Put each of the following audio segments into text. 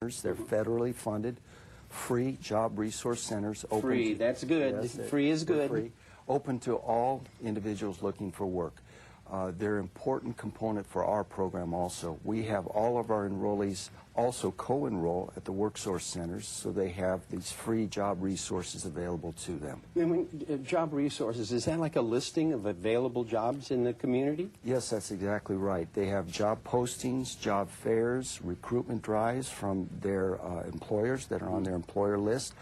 They're federally funded, free job resource centers. Free, that's good. Yes, free is good. Free, open to all individuals looking for work. They're an important component for our program also. We have all of our enrollees also co-enroll at the WorkSource centers, so they have these free job resources available to them. And when, job resources, is that like a listing of available jobs in the community? Yes, that's exactly right. They have job postings, job fairs, recruitment drives from their employers that are on their employer list.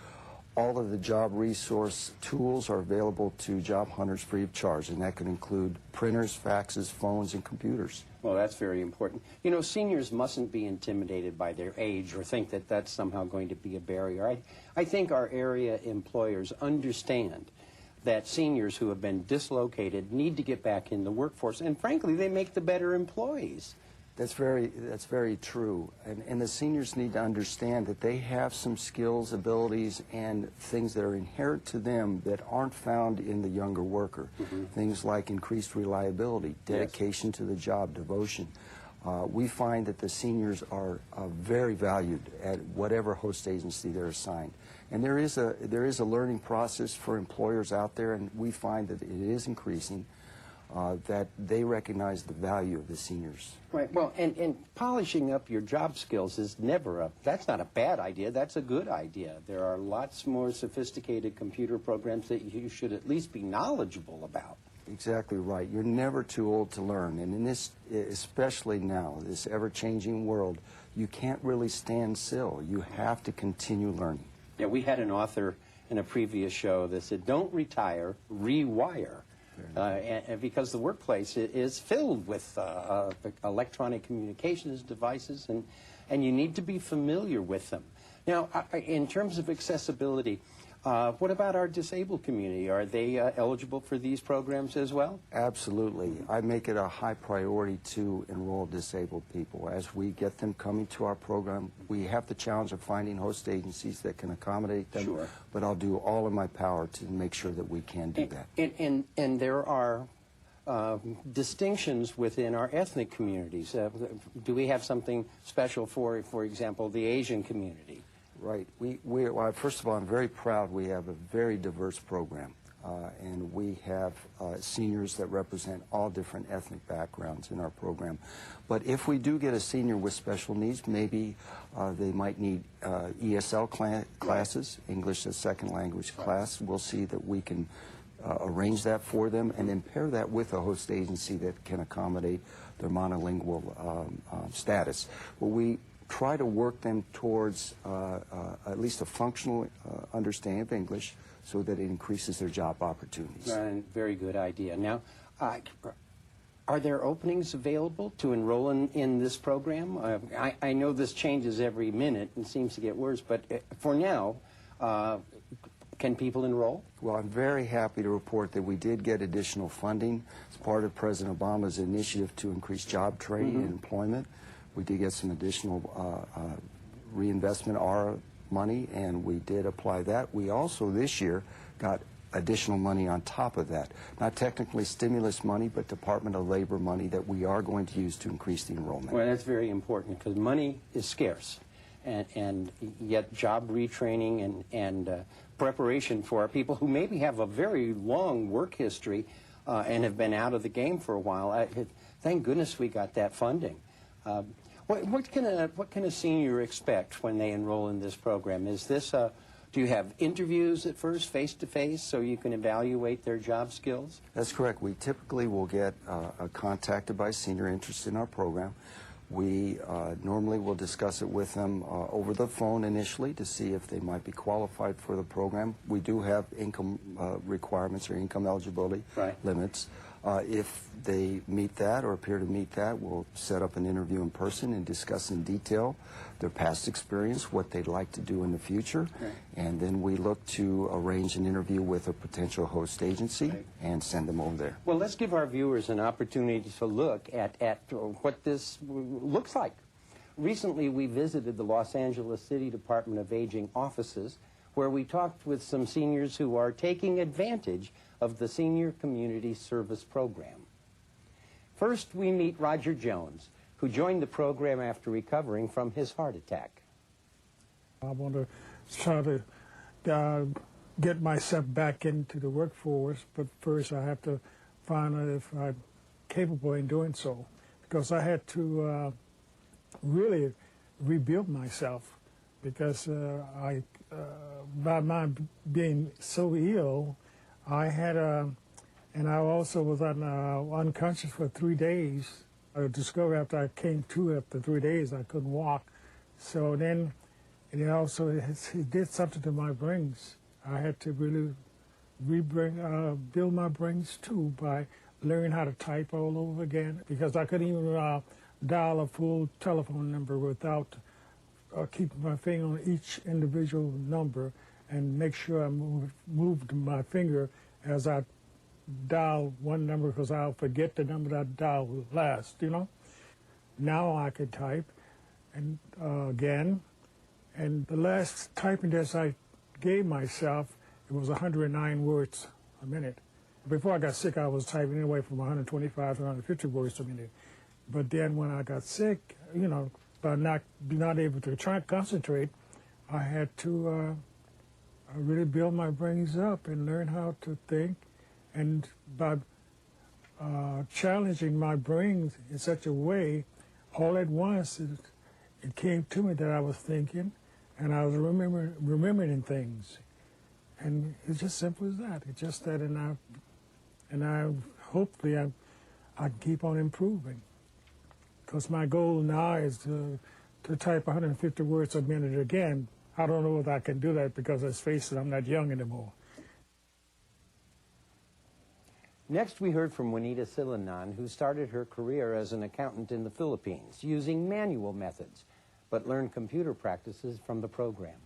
All of the job resource tools are available to job hunters free of charge, and that could include printers, faxes, phones, and computers. Well, that's very important. You know, seniors mustn't be intimidated by their age or think that that's somehow going to be a barrier. I think our area employers understand that seniors who have been dislocated need to get back in the workforce, and frankly, they make the better employees. That's very true. And the seniors need to understand that they have some skills, abilities, and things that are inherent to them that aren't found in the younger worker. Things like increased reliability, dedication to the job, devotion. We find that the seniors are very valued at whatever host agency they're assigned. And there is a learning process for employers out there, and we find that it is increasing. That they recognize the value of the seniors. Right. Well, and polishing up your job skills is never that's not a bad idea. That's a good idea. There are lots more sophisticated computer programs that you should at least be knowledgeable about. Exactly right. You're never too old to learn. And in this, especially now, this ever-changing world, you can't really stand still. You have to continue learning. Yeah, we had an author in a previous show that said, don't retire, rewire. And because the workplace is filled with electronic communications devices, and you need to be familiar with them. Now, in terms of accessibility, what about our disabled community? Are they eligible for these programs as well? Absolutely. I make it a high priority to enroll disabled people. As we get them coming to our program, we have the challenge of finding host agencies that can accommodate them. Sure. But I'll do all in my power to make sure that we can do that. And there are distinctions within our ethnic communities. Do we have something special for example, the Asian community? Right. Well, first of all, I'm very proud we have a very diverse program. And we have seniors that represent all different ethnic backgrounds in our program. But if we do get a senior with special needs, maybe they might need ESL classes, English as Second Language class. We'll see that we can arrange that for them and then pair that with a host agency that can accommodate their monolingual status. Well, we try to work them towards at least a functional understanding of English so that it increases their job opportunities. Very good idea. Now, are there openings available to enroll in this program? I know this changes every minute and seems to get worse, but for now, can people enroll? Well, I'm very happy to report that we did get additional funding as part of President Obama's initiative to increase job training and employment. We did get some additional reinvestment money, and we did apply that. We also, this year, got additional money on top of that. Not technically stimulus money, but Department of Labor money that we are going to use to increase the enrollment. Well, that's very important because money is scarce. And yet job retraining and preparation for our people who maybe have a very long work history and have been out of the game for a while. Thank goodness we got that funding. What can a senior expect when they enroll in this program? Is this do you have interviews at first, face-to-face, so you can evaluate their job skills? That's correct. We typically will get contacted by a senior interested in our program. We normally will discuss it with them over the phone initially to see if they might be qualified for the program. We do have income requirements or income eligibility limits. If they meet that or appear to meet that, we'll set up an interview in person and discuss in detail their past experience, what they'd like to do in the future, and then we look to arrange an interview with a potential host agency and send them over there. Well, let's give our viewers an opportunity to look at what this looks like. Recently, we visited the Los Angeles City Department of Aging offices, where we talked with some seniors who are taking advantage of the Senior Community Service Program. First, we meet Roger Jones, who joined the program after recovering from his heart attack. I want to try to get myself back into the workforce, but first I have to find out if I'm capable in doing so, because I had to really rebuild myself, because by my being so ill, I had and I also was unconscious for 3 days. I discovered after I came to after 3 days I couldn't walk. So then it did something to my brains. I had to really build my brains too by learning how to type all over again, because I couldn't even dial a full telephone number without keeping my finger on each individual number and make sure I moved my finger as I dial one number, because I'll forget the number that I dialed last, you know. Now I can type and again, and the last typing test I gave myself, it was 109 words a minute. Before I got sick, I was typing anywhere from 125 to 150 words a minute. But then when I got sick, you know, by not able to concentrate, I had to really build my brains up and learn how to think. And by challenging my brains in such a way, all at once it came to me that I was thinking, and I was remembering things. And it's just simple as that. It's just that, and I hopefully I keep on improving, because my goal now is to type 150 words a minute again. I don't know if I can do that, because let's face it, I'm not young anymore. Next, we heard from Juanita Silinan, who started her career as an accountant in the Philippines using manual methods, but learned computer practices from the program.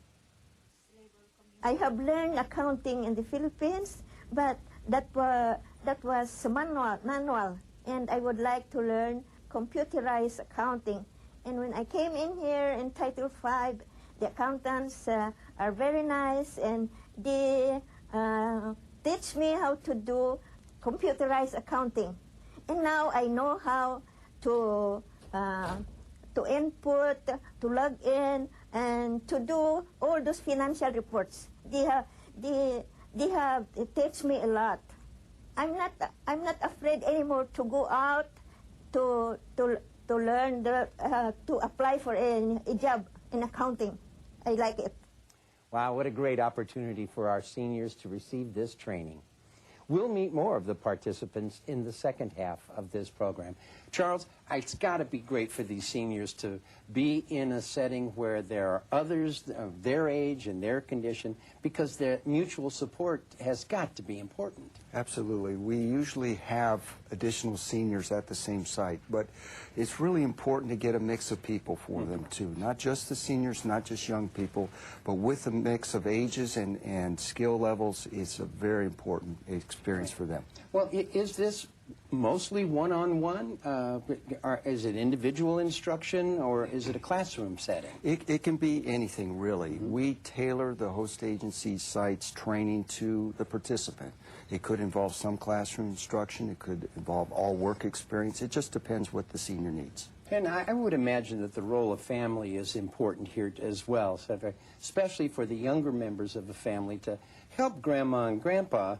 I have learned accounting in the Philippines, but that was manual, and I would like to learn computerized accounting. And when I came in here in Title V, the accountants are very nice, and they teach me how to do computerized accounting. And now I know how to input, to log in, and to do all those financial reports. They teach me a lot. I'm not afraid anymore to go out to learn to apply for a job in accounting. I like it. Wow, what a great opportunity for our seniors to receive this training. We'll meet more of the participants in the second half of this program. Charles, it's got to be great for these seniors to be in a setting where there are others of their age and their condition, because their mutual support has got to be important. Absolutely. We usually have additional seniors at the same site, but it's really important to get a mix of people for them too. Not just the seniors, not just young people, but with a mix of ages and skill levels. It's a very important experience for them. Well, is this mostly one-on-one? Is it individual instruction, or is it a classroom setting? It can be anything, really. We tailor the host agency site's training to the participant. It could involve some classroom instruction. It could involve all work experience. It just depends what the senior needs. And I would imagine that the role of family is important here as well, especially for the younger members of the family, to help Grandma and Grandpa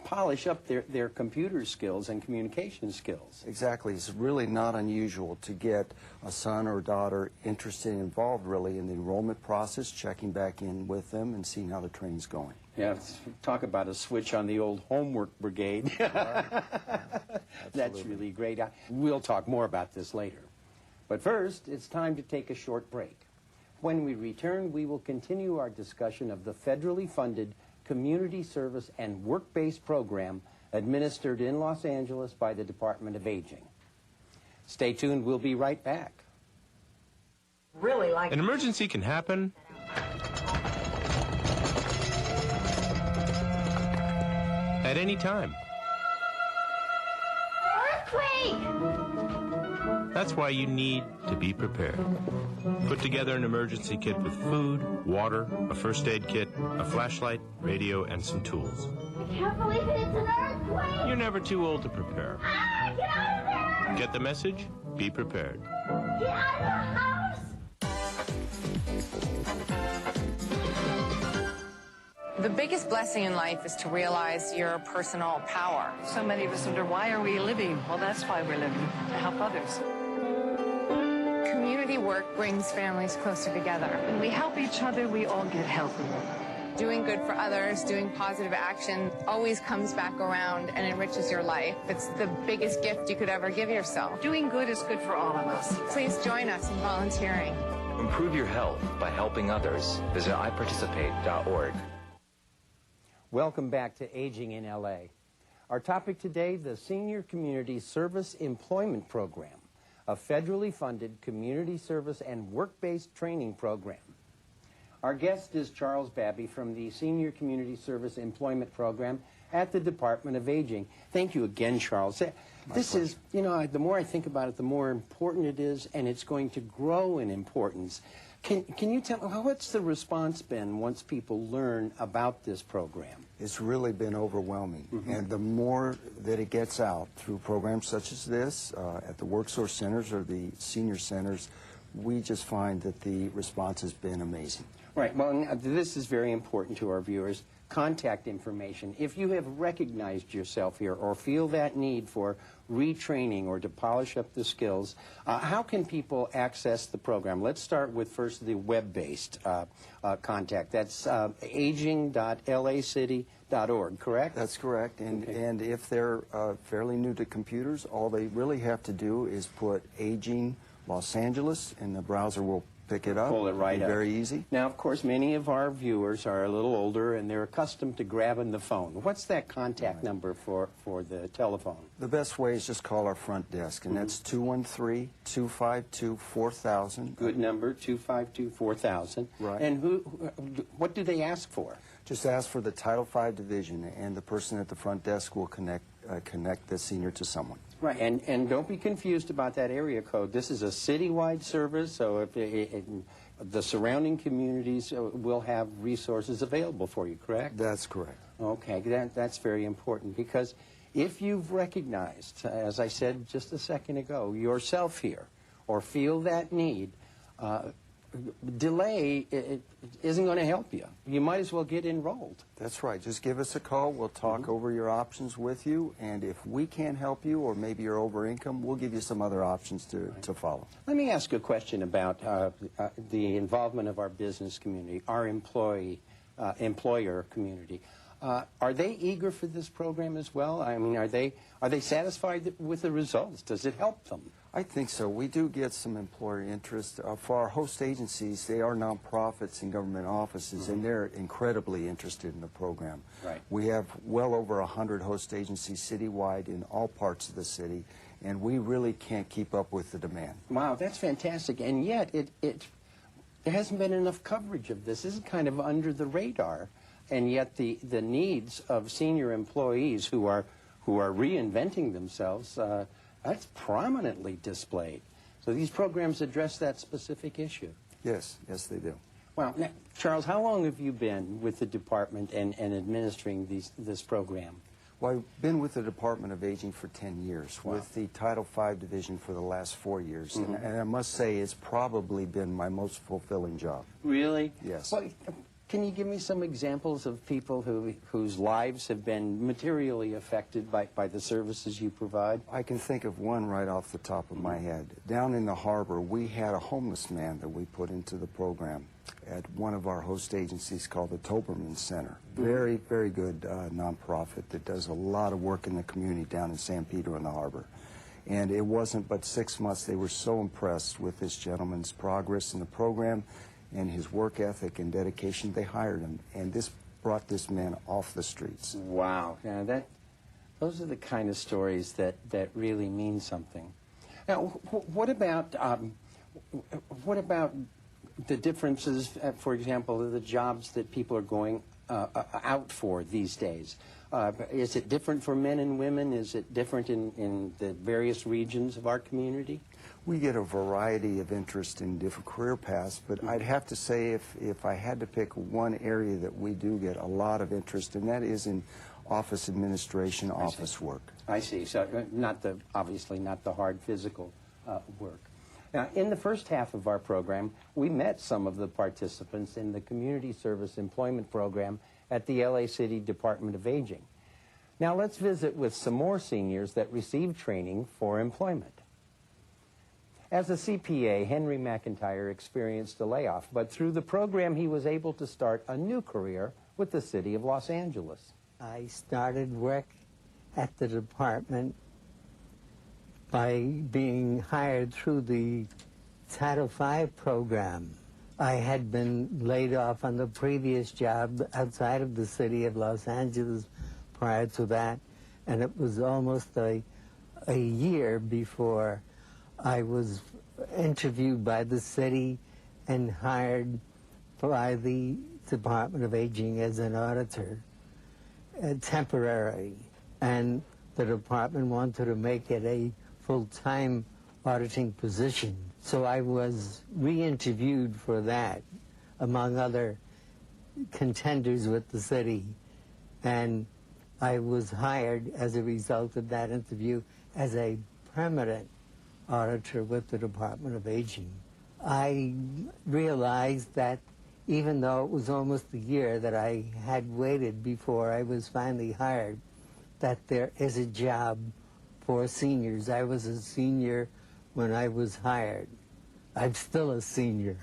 polish up their computer skills and communication skills. Exactly. It's really not unusual to get a son or daughter interested and involved really in the enrollment process, checking back in with them and seeing how the training's going. Yeah, talk about a switch on the old homework brigade. That's really great. We'll talk more about this later. But first, it's time to take a short break. When we return, we will continue our discussion of the federally funded community service and work-based program administered in Los Angeles by the Department of Aging. Stay tuned, we'll be right back. An emergency can happen at any time. Earthquake! That's why you need to be prepared. Put together an emergency kit with food, water, a first aid kit, a flashlight, radio, and some tools. I can't believe it, it's an earthquake! You're never too old to prepare. Ah, get out of there! Get the message? Be prepared. Get out of the house! The biggest blessing in life is to realize your personal power. So many of us wonder, why are we living? Well, that's why we're living, to help others. Community work brings families closer together. When we help each other, we all get healthier. Doing good for others, doing positive action always comes back around and enriches your life. It's the biggest gift you could ever give yourself. Doing good is good for all of us. Please join us in volunteering. Improve your health by helping others. Visit iparticipate.org. Welcome back to Aging in LA. Our topic today, the Senior Community Service Employment Program, a federally funded community service and work-based training program. Our guest is Charles Babby from the Senior Community Service Employment Program at the Department of Aging. Thank you again, Charles. This is, you know, the more I think about it, the more important it is, and it's going to grow in importance. Can you tell me, what's the response been once people learn about this program? It's really been overwhelming. And the more that it gets out through programs such as this, at the WorkSource centers or the senior centers, we just find that the response has been amazing. Right. Well, this is very important to our viewers. Contact information. If you have recognized yourself here or feel that need for retraining or to polish up the skills, how can people access the program? Let's start with first the web-based contact. That's aging.lacity.org, correct? That's correct. And, Okay. and if they're fairly new to computers, all they really have to do is put Aging Los Angeles, and the browser will pick it up. Pull it right It'll up. be very easy. Now, of course, many of our viewers are a little older and they're accustomed to grabbing the phone. What's that contact number for the telephone? The best way is just call our front desk, and that's 213-252-4000. Good number, 252-4000. Right. And what do they ask for? Just ask for the Title V division, and the person at the front desk will connect the senior to someone. Right, and don't be confused about that area code. This is a citywide service, so if the surrounding communities will have resources available for you, correct? That's correct. Okay, that's very important, because if you've recognized, as I said just a second ago, yourself here, or feel that need, delay isn't going to help you. You might as well get enrolled. That's right. Just give us a call. We'll talk over your options with you, and if we can't help you, or maybe you're over income, we'll give you some other options to follow. Let me ask a question about the involvement of our business community, our employer community. Are they eager for this program as well? I mean, are they satisfied with the results? Does it help them? I think so. We do get some employer interest. For our host agencies, they are nonprofits and government offices, and they're incredibly interested in the program. Right. We have well over 100 host agencies citywide in all parts of the city, and we really can't keep up with the demand. Wow, that's fantastic. And yet, there hasn't been enough coverage of this. This is kind of under the radar. And yet, the needs of senior employees who are reinventing themselves, that's prominently displayed. So these programs address that specific issue. Yes, yes, they do. Well, now, Charles, how long have you been with the department and administering this program? Well, I've been with the Department of Aging for 10 years, Wow. with the Title V division for the last 4 years. And I must say, it's probably been my most fulfilling job. Really? Yes. Well, can you give me some examples of people whose lives have been materially affected by the services you provide? I can think of one right off the top of my head. Down in the harbor, we had a homeless man that we put into the program at one of our host agencies called the Toberman Center. Very, very good nonprofit that does a lot of work in the community down in San Pedro in the harbor. And it wasn't but 6 months. They were so impressed with this gentleman's progress in the program and his work ethic and dedication, they hired him. And this brought this man off the streets. Wow. Yeah, those are the kind of stories that really mean something. Now, what about the differences, for example, the jobs that people are going out for these days? Is it different for men and women? Is it different in the various regions of our community? We get a variety of interest in different career paths, but I'd have to say if I had to pick one area that we do get a lot of interest in, that is in office administration, office work. I see. So obviously not the hard physical work. Now, in the first half of our program, we met some of the participants in the Community Service Employment Program at the LA City Department of Aging. Now let's visit with some more seniors that received training for employment. As a CPA, Henry McIntyre experienced a layoff, but through the program he was able to start a new career with the City of Los Angeles. I started work at the department by being hired through the Title V program. I had been laid off on the previous job outside of the City of Los Angeles prior to that, and it was almost a year before I was interviewed by the city and hired by the Department of Aging as an auditor, temporary. And the department wanted to make it a full-time auditing position. So I was re-interviewed for that, among other contenders with the city. And I was hired as a result of that interview as a permanent auditor with the Department of Aging. I realized that even though it was almost a year that I had waited before I was finally hired, that there is a job for seniors. I was a senior when I was hired. I'm still a senior.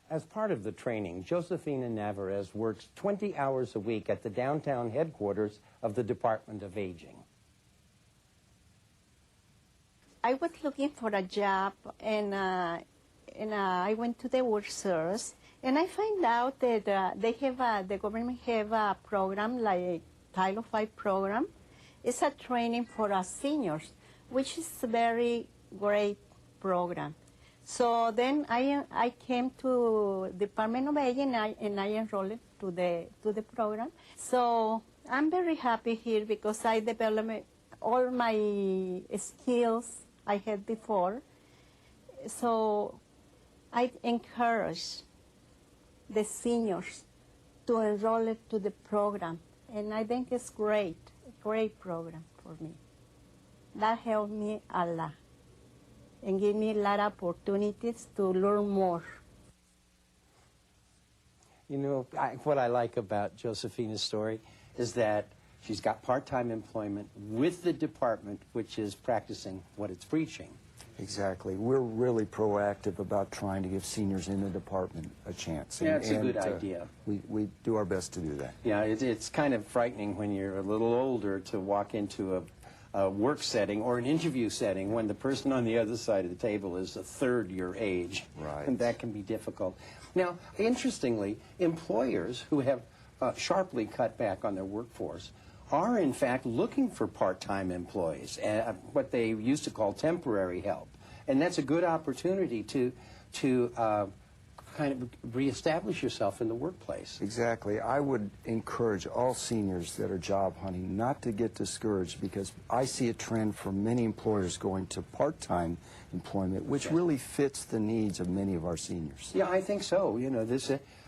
As part of the training, Josefina Navarez works 20 hours a week at the downtown headquarters of the Department of Aging. I was looking for a job, and I went to the work source, and I find out that the government have a program like Title V program. It's a training for us seniors, which is a very great program. So then I came to Department of Aging and I enrolled to the program. So I'm very happy here because I developed all my skills I had before. So I encourage the seniors to enroll to the program, and I think it's a great program for me. That helped me a lot and gave me a lot of opportunities to learn more. You know, what I like about Josefina's story is that she's got part-time employment with the department, which is practicing what it's preaching. Exactly. We're really proactive about trying to give seniors in the department a chance. Yeah, it's a good idea. We do our best to do that. Yeah, it's kind of frightening when you're a little older to walk into a work setting or an interview setting when the person on the other side of the table is a third your age. Right. And that can be difficult. Now, interestingly, employers who have sharply cut back on their workforce are in fact looking for part-time employees, what they used to call temporary help. And that's a good opportunity to kind of reestablish yourself in the workplace. Exactly. I would encourage all seniors that are job hunting not to get discouraged, because I see a trend for many employers going to part-time employment, which really fits the needs of many of our seniors. Yeah, I think so. You know,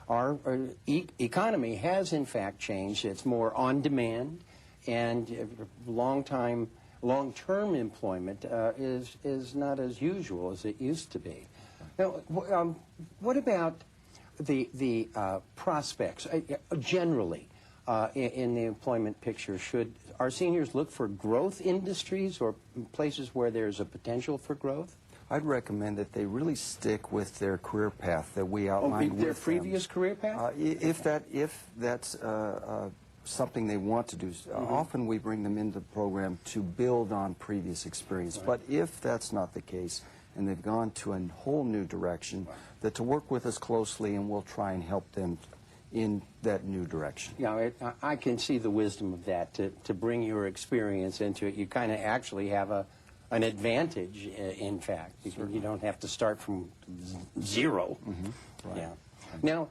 our economy has in fact changed. It's more on demand, and long-term employment is not as usual as it used to be. Now, what about the prospects generally in the employment picture? Should our seniors look for growth industries or places where there's a potential for growth? I'd recommend that they really stick with their career path that we outlined with them. Their previous career path? If that's something they want to do, often we bring them into the program to build on previous experience. Right. But if that's not the case, and they've gone to a whole new direction, that to work with us closely, and we'll try and help them in that new direction. Yeah, I can see the wisdom of that, to bring your experience into it. You kind of actually have an advantage, in fact, because you don't have to start from zero. Right. Yeah. Now,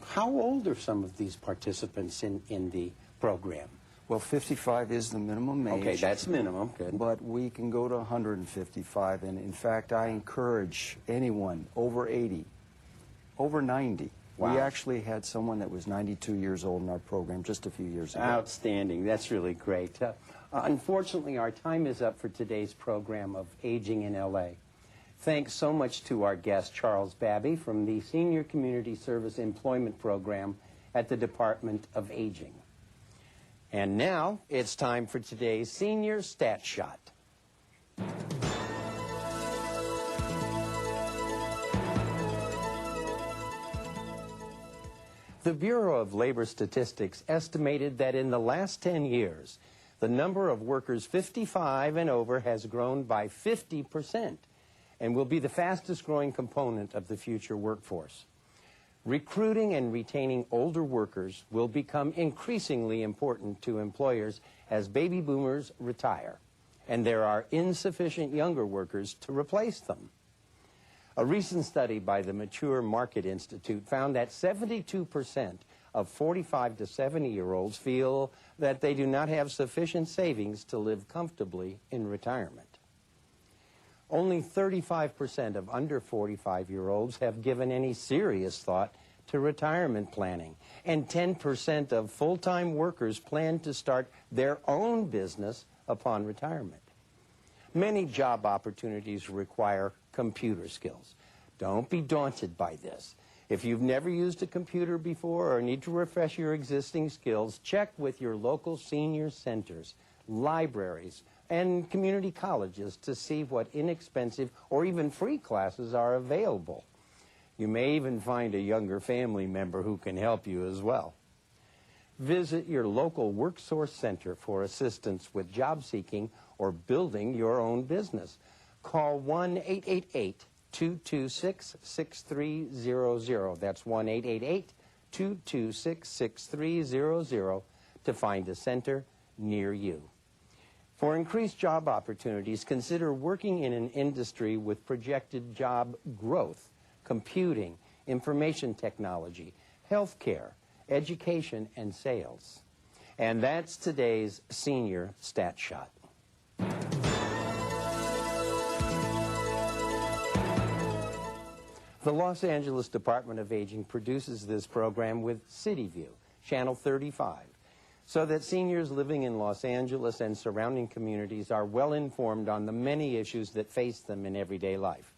how old are some of these participants in the program? Well, 55 is the minimum age. Okay, that's minimum. Good. But we can go to 155, and in fact, I encourage anyone over 80, over 90. Wow. We actually had someone that was 92 years old in our program just a few years ago. Outstanding. That's really great. Unfortunately, our time is up for today's program of Aging in LA. Thanks so much to our guest, Charles Babby, from the Senior Community Service Employment Program at the Department of Aging. And now it's time for today's Senior Stat Shot. The Bureau of Labor Statistics estimated that in the last 10 years, the number of workers 55 and over has grown by 50% and will be the fastest growing component of the future workforce. Recruiting and retaining older workers will become increasingly important to employers as baby boomers retire, and there are insufficient younger workers to replace them. A recent study by the Mature Market Institute found that 72% of 45 to 70-year-olds feel that they do not have sufficient savings to live comfortably in retirement. Only 35% of under 45-year-olds have given any serious thought to retirement planning, and 10% of full-time workers plan to start their own business upon retirement. Many job opportunities require computer skills. Don't be daunted by this. If you've never used a computer before or need to refresh your existing skills, check with your local senior centers, libraries, and community colleges to see what inexpensive or even free classes are available. You may even find a younger family member who can help you as well. Visit your local WorkSource Center for assistance with job seeking or building your own business. Call 1-888-226-6300. That's 1-888-226-6300 to find a center near you. For increased job opportunities, consider working in an industry with projected job growth: computing, information technology, healthcare, education, and sales. And that's today's Senior Stat Shot. The Los Angeles Department of Aging produces this program with CityView, Channel 35, so that seniors living in Los Angeles and surrounding communities are well informed on the many issues that face them in everyday life,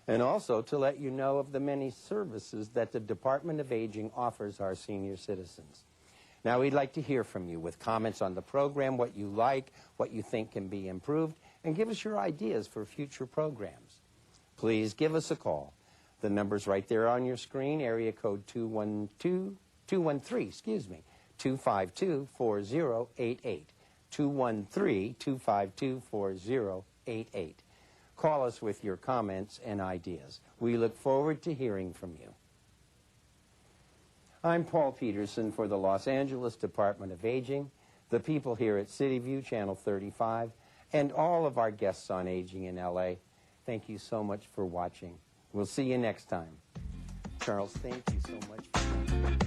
and also to let you know of the many services that the Department of Aging offers our senior citizens. Now, we'd like to hear from you with comments on the program, what you like, what you think can be improved, and give us your ideas for future programs. Please give us a call. The number's right there on your screen, area code 252-252-4088, 213-252-4088. Call us with your comments and ideas. We look forward to hearing from you. I'm Paul Peterson for the Los Angeles Department of Aging, the people here at CityView, Channel 35, and all of our guests on Aging in LA. Thank you so much for watching. We'll see you next time. Charles, thank you so much for coming.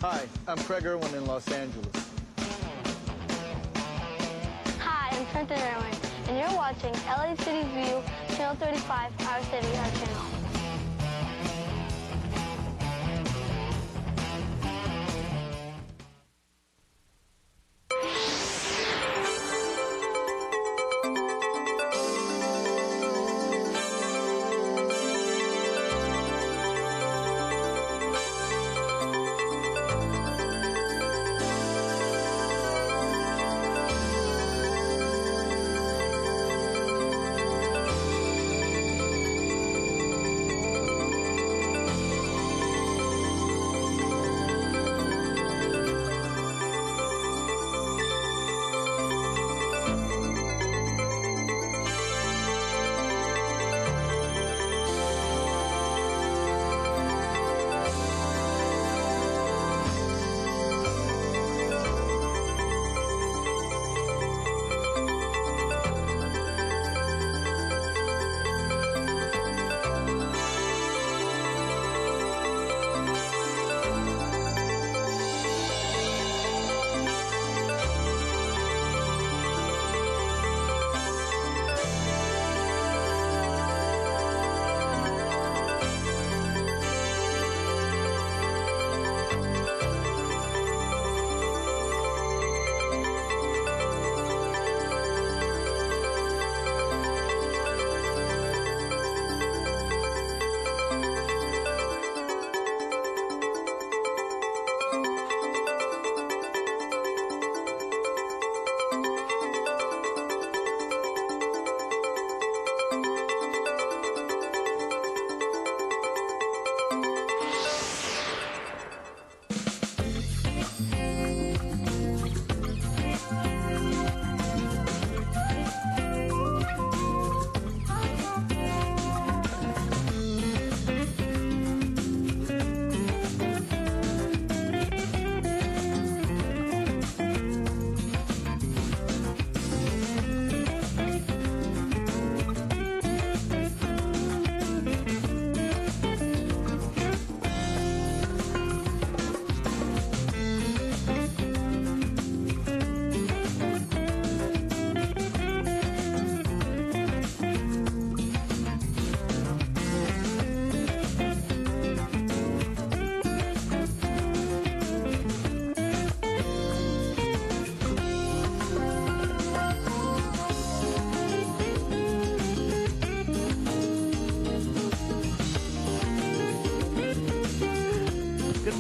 Hi, I'm Craig Irwin in Los Angeles. Hi, I'm Trenton Irwin, and you're watching LA City View, Channel 35, our city, our channel.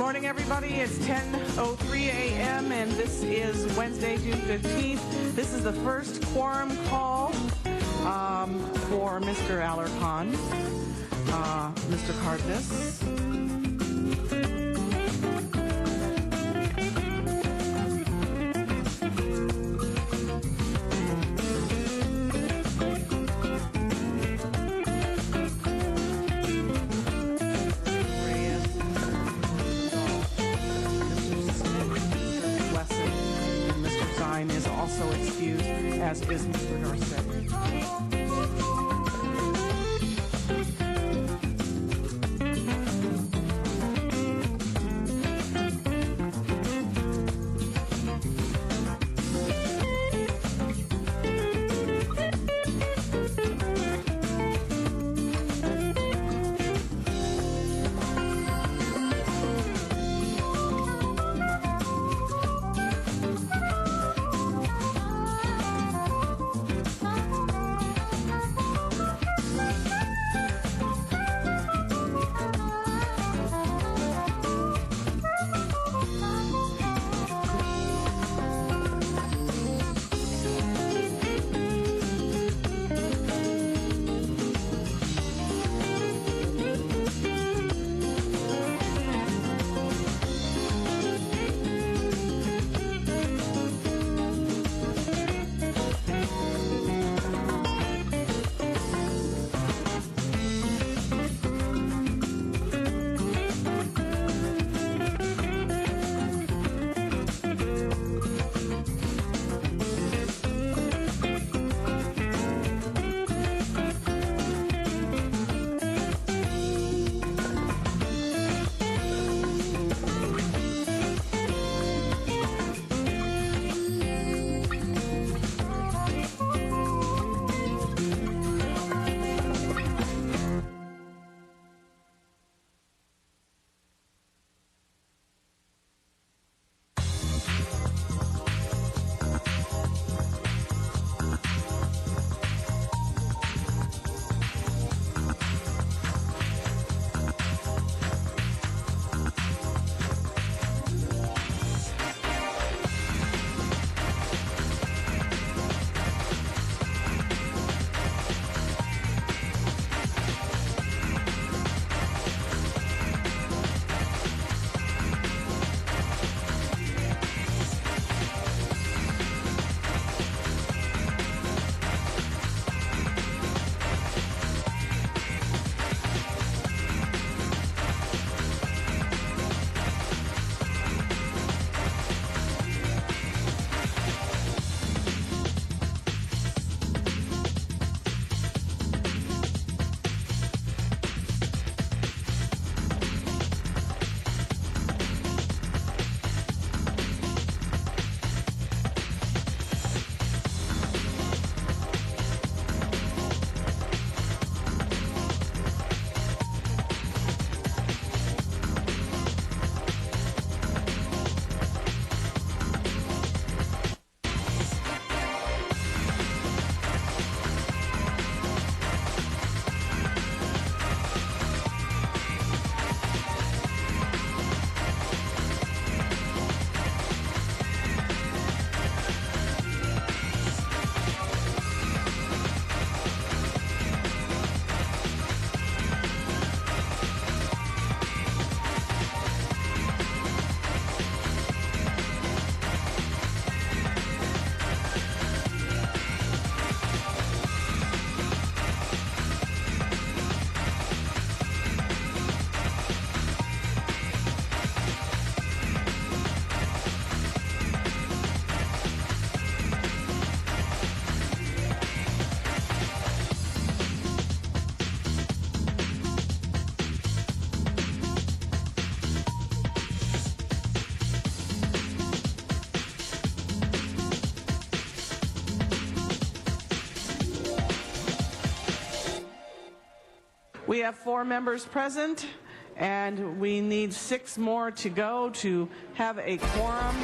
Morning, everybody. It's 10:03 a.m. and this is Wednesday, June 15th. This is the first quorum call for Mr. Alarcon, Mr. Cardenas. Is also excused, as is Mr. Dorset. We have 4 members present, and we need 6 more to go to have a quorum.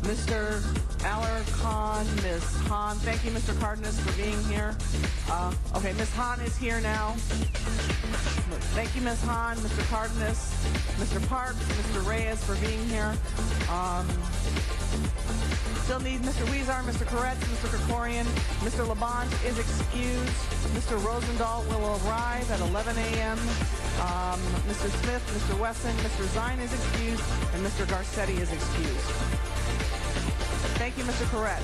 Mr. Alarcon, Ms. Hahn. Thank you, Mr. Cardenas, for being here. Okay, Ms. Hahn is here now. Thank you, Ms. Hahn, Mr. Cardenas, Mr. Parks, Mr. Reyes for being here. Still need Mr. Weezar, Mr. Koretz, Mr. Krikorian. Mr. Labange is excused. Mr. Rosendahl will arrive at 11 a.m. Mr. Smith, Mr. Wesson, Mr. Zine is excused, and Mr. Garcetti is excused. Thank you, Mr. Koretz.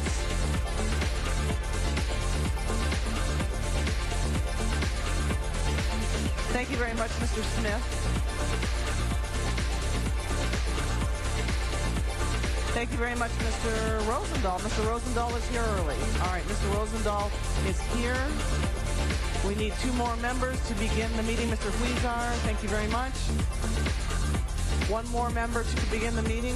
Thank you very much, Mr. Smith. Thank you very much, Mr. Rosendahl. Mr. Rosendahl is here early. All right, Mr. Rosendahl is here. We need 2 more members to begin the meeting. Mr. Weezar, thank you very much. 1 more member to begin the meeting.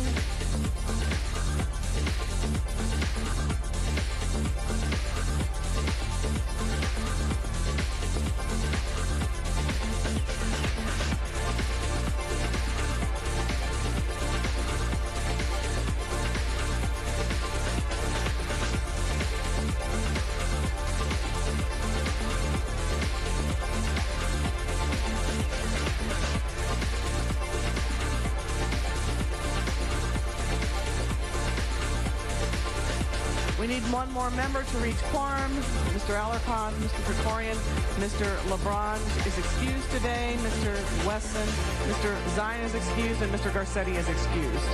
We need 1 more member to reach quorum. Mr. Alarcon, Mr. Krikorian, Mr. Labange is excused today. Mr. Wesson, Mr. Zine is excused, and Mr. Garcetti is excused.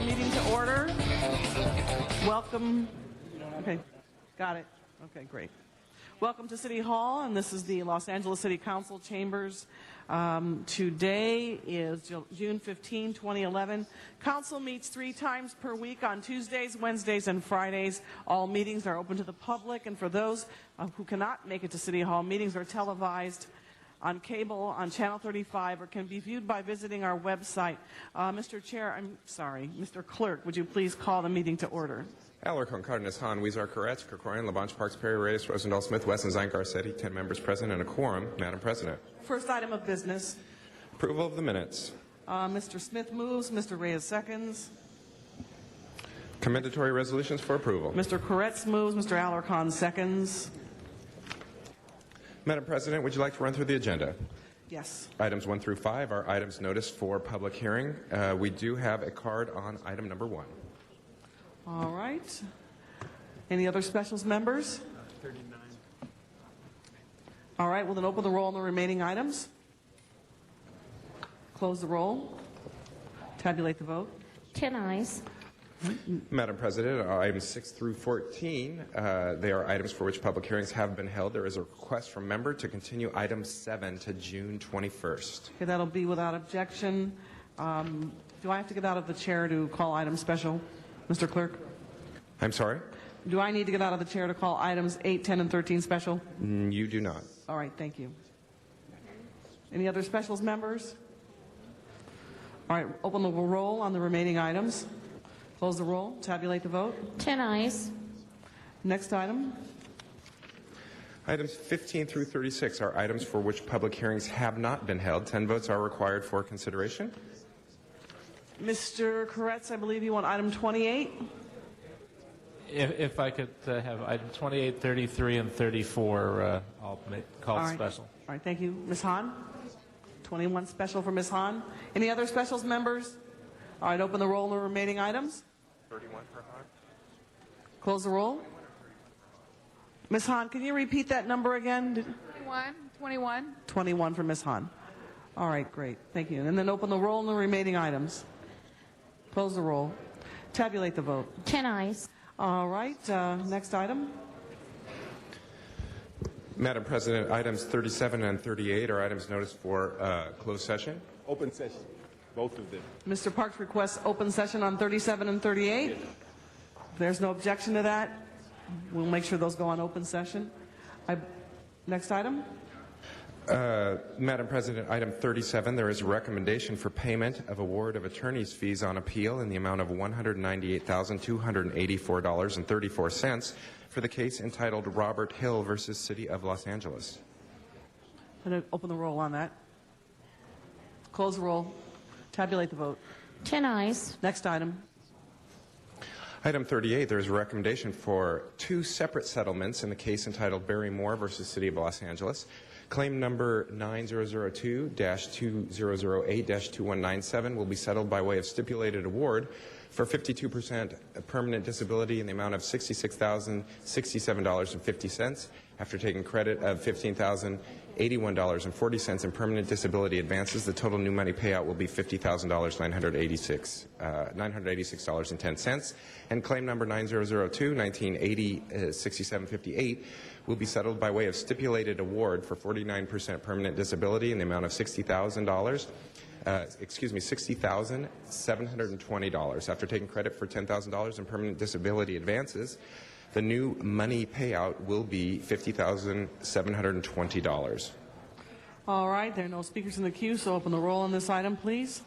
the meeting to order. Welcome. Okay, got it. Okay, great. Welcome to City Hall, and this is the Los Angeles City Council chambers. Today is June 15, 2011. Council meets 3 times per week on Tuesdays, Wednesdays, and Fridays. All meetings are open to the public, and for those who cannot make it to City Hall, meetings are televised on cable on Channel 35 or can be viewed by visiting our website. Mr. Clerk, would you please call the meeting to order? Alarcon, Cardenas, Hahn, Weezer, Koretz, Krikorian, Labange, Parks, Perry, Reyes, Rosendahl, Smith, Wesson, Zine, Garcetti, 10 members present and a quorum. Madam President. First item of business. Approval of the minutes. Mr. Smith moves. Mr. Reyes seconds. Commendatory resolutions for approval. Mr. Koretz moves. Mr. Alarcon seconds. Madam President, would you like to run through the agenda? Yes. Items 1 through 5 are items noticed for public hearing. We do have a card on item number 1. All right. Any other specials members? 39. All right, we'll then open the roll on the remaining items. Close the roll. Tabulate the vote. 10 ayes. Madam President, items 6 through 14, they are items for which public hearings have been held. There is a request from member to continue item 7 to June 21st. Okay, that'll be without objection. Do I have to get out of the chair to call item special, Mr. Clerk? I'm sorry? Do I need to get out of the chair to call items 8, 10, and 13 special? You do not. All right, thank you. Any other specials members? All right, open the roll on the remaining items. Close the roll. Tabulate the vote. 10 ayes. Next item. Items 15 through 36 are items for which public hearings have not been held. 10 votes are required for consideration. Mr. Koretz, I believe you want item 28? If I could have item 28, 33, and 34 all called special. All right, thank you. Ms. Hahn? 21 special for Ms. Hahn. Any other specials members? All right, open the roll on the remaining items. 31 for Hahn. Close the roll. Ms. Hahn, can you repeat that number again? 21. 21 for Ms. Hahn. All right, great. Thank you. And then open the roll on the remaining items. Close the roll. Tabulate the vote. 10 ayes. All right, next item. Madam President, items 37 and 38 are items noticed for closed session. Open session, both of them. Mr. Parks requests open session on 37 and 38. If there's no objection to that, we'll make sure those go on open session. Next item. Madam President, item 37, there is a recommendation for payment of award of attorney's fees on appeal in the amount of $198,284.34 for the case entitled Robert Hill versus City of Los Angeles. I'm going to open the roll on that. Close the roll. Tabulate the vote. 10 ayes. Next item. Item 38, there is a recommendation for 2 separate settlements in the case entitled Barry Moore versus City of Los Angeles. Claim number 9002-2008-2197 will be settled by way of stipulated award for 52% permanent disability in the amount of $66,067.50 after taking credit of $15,081.40 in permanent disability advances. The total new money payout will be $50,986.10. And claim number 9002-1980-6758 will be settled by way of stipulated award for 49% permanent disability in the amount of $60,720 after taking credit for $10,000 in permanent disability advances. The new money payout will be $50,720. All right, there are no speakers in the queue, so open the roll on this item, please.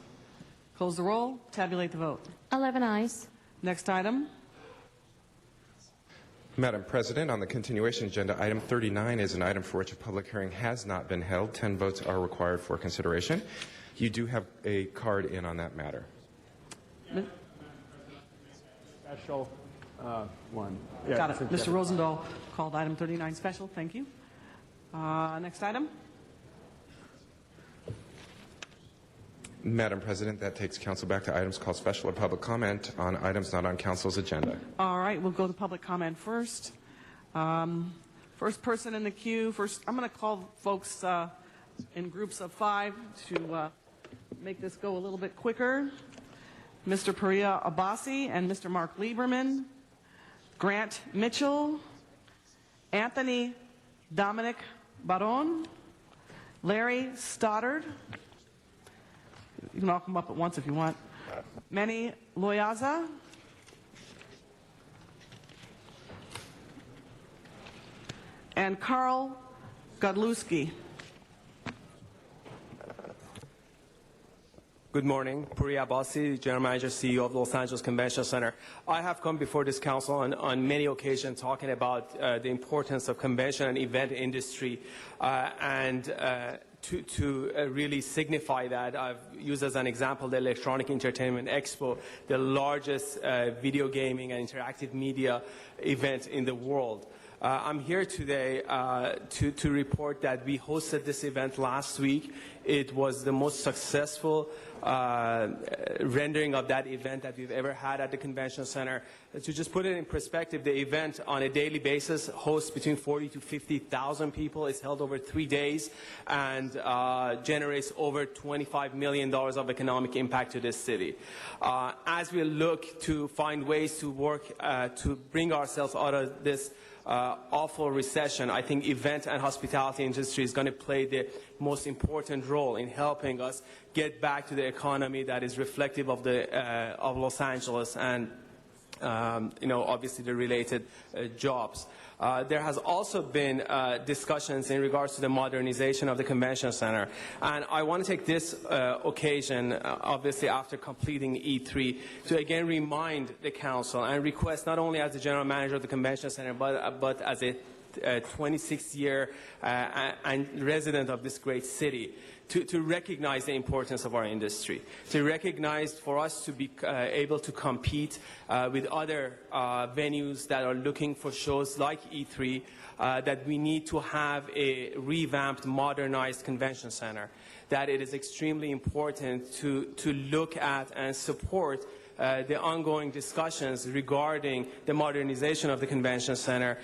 Close the roll. Tabulate the vote. 11 ayes. Next item. Madam President, on the continuation agenda, item 39 is an item for which a public hearing has not been held. 10 votes are required for consideration. You do have a card in on that matter. Special one. Yeah, got it. Mr. Rosendahl called item 39 special. Thank you. Next item. Madam President, that takes council back to items called special or public comment on items not on council's agenda. All right, we'll go to public comment first. First person in the queue. First, I'm going to call folks in groups of 5 to make this go a little bit quicker. Mr. Priya Abbasi and Mr. Mark Lieberman, Grant Mitchell, Anthony Dominic Baron, Larry Stoddard, you can all come up at once if you want, Manny Loyaza, and Carl Godlewski. Good morning. Puri Abbasi, General Manager, CEO of Los Angeles Convention Center. I have come before this council on many occasions talking about the importance of convention and event industry to really signify that, I've used as an example the Electronic Entertainment Expo, the largest video gaming and interactive media event in the world. I'm here today to report that we hosted this event last week. It was the most successful rendering of that event that we've ever had at the Convention Center. To just put it in perspective, the event on a daily basis hosts between 40 to 50,000 people. It's held over 3 days and generates over $25 million of economic impact to this city. As we look to find ways to work to bring ourselves out of this awful recession, I think event and hospitality industry is going to play the most important role in helping us get back to the economy that is reflective of the of Los Angeles and obviously the related jobs. There has also been discussions in regards to the modernization of the Convention Center. And I want to take this occasion, obviously after completing E3, to again remind the Council and request not only as the General Manager of the Convention Center, but as a 26-year and resident of this great city, to recognize the importance of our industry, to recognize for us to be able to compete with other venues that are looking for shows like E3, that we need to have a revamped, modernized convention center, that it is extremely important to look at and support the ongoing discussions regarding the modernization of the Convention Center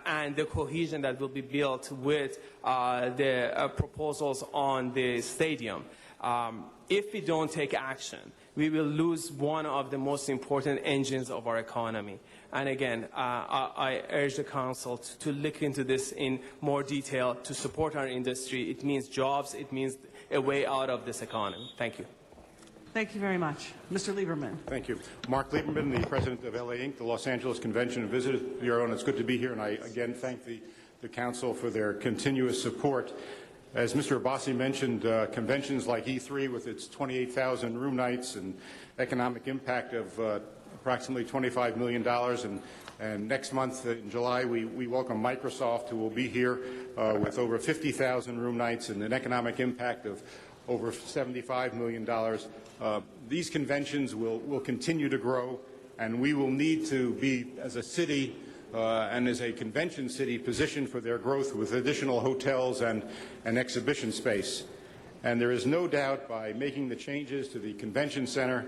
and the cohesion that will be built with the proposals on the stadium. If we don't take action, we will lose one of the most important engines of our economy. And again, I urge the Council to look into this in more detail to support our industry. It means jobs. It means a way out of this economy. Thank you. Thank you very much. Mr. Lieberman. Thank you. Mark Lieberman, the president of LA Inc., the Los Angeles Convention and Visitors Bureau, and it's good to be here, and I again thank the Council for their continuous support. As Mr. Abbasi mentioned, conventions like E3 with its 28,000 room nights and economic impact of approximately $25 million, and next month in July we welcome Microsoft, who will be here with over 50,000 room nights and an economic impact of over $75 million. These conventions will continue to grow, and we will need to be, as a city and as a convention city, positioned for their growth with additional hotels and exhibition space. And there is no doubt, by making the changes to the convention center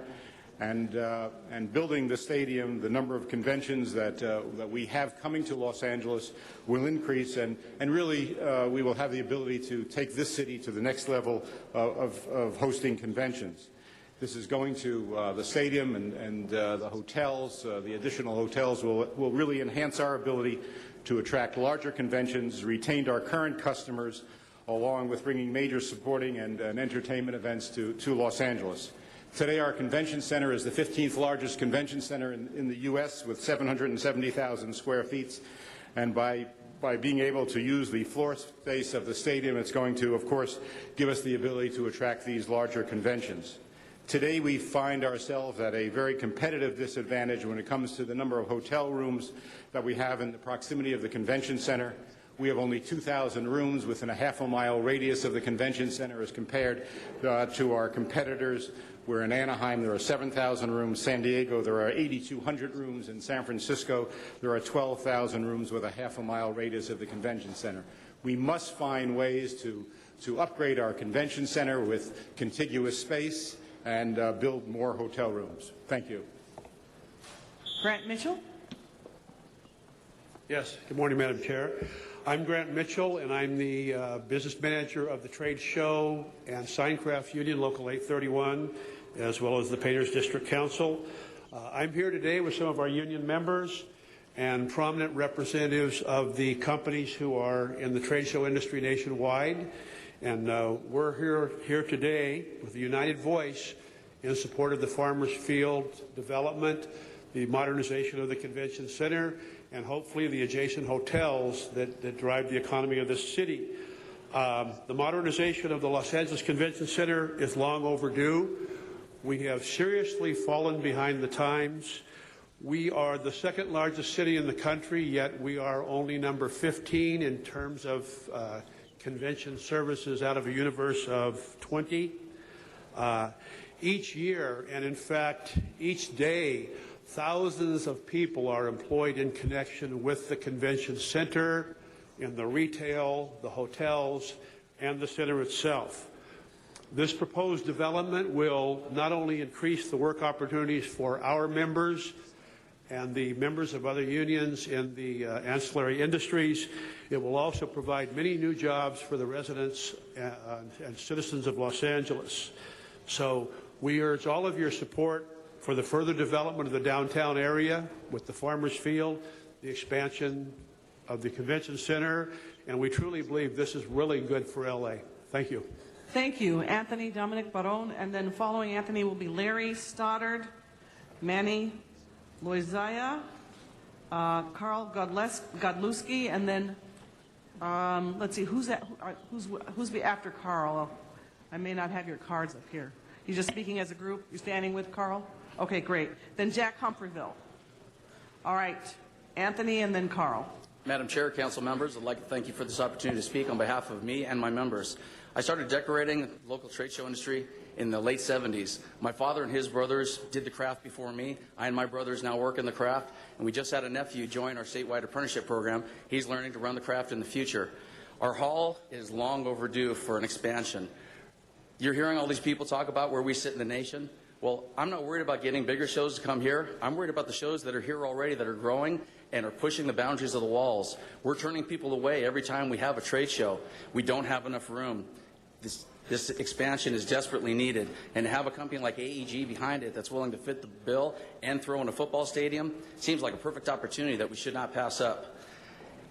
and building the stadium, the number of conventions that we have coming to Los Angeles will increase, and really we will have the ability to take this city to the next level of hosting conventions. This is going to the stadium and the hotels. The additional hotels will really enhance our ability to attract larger conventions, retain our current customers, along with bringing major supporting and entertainment events to Los Angeles. Today, our convention center is the 15th largest convention center in the U.S. with 770,000 square feet. And by being able to use the floor space of the stadium, it's going to, of course, give us the ability to attract these larger conventions. Today, we find ourselves at a very competitive disadvantage when it comes to the number of hotel rooms that we have in the proximity of the convention center. We have only 2,000 rooms within a half-a-mile radius of the convention center as compared to our competitors. We're in Anaheim, there are 7,000 rooms. San Diego, there are 8,200 rooms. In San Francisco, there are 12,000 rooms with a half-a-mile radius of the convention center. We must find ways to upgrade our convention center with contiguous space and build more hotel rooms. Thank you. Grant Mitchell. Yes. Good morning, Madam Chair. I'm Grant Mitchell, and I'm the business manager of the Trade Show and Signcraft Union, Local 831, as well as the Painters District Council. I'm here today with some of our union members and prominent representatives of the companies who are in the trade show industry nationwide. And we're here today with a united voice in support of the Farmers Field development, the modernization of the convention center, and hopefully the adjacent hotels that drive the economy of this city. The modernization of the Los Angeles Convention Center is long overdue. We have seriously fallen behind the times. We are the second largest city in the country, yet we are only number 15 in terms of convention services out of a universe of 20. Each year, and in fact each day, thousands of people are employed in connection with the convention center, in the retail, the hotels, and the center itself. This proposed development will not only increase the work opportunities for our members and the members of other unions in the ancillary industries, it will also provide many new jobs for the residents and citizens of Los Angeles. So we urge all of your support for the further development of the downtown area with the Farmers Field, the expansion of the convention center, and we truly believe this is really good for LA. Thank you. Thank you, Anthony Dominic Baron, and then following Anthony will be Larry Stoddard, Manny Loizaya, Carl Godlewski, and then let's see, who's after Carl? I may not have your cards up here. You're just speaking as a group? You're standing with Carl? Okay, great. Then Jack Humphreyville. All right, Anthony and then Carl. Madam Chair, council members, I'd like to thank you for this opportunity to speak on behalf of me and my members. I started decorating the local trade show industry in the late 70s. My father and his brothers did the craft before me. I and my brothers now work in the craft, and we just had a nephew join our statewide apprenticeship program. He's learning to run the craft in the future. Our hall is long overdue for an expansion. You're hearing all these people talk about where we sit in the nation. Well, I'm not worried about getting bigger shows to come here. I'm worried about the shows that are here already that are growing and are pushing the boundaries of the walls. We're turning people away every time we have a trade show. We don't have enough room. This expansion is desperately needed, and to have a company like AEG behind it that's willing to fit the bill and throw in a football stadium seems like a perfect opportunity that we should not pass up.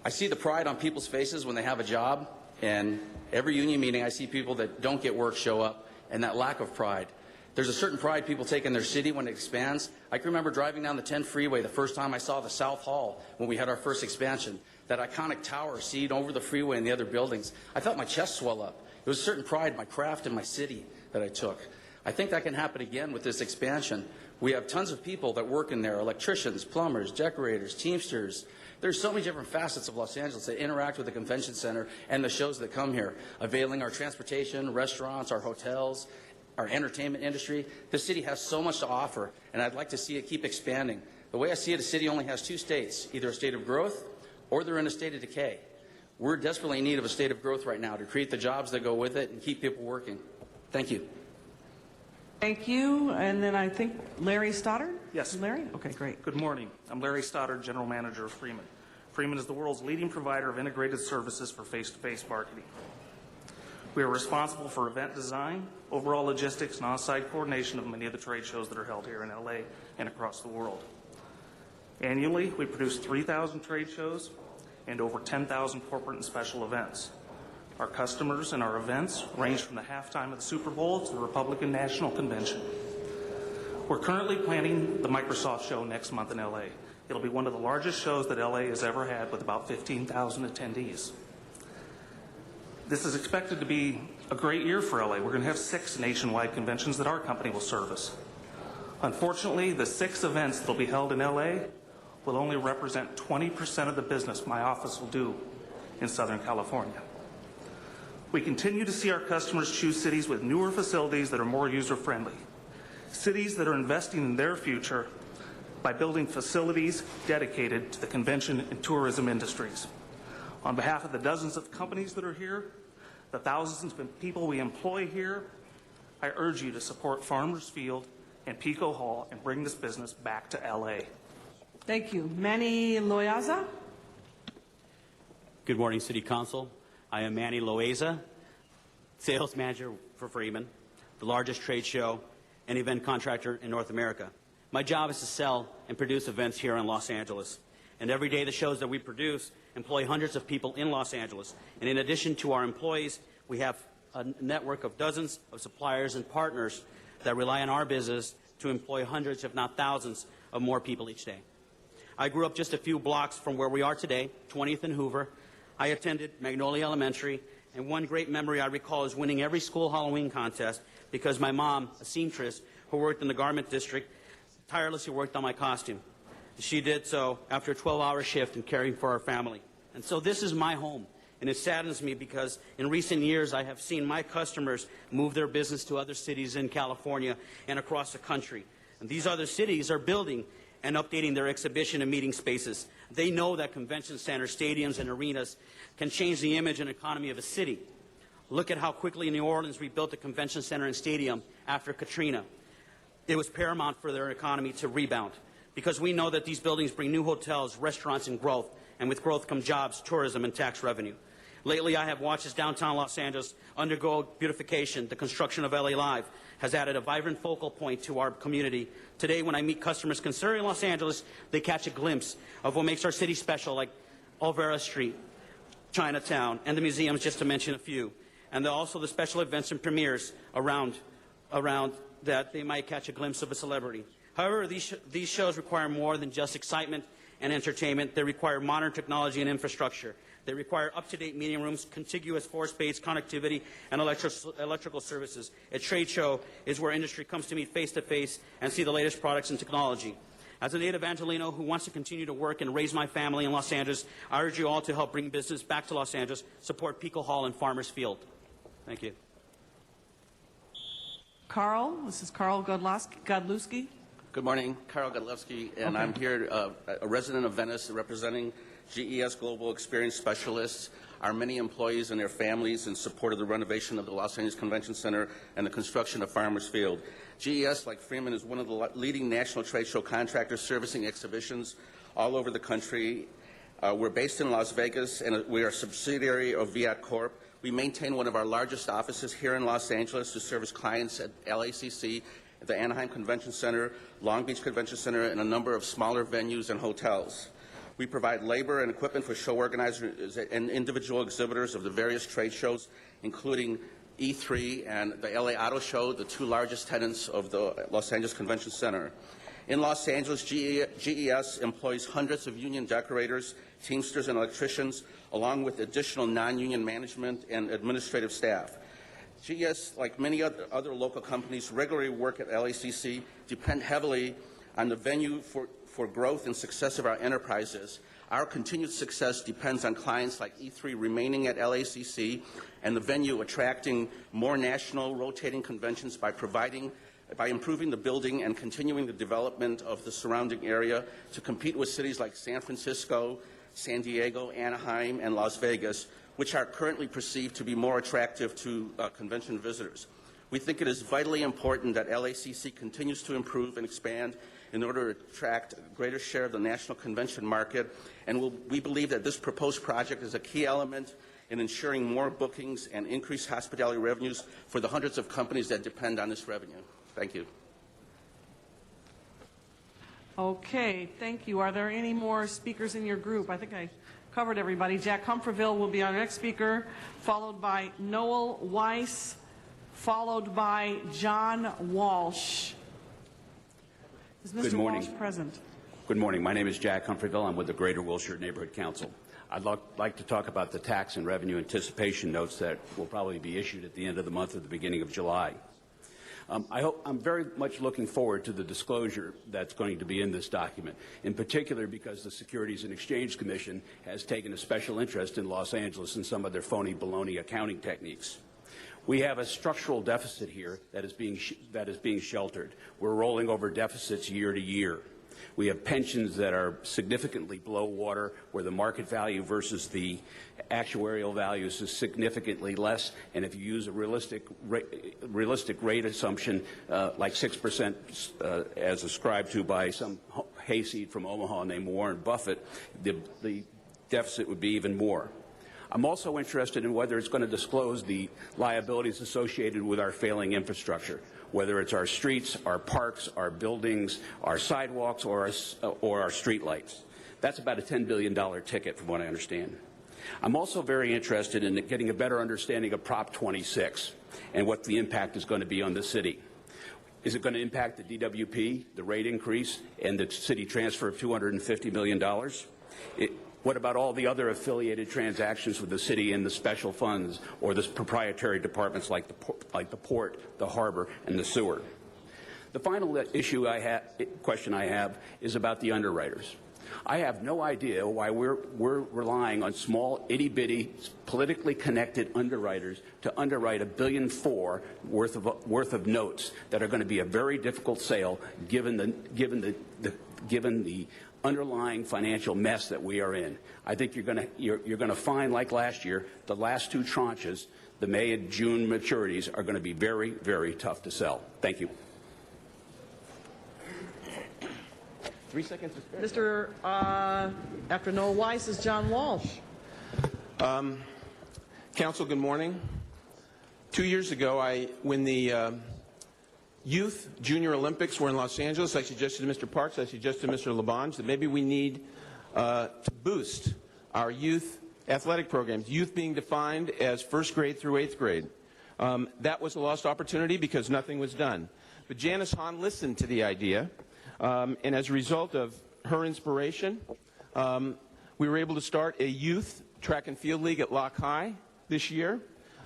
I see the pride on people's faces when they have a job, and every union meeting I see people that don't get work show up, and that lack of pride. There's a certain pride people take in their city when it expands. I can remember driving down the 10 freeway the first time I saw the South Hall when we had our first expansion, that iconic tower seen over the freeway and the other buildings. I felt my chest swell up. There was a certain pride in my craft and my city that I took. I think that can happen again with this expansion. We have tons of people that work in there, electricians, plumbers, decorators, teamsters. There's so many different facets of Los Angeles that interact with the convention center and the shows that come here, availing our transportation, restaurants, our hotels, our entertainment industry. This city has so much to offer, and I'd like to see it keep expanding. The way I see it, a city only has two states, either a state of growth or they're in a state of decay. We're desperately in need of a state of growth right now to create the jobs that go with it and keep people working. Thank you. Thank you. And then I think Larry Stoddard? Yes. Larry? Okay, great. Good morning. I'm Larry Stoddard, General Manager of Freeman. Freeman is the world's leading provider of integrated services for face-to-face marketing. We are responsible for event design, overall logistics, and on-site coordination of many of the trade shows that are held here in LA and across the world. Annually, we produce 3,000 trade shows and over 10,000 corporate and special events. Our customers and our events range from the halftime of the Super Bowl to the Republican National Convention. We're currently planning the Microsoft show next month in LA. It'll be one of the largest shows that LA has ever had with about 15,000 attendees. This is expected to be a great year for LA. We're going to have 6 nationwide conventions that our company will service. Unfortunately, the 6 events that will be held in LA will only represent 20% of the business my office will do in Southern California. We continue to see our customers choose cities with newer facilities that are more user-friendly, cities that are investing in their future by building facilities dedicated to the convention and tourism industries. On behalf of the dozens of companies that are here, the thousands of people we employ here, I urge you to support Farmers Field and Pico Hall and bring this business back to LA. Thank you. Manny Loaiza? Good morning, City Council. I am Manny Loaiza, Sales Manager for Freeman, the largest trade show and event contractor in North America. My job is to sell and produce events here in Los Angeles. And every day the shows that we produce employ hundreds of people in Los Angeles. And in addition to our employees, we have a network of dozens of suppliers and partners that rely on our business to employ hundreds, if not thousands, of more people each day. I grew up just a few blocks from where we are today, 20th and Hoover. I attended Magnolia Elementary, and one great memory I recall is winning every school Halloween contest because my mom, a seamstress who worked in the garment district, tirelessly worked on my costume. She did so after a 12-hour shift in caring for our family. And so this is my home, and it saddens me because in recent years I have seen my customers move their business to other cities in California and across the country. And these other cities are building and updating their exhibition and meeting spaces. They know that convention centers, stadiums, and arenas can change the image and economy of a city. Look at how quickly New Orleans rebuilt the convention center and stadium after Katrina. It was paramount for their economy to rebound because we know that these buildings bring new hotels, restaurants, and growth. And with growth come jobs, tourism, and tax revenue. Lately, I have watched as downtown Los Angeles undergo beautification. The construction of LA Live has added a vibrant focal point to our community. Today, when I meet customers considering Los Angeles, they catch a glimpse of what makes our city special, like Olvera Street, Chinatown, and the museums, just to mention a few. And also the special events and premieres around that they might catch a glimpse of a celebrity. However, these shows require more than just excitement and entertainment. They require modern technology and infrastructure. They require up-to-date meeting rooms, contiguous floor-space connectivity, and electrical services. A trade show is where industry comes to meet face-to-face and see the latest products and technology. As a native Angelino who wants to continue to work and raise my family in Los Angeles, I urge you all to help bring business back to Los Angeles, support Pico Hall and Farmers Field. Thank you. Carl, this is Carl Godlewski. Good morning, Carl Godlewski, and I'm here, a resident of Venice, representing GES Global Experience Specialists, our many employees and their families in support of the renovation of the Los Angeles Convention Center and the construction of Farmers Field. GES, like Freeman, is one of the leading national trade show contractors servicing exhibitions all over the country. We're based in Las Vegas, and we are a subsidiary of Viat Corp. We maintain one of our largest offices here in Los Angeles to service clients at LACC, the Anaheim Convention Center, Long Beach Convention Center, and a number of smaller venues and hotels. We provide labor and equipment for show organizers and individual exhibitors of the various trade shows, including E3 and the LA Auto Show, the two largest tenants of the Los Angeles Convention Center. In Los Angeles, GES employs hundreds of union decorators, teamsters, and electricians, along with additional non-union management and administrative staff. GES, like many other local companies, regularly work at LACC, depend heavily on the venue for growth and success of our enterprises. Our continued success depends on clients like E3 remaining at LACC and the venue attracting more national rotating conventions by improving the building and continuing the development of the surrounding area to compete with cities like San Francisco, San Diego, Anaheim, and Las Vegas, which are currently perceived to be more attractive to convention visitors. We think it is vitally important that LACC continues to improve and expand in order to attract a greater share of the national convention market, and we believe that this proposed project is a key element in ensuring more bookings and increased hospitality revenues for the hundreds of companies that depend on this revenue. Thank you. Okay, thank you. Are there any more speakers in your group? I think I covered everybody. Jack Humphreysville will be our next speaker, followed by Noel Weiss, followed by John Walsh. Is Mr. Good morning. Walsh present? Good morning. My name is Jack Humphreysville. I'm with the Greater Wilshire Neighborhood Council. I'd like to talk about the tax and revenue anticipation notes that will probably be issued at the end of the month or the beginning of July. I'm very much looking forward to the disclosure that's going to be in this document, in particular because the Securities and Exchange Commission has taken a special interest in Los Angeles and some of their phony baloney accounting techniques. We have a structural deficit here that is being sheltered. We're rolling over deficits year to year. We have pensions that are significantly below water, where the market value versus the actuarial values is significantly less. And if you use a realistic rate assumption, like 6% as ascribed to by some hayseed from Omaha named Warren Buffett, the deficit would be even more. I'm also interested in whether it's going to disclose the liabilities associated with our failing infrastructure. whether it's our streets, our parks, our buildings, our sidewalks, or our street lights. That's about a $10 billion ticket, from what I understand. I'm also very interested in getting a better understanding of Prop 26 and what the impact is going to be on the city. Is it going to impact the DWP, the rate increase, and the city transfer of $250 million? What about all the other affiliated transactions with the city and the special funds or the proprietary departments like the port, the harbor, and the sewer? The final question I have is about the underwriters. I have no idea why we're relying on small, itty-bitty, politically connected underwriters to underwrite $1.4 billion worth of notes that are going to be a very difficult sale given the underlying financial mess that we are in. I think you're going to find, like last year, the last two tranches, the May and June maturities, are going to be very, very tough to sell. Thank you. 3 seconds. Mr. After Noel Weiss is John Walsh. Council, good morning. 2 years ago, when the Youth Junior Olympics were in Los Angeles, I suggested to Mr. Parks, I suggested to Mr. Labange that maybe we need to boost our youth athletic programs, youth being defined as first grade through 8th grade. That was a lost opportunity because nothing was done. But Janice Hahn listened to the idea. And as a result of her inspiration, we were able to start a youth track and field league at Lock High this year.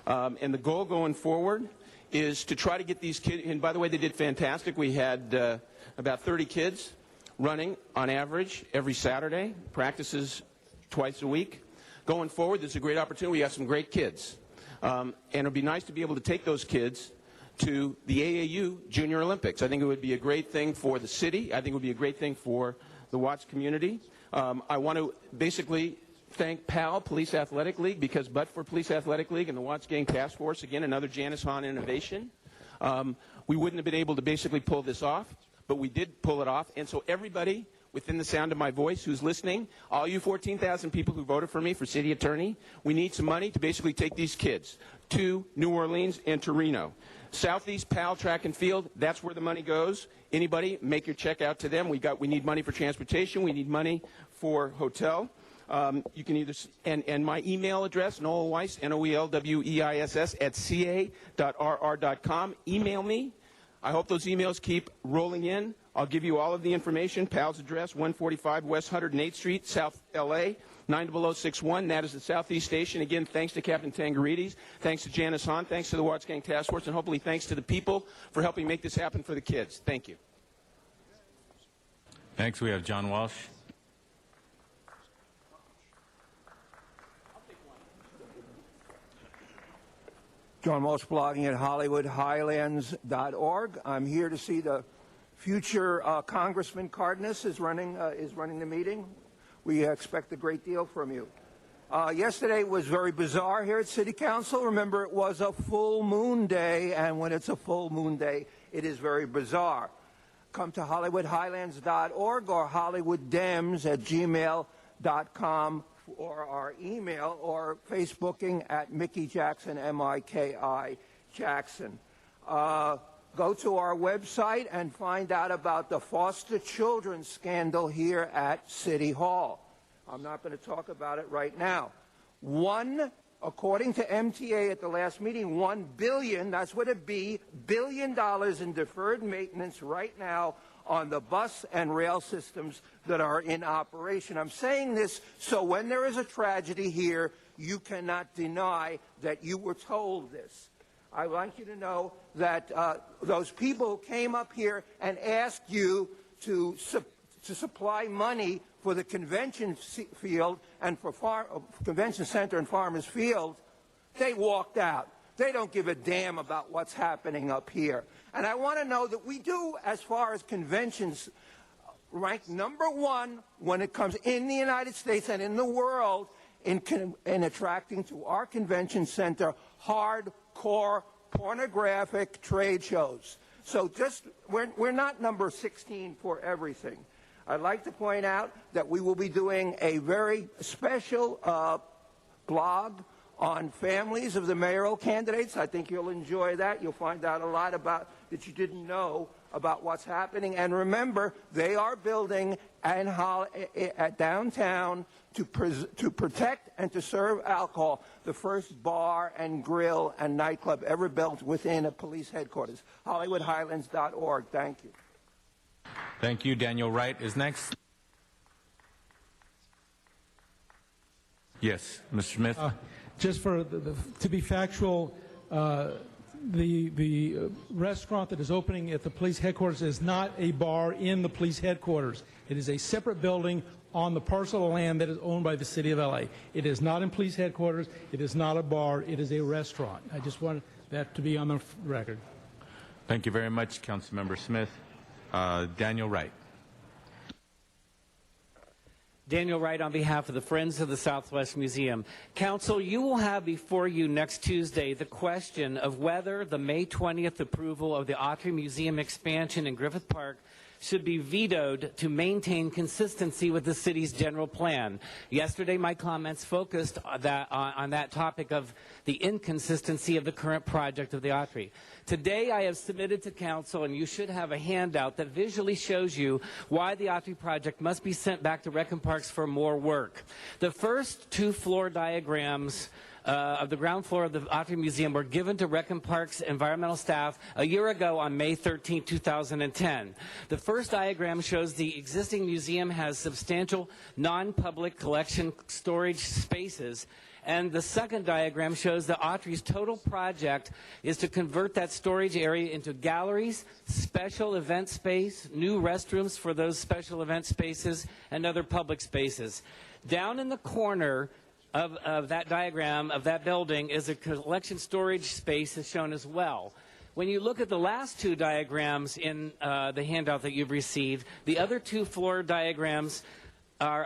And the goal going forward is to try to get these kids, and by the way, they did fantastic. We had about 30 kids running on average every Saturday, practices twice a week. Going forward, there's a great opportunity. We have some great kids. And it would be nice to be able to take those kids to the AAU Junior Olympics. I think it would be a great thing for the city. I think it would be a great thing for the Watts community. I want to basically thank PAL, Police Athletic League, because but for Police Athletic League and the Watts Gang Task Force, again, another Janice Hahn innovation, we wouldn't have been able to basically pull this off, but we did pull it off. And so everybody within the sound of my voice who's listening, all you 14,000 people who voted for me for city attorney, we need some money to basically take these kids to New Orleans and to Reno. Southeast PAL Track and Field, that's where the money goes. Anybody, make your check out to them. We need money for transportation. We need money for hotel. You can either, and my email address, Noel Weiss, NOELWEISS, @ca.rr.com. Email me. I hope those emails keep rolling in. I'll give you all of the information. PAL's address, 145 West 108th Street, South LA, 90061. That is the Southeast Station. Again, thanks to Captain Tangarides, thanks to Janice Hahn, thanks to the Watts Gang Task Force, and hopefully thanks to the people for helping make this happen for the kids. Thank you. Next, we have John Walsh. John Walsh, blogging at HollywoodHighlands.org. I'm here to see the future Congressman Cardenas is running the meeting. We expect a great deal from you. Yesterday was very bizarre here at City Council. Remember, it was a full moon day, and when it's a full moon day, it is very bizarre. Come to HollywoodHighlands.org or HollywoodDems@gmail.com or our email, or Facebooking at Mickey Jackson, M-I-K-I Jackson. Go to our website and find out about the foster children scandal here at City Hall. I'm not going to talk about it right now. According to MTA at the last meeting, $1 billion, that's what it be, $1 billion in deferred maintenance right now on the bus and rail systems that are in operation. I'm saying this so when there is a tragedy here, you cannot deny that you were told this. I want you to know that those people who came up here and asked you to supply money for the convention field and for convention center and Farmers Field, they walked out. They don't give a damn about what's happening up here. And I want to know that we do, as far as conventions, rank #1 when it comes in the United States and in the world in attracting to our convention center hardcore pornographic trade shows. So we're not number 16 for everything. I'd like to point out that we will be doing a very special blog on families of the mayoral candidates. I think you'll enjoy that. You'll find out a lot about that you didn't know about what's happening. And remember, they are building at downtown to protect and to serve alcohol, the first bar and grill and nightclub ever built within a police headquarters. HollywoodHighlands.org. Thank you. Thank you. Daniel Wright is next. Yes, Mr. Smith. Just for to be factual, the restaurant that is opening at the police headquarters is not a bar in the police headquarters. It is a separate building on the parcel of land that is owned by the City of LA. It is not in police headquarters. It is not a bar. It is a restaurant. I just wanted that to be on the record. Thank you very much, Councilmember Smith. Daniel Wright. Daniel Wright on behalf of the Friends of the Southwest Museum. Council, you will have before you next Tuesday the question of whether the May 20th approval of the Autry Museum expansion in Griffith Park should be vetoed to maintain consistency with the city's general plan. Yesterday, my comments focused on that topic of the inconsistency of the current project of the Autry. Today, I have submitted to Council, and you should have a handout that visually shows you why the Autry project must be sent back to Rec and Parks for more work. The first two floor diagrams of the ground floor of the Autry Museum were given to Rec and Parks environmental staff a year ago on May 13, 2010. The first diagram shows the existing museum has substantial non-public collection storage spaces, and the second diagram shows that Autry's total project is to convert that storage area into galleries, special event space, new restrooms for those special event spaces, and other public spaces. Down in the corner of that diagram of that building is a collection storage space as shown as well. When you look at the last two diagrams in the handout that you've received, the other two floor diagrams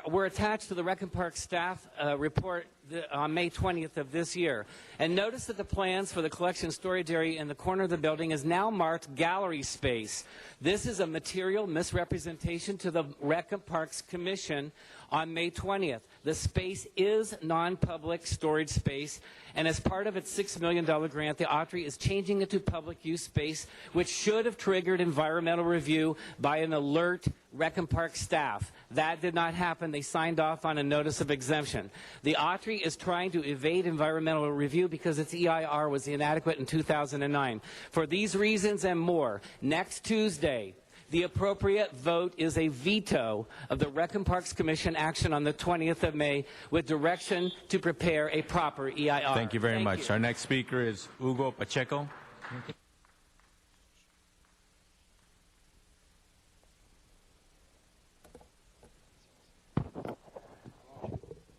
were attached to the Rec and Park staff report on May 20th of this year. And notice that the plans for the collection storage area in the corner of the building is now marked gallery space. This is a material misrepresentation to the Rec and Parks Commission on May 20th. The space is non-public storage space, and as part of its $6 million grant, the Autry is changing it to public use space, which should have triggered environmental review by an alert Rec and Park staff. That did not happen. They signed off on a notice of exemption. The Autry is trying to evade environmental review because its EIR was inadequate in 2009. For these reasons and more, next Tuesday, the appropriate vote is a veto of the Rec and Parks Commission action on the 20th of May with direction to prepare a proper EIR. Thank you very much. Our next speaker is Hugo Pacheco.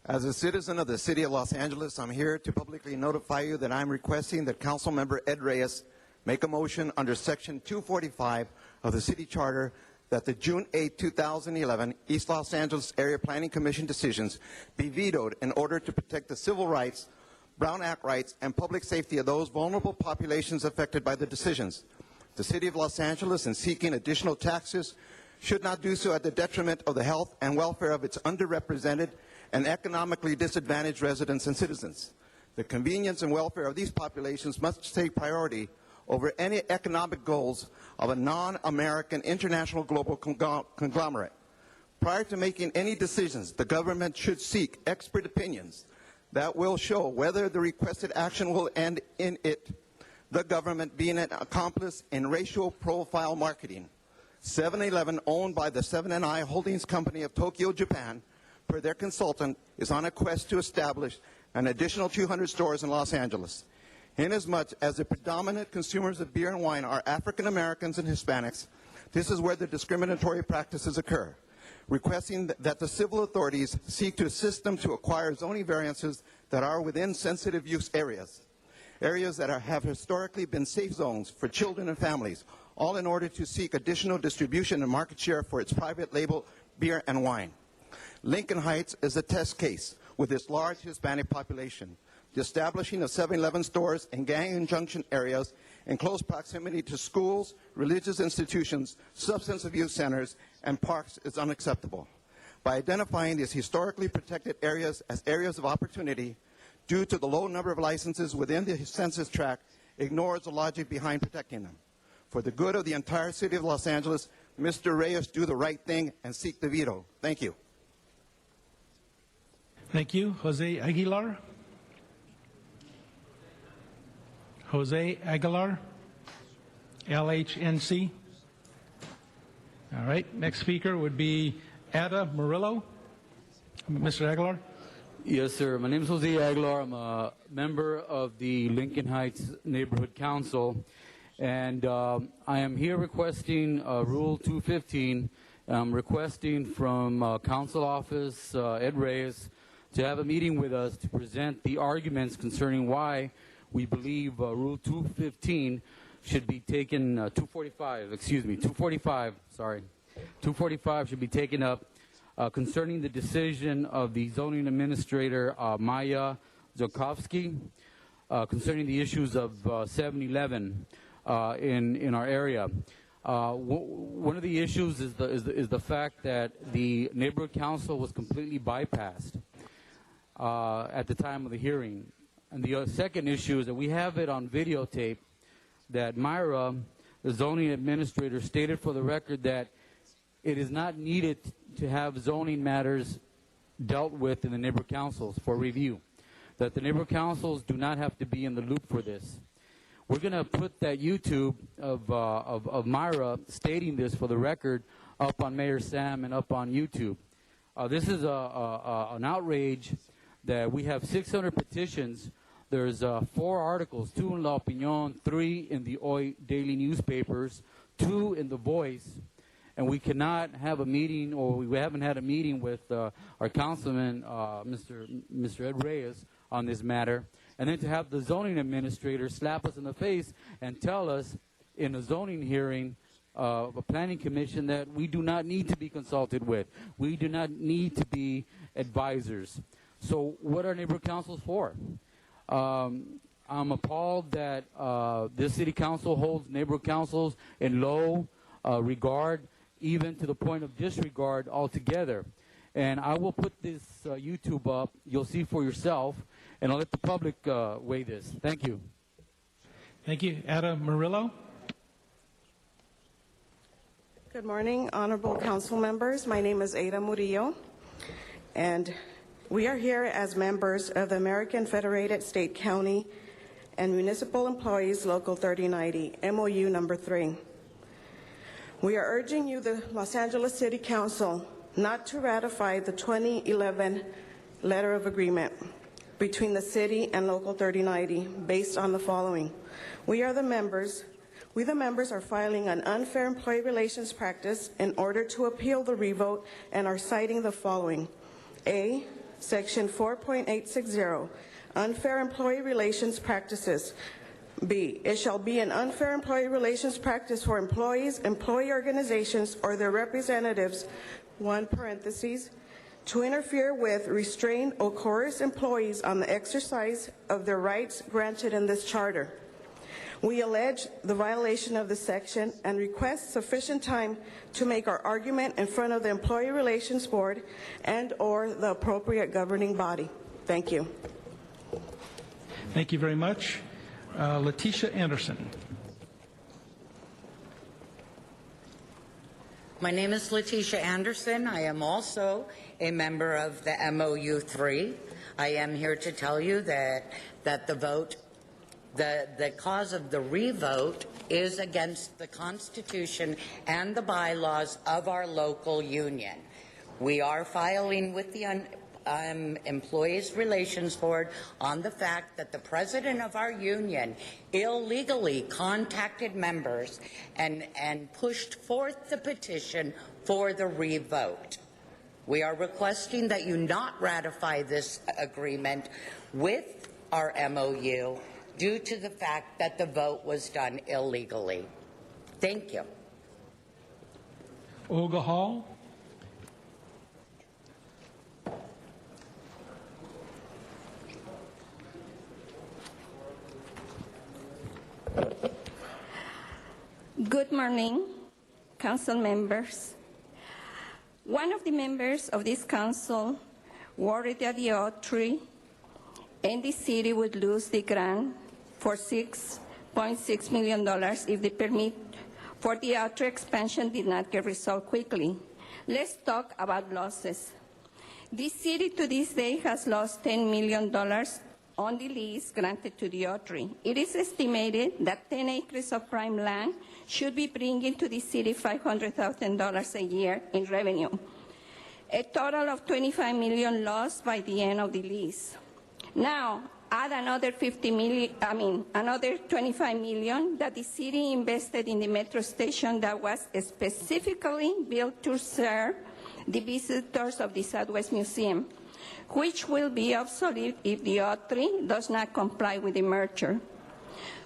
As a citizen of the City of Los Angeles, I'm here to publicly notify you that I'm requesting that Councilmember Ed Reyes make a motion under Section 245 of the City Charter that the June 8, 2011 East Los Angeles Area Planning Commission decisions be vetoed in order to protect the civil rights, Brown Act rights, and public safety of those vulnerable populations affected by the decisions. The City of Los Angeles, in seeking additional taxes, should not do so at the detriment of the health and welfare of its underrepresented and economically disadvantaged residents and citizens. The convenience and welfare of these populations must take priority over any economic goals of a non-American international global conglomerate. Prior to making any decisions, the government should seek expert opinions that will show whether the requested action will end in the government being an accomplice in racial profile marketing. 7-Eleven, owned by the 7 & I Holdings Company of Tokyo, Japan, per their consultant, is on a quest to establish an additional 200 stores in Los Angeles. Inasmuch as the predominant consumers of beer and wine are African Americans and Hispanics, this is where the discriminatory practices occur, requesting that the civil authorities seek to assist them to acquire zoning variances that are within sensitive use areas, areas that have historically been safe zones for children and families, all in order to seek additional distribution and market share for its private label beer and wine. Lincoln Heights is a test case with its large Hispanic population. The establishing of 7-Eleven stores in gang junction areas in close proximity to schools, religious institutions, substance abuse centers, and parks is unacceptable. By identifying these historically protected areas as areas of opportunity, due to the low number of licenses within the census tract, ignores the logic behind protecting them. For the good of the entire city of Los Angeles, Mr. Reyes, do the right thing and seek the veto. Thank you. Thank you. Jose Aguilar. Jose Aguilar, LHNC. All right. Next speaker would be Ada Murillo. Mr. Aguilar. Yes, sir. My name is Jose Aguilar. I'm a member of the Lincoln Heights Neighborhood Council, and I am here requesting Rule 215. I'm requesting from Council Office Ed Reyes to have a meeting with us to present the arguments concerning why we believe Rule 215 should be taken, 245 should be taken up concerning the decision of the zoning administrator, Maya Zokovsky, concerning the issues of 7-Eleven in our area. One of the issues is the fact that the neighborhood council was completely bypassed at the time of the hearing. And the second issue is that we have it on videotape that Myra, the zoning administrator, stated for the record that it is not needed to have zoning matters dealt with in the neighborhood councils for review, that the neighborhood councils do not have to be in the loop for this. We're going to put that YouTube of Myra stating this for the record up on Mayor Sam and up on YouTube. This is an outrage that we have 600 petitions. There's 4 articles, 2 in La Opinión, 3 in the Hoy daily newspapers, 2 in The Voice, and we cannot have a meeting, or we haven't had a meeting with our councilman, Mr. Ed Reyes, on this matter, and then to have the zoning administrator slap us in the face and tell us in a zoning hearing, a planning commission, that we do not need to be consulted with. We do not need to be advisors. So what are neighborhood councils for? I'm appalled that this city council holds neighborhood councils in low regard, even to the point of disregard altogether. And I will put this YouTube up. You'll see for yourself, and I'll let the public weigh this. Thank you. Thank you. Ada Murillo. Good morning, honorable council members. My name is Ada Murillo, and we are here as members of the American Federated State, County, and Municipal Employees Local 3090, MOU number 3. We are urging you, the Los Angeles City Council, not to ratify the 2011 letter of agreement between the city and Local 3090 based on the following. We the members are filing an unfair employee relations practice in order to appeal the revote and are citing the following. A, Section 4.860, unfair employee relations practices. B, it shall be an unfair employee relations practice for employees, employee organizations, or their representatives, 1 parentheses, to interfere with, restrain, or coerce employees on the exercise of their rights granted in this charter. We allege the violation of this section and request sufficient time to make our argument in front of the Employee Relations Board and or the appropriate governing body. Thank you. Thank you very much. Letitia Anderson. My name is Letitia Anderson. I am also a member of the MOU 3. I am here to tell you that the vote, the cause of the revote is against the Constitution and the bylaws of our local union. We are filing with the Employees Relations Board on the fact that the president of our union illegally contacted members and pushed forth the petition for the revote. We are requesting that you not ratify this agreement with our MOU due to the fact that the vote was done illegally. Thank you. Olga Hall. Good morning, council members. One of the members of this council worked at the O3 and the city would lose the grant for $6.6 million if the permit for the outer expansion did not get resolved quickly. Let's talk about losses. The city to this day has lost $10 million on the lease granted to the Autry. It is estimated that 10 acres of prime land should be bringing to the city $500,000 a year in revenue. A total of $25 million lost by the end of the lease. Now, add another another $25 million that the city invested in the metro station that was specifically built to serve the visitors of the Southwest Museum, which will be obsolete if the Autry does not comply with the merger.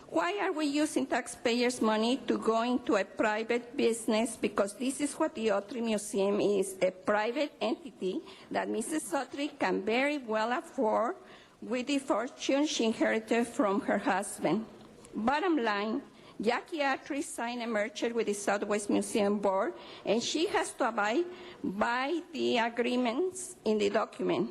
Why are we using taxpayers' money to go into a private business? Because this is what the Autry Museum is, a private entity that Mrs. Autry can very well afford with the fortune she inherited from her husband. Bottom line, Jackie Autry signed a merger with the Southwest Museum Board, and she has to abide by the agreements in the document.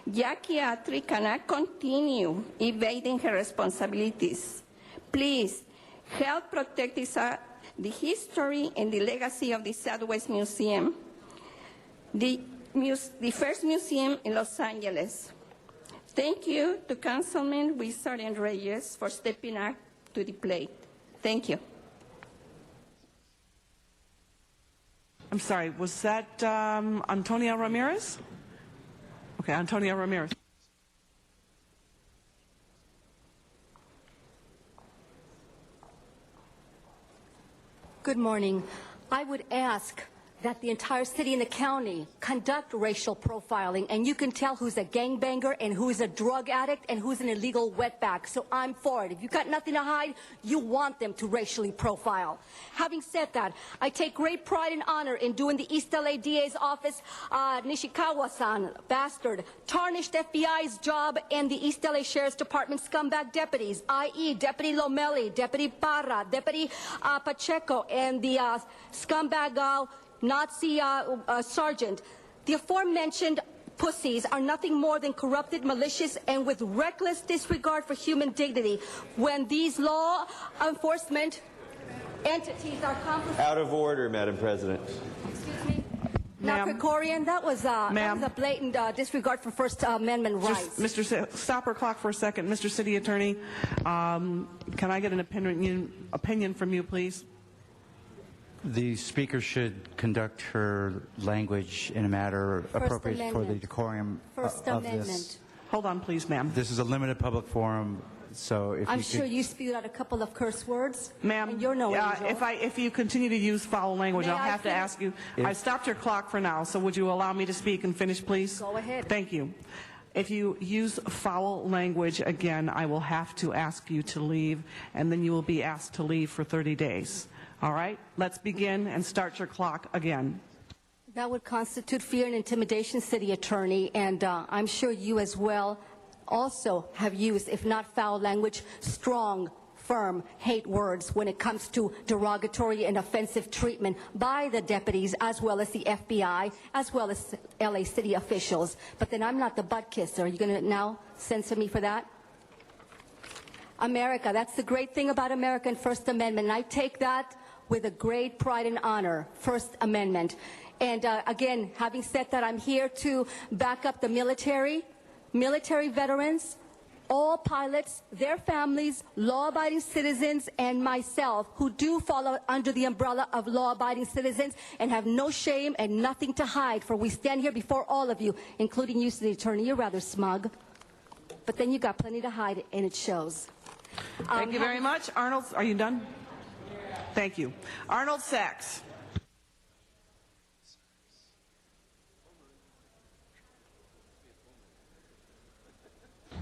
Jackie Autry cannot continue evading her responsibilities. Please help protect the history and the legacy of the Southwest Museum, the first museum in Los Angeles. Thank you to Councilman Wizard and Reyes for stepping up to the plate. Thank you. I'm sorry, was that Antonia Ramirez? Okay, Antonia Ramirez. Good morning. I would ask that the entire city and the county conduct racial profiling, and you can tell who's a gangbanger and who's a drug addict and who's an illegal wetback. So I'm for it. If you've got nothing to hide, you want them to racially profile. Having said that, I take great pride and honor in doing the East LA DA's office. Nishikawa-san, bastard, tarnished FBI's job and the East LA Sheriff's Department scumbag deputies, i.e. Deputy Lomelli, Deputy Parra, Deputy Pacheco, and the scumbag Nazi sergeant. The aforementioned pussies are nothing more than corrupted, malicious, and with reckless disregard for human dignity. When these law enforcement entities are complicit. Out of order, Madam President. Excuse me. Now, Krikorian, that was a blatant disregard for First Amendment rights. Stop her clock for a second. Mr. City Attorney, can I get an opinion from you, please? The speaker should conduct her language in a manner appropriate for the decorum of this. Hold on, please, ma'am. This is a limited public forum, so if I'm you sure could... you spewed out a couple of curse words. Ma'am, you're no angel. if you continue to use foul language, I'll have to ask you. I stopped your clock for now, so would you allow me to speak and finish, please? Go ahead. Thank you. If you use foul language again, I will have to ask you to leave, and then you will be asked to leave for 30 days. All right? Let's begin and start your clock again. That would constitute fear and intimidation, City Attorney, and I'm sure you as well also have used, if not foul language, strong, firm hate words when it comes to derogatory and offensive treatment by the deputies as well as the FBI as well as LA City officials. But then I'm not the butt kisser. Are you going to now censor me for that? America, that's the great thing about America and First Amendment, and I take that with a great pride and honor, First Amendment. And again, having said that, I'm here to back up the military veterans, all pilots, their families, law-abiding citizens, and myself, who do fall under the umbrella of law-abiding citizens and have no shame and nothing to hide, for we stand here before all of you, including you, City Attorney. You're rather smug, but then you got plenty to hide, and it shows. Thank you very much. Arnold, are you done? Thank you. Arnold Sachs.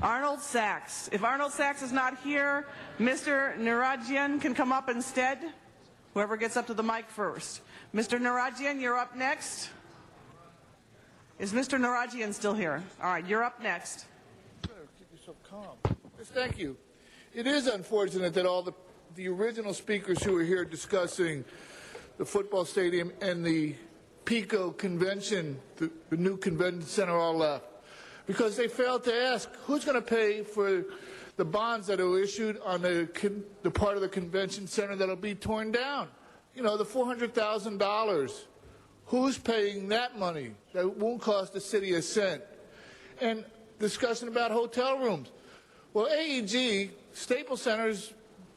Arnold Sachs. If Arnold Sachs is not here, Mr. Narajian can come up instead. Whoever gets up to the mic first. Mr. Narajian, you're up next. Is Mr. Narajian still here? All right, you're up next. Keep yourself calm. Yes, thank you. It is unfortunate that all the original speakers who were here discussing the football stadium and the PICO convention, the new convention center, all left. because they failed to ask who's going to pay for the bonds that are issued on the part of the convention center that'll be torn down. You know, the $400,000. Who's paying that money? That won't cost the city a cent. And discussion about hotel rooms. Well, AEG, Staples Center's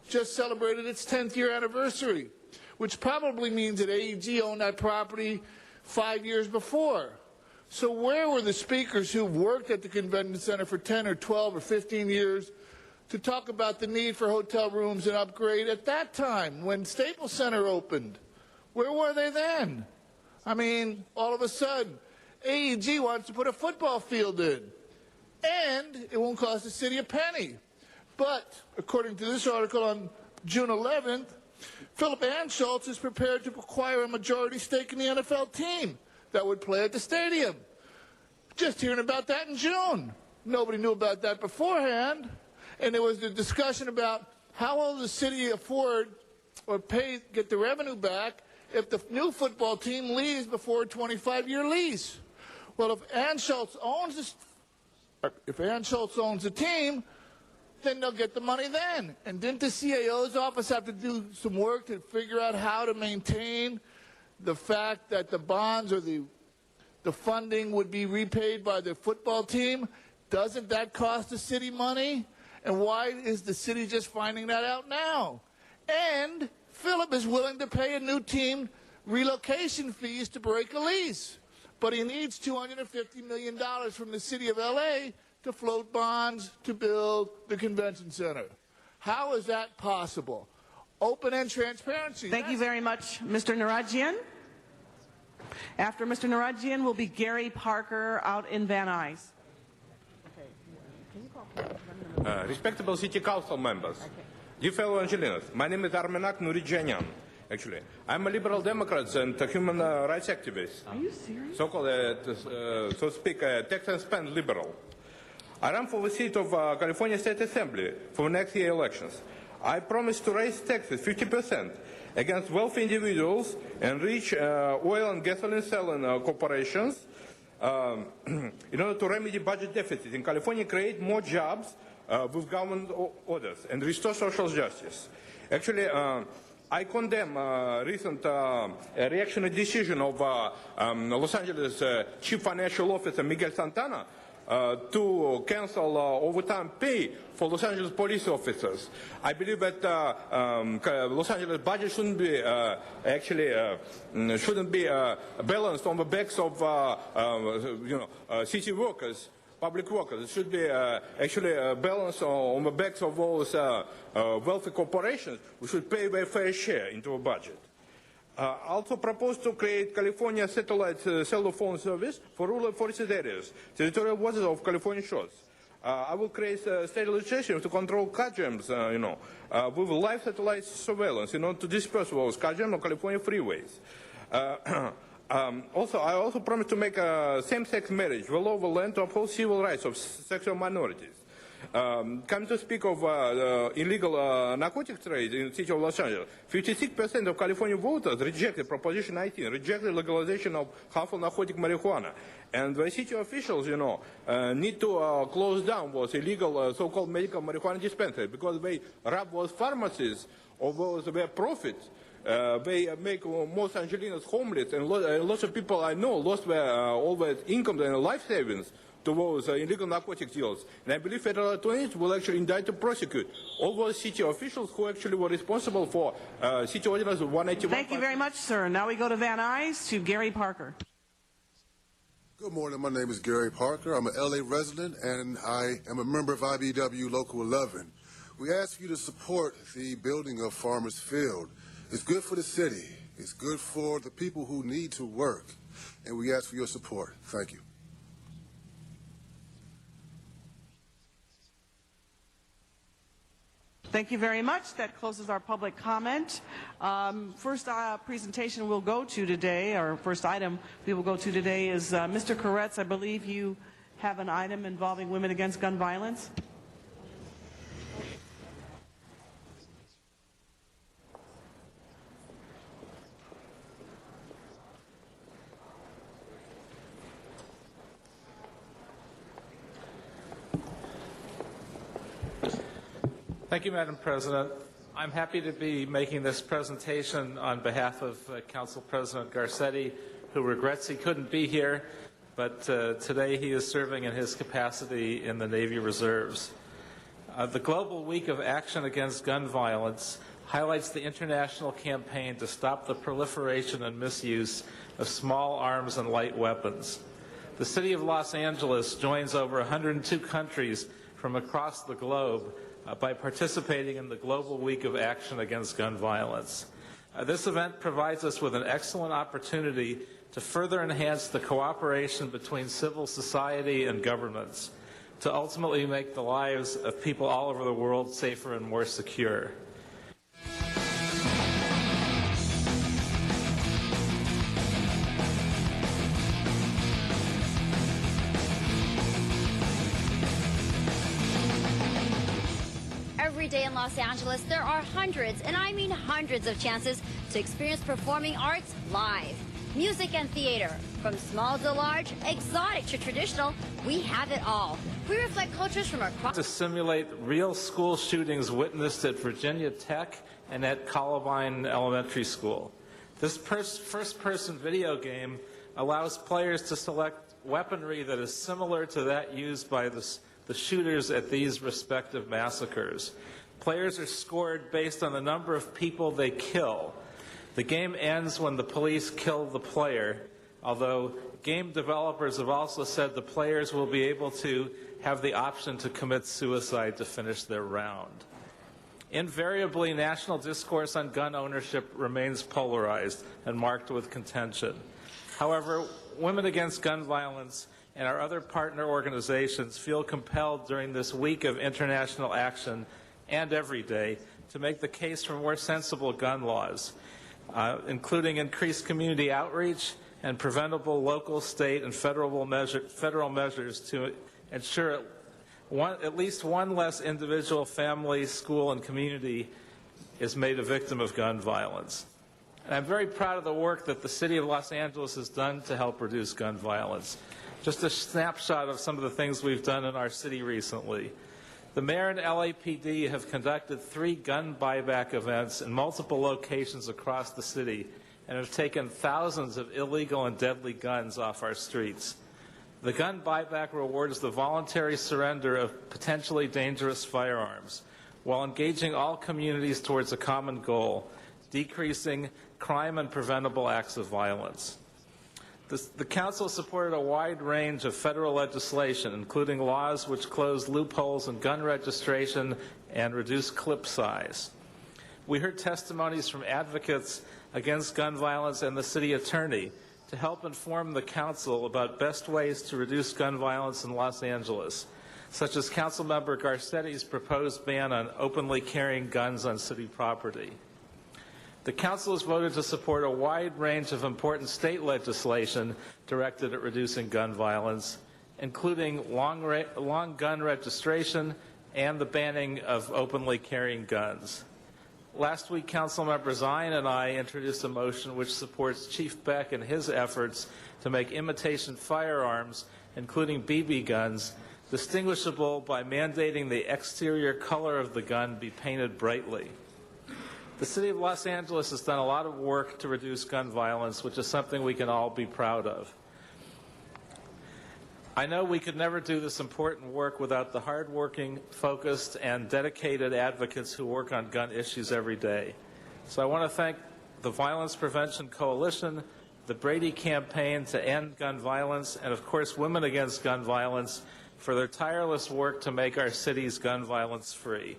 just celebrated its 10th year anniversary, which probably means that AEG owned that property 5 years before. So where were the speakers who worked at the convention center for 10 or 12 or 15 years to talk about the need for hotel rooms and upgrade at that time when Staples Center opened? Where were they then? I mean, all of a sudden, AEG wants to put a football field in, and it won't cost the city a penny. But, according to this article on June 11th, Philip Anschultz is prepared to acquire a majority stake in the NFL team that would play at the stadium. Just hearing about that in June. Nobody knew about that beforehand. And there was the discussion about how will the city afford or get the revenue back if the new football team leaves before a 25-year lease. Well, if Anschultz owns the team, then they'll get the money then. And didn't the CAO's office have to do some work to figure out how to maintain the fact that the bonds or the funding would be repaid by the football team? Doesn't that cost the city money? And why is the city just finding that out now? And Philip is willing to pay a new team relocation fees to break a lease. But he needs $250 million from the city of L.A. to float bonds to build the convention center. How is that possible? Open and transparency. Thank you very much, Mr. Narajian. After Mr. Narajian will be Gary Parker out in Van Nuys. Respectable City Council members, dear fellow Angelinos, my name is Armenak Nurijanyan. Actually, I'm a liberal Democrat and a human rights activist. Are you serious? So-called, so to speak, tax and spend liberal. I run for the seat of California State Assembly for next year elections. I promise to raise taxes 50% against wealthy individuals and rich oil and gasoline selling corporations in order to remedy budget deficit in California, create more jobs with government orders, and restore social justice. Actually, I condemn recent reactionary decision of Los Angeles Chief Financial Officer Miguel Santana to cancel overtime pay for Los Angeles police officers. I believe that Los Angeles budget shouldn't be balanced on the backs of city workers, public workers. It should be balanced on the backs of those wealthy corporations who should pay their fair share into a budget. Also propose to create California satellite cell phone service for rural forested areas, territorial waters of California shores. I will create state legislation to control car jams, with live satellite surveillance in order to disperse those car jams on California freeways. I also promise to make same-sex marriage the law of the land to uphold civil rights of sexual minorities. Come to speak of illegal narcotics trade in the city of Los Angeles. 56% of California voters rejected Proposition 19, rejected legalization of harmful narcotic marijuana. And the city officials, need to close down those illegal so-called medical marijuana dispensaries because they rob those pharmacies of their profits. They make most Angelinos homeless, and lots of people I know lost all their income and life savings to those illegal narcotic deals. And I believe federal authorities will actually indict to prosecute all those city officials who actually were responsible for city ordinance 181. Thank you very much, sir. Now we go to Van Nuys to Gary Parker. Good morning. My name is Gary Parker. I'm an LA resident, and I am a member of IBEW Local 11. We ask you to support the building of Farmers Field. It's good for the city. It's good for the people who need to work, and we ask for your support. Thank you. Thank you very much. That closes our public comment. First presentation we'll go to today, or first item we will go to today is Mr. Koretz. I believe you have an item involving women against gun violence. Thank you, Madam President. I'm happy to be making this presentation on behalf of Council President Garcetti, who regrets he couldn't be here, but today he is serving in his capacity in the Navy Reserves. The Global Week of Action Against Gun Violence highlights the international campaign to stop the proliferation and misuse of small arms and light weapons. The City of Los Angeles joins over 102 countries from across the globe by participating in the Global Week of Action Against Gun Violence. This event provides us with an excellent opportunity to further enhance the cooperation between civil society and governments to ultimately make the lives of people all over the world safer and more secure. Every day in Los Angeles, there are hundreds, and I mean hundreds of chances to experience performing arts live. Music and theater, from small to large, exotic to traditional, we have it all. We reflect cultures from across... To simulate real school shootings witnessed at Virginia Tech and at Columbine Elementary School. This first-person video game allows players to select weaponry that is similar to that used by the shooters at these respective massacres. Players are scored based on the number of people they kill. The game ends when the police kill the player, although game developers have also said the players will be able to have the option to commit suicide to finish their round. Invariably, national discourse on gun ownership remains polarized and marked with contention. However, Women Against Gun Violence and our other partner organizations feel compelled during this week of international action and every day to make the case for more sensible gun laws, including increased community outreach and preventable local, state, and federal measures to ensure at least one less individual, family, school, and community is made a victim of gun violence. And I'm very proud of the work that the City of Los Angeles has done to help reduce gun violence. Just a snapshot of some of the things we've done in our city recently. The mayor and LAPD have conducted 3 gun buyback events in multiple locations across the city and have taken thousands of illegal and deadly guns off our streets. The gun buyback rewards the voluntary surrender of potentially dangerous firearms while engaging all communities towards a common goal, decreasing crime and preventable acts of violence. The Council supported a wide range of federal legislation, including laws which close loopholes in gun registration and reduce clip size. We heard testimonies from advocates against gun violence and the city attorney to help inform the Council about best ways to reduce gun violence in Los Angeles, such as Councilmember Garcetti's proposed ban on openly carrying guns on city property. The Council has voted to support a wide range of important state legislation directed at reducing gun violence, including long gun registration and the banning of openly carrying guns. Last week, Councilmember Zion and I introduced a motion which supports Chief Beck in his efforts to make imitation firearms, including BB guns, distinguishable by mandating the exterior color of the gun be painted brightly. The City of Los Angeles has done a lot of work to reduce gun violence, which is something we can all be proud of. I know we could never do this important work without the hardworking, focused, and dedicated advocates who work on gun issues every day. So I want to thank the Violence Prevention Coalition, the Brady Campaign to End Gun Violence, and of course Women Against Gun Violence for their tireless work to make our cities gun violence free.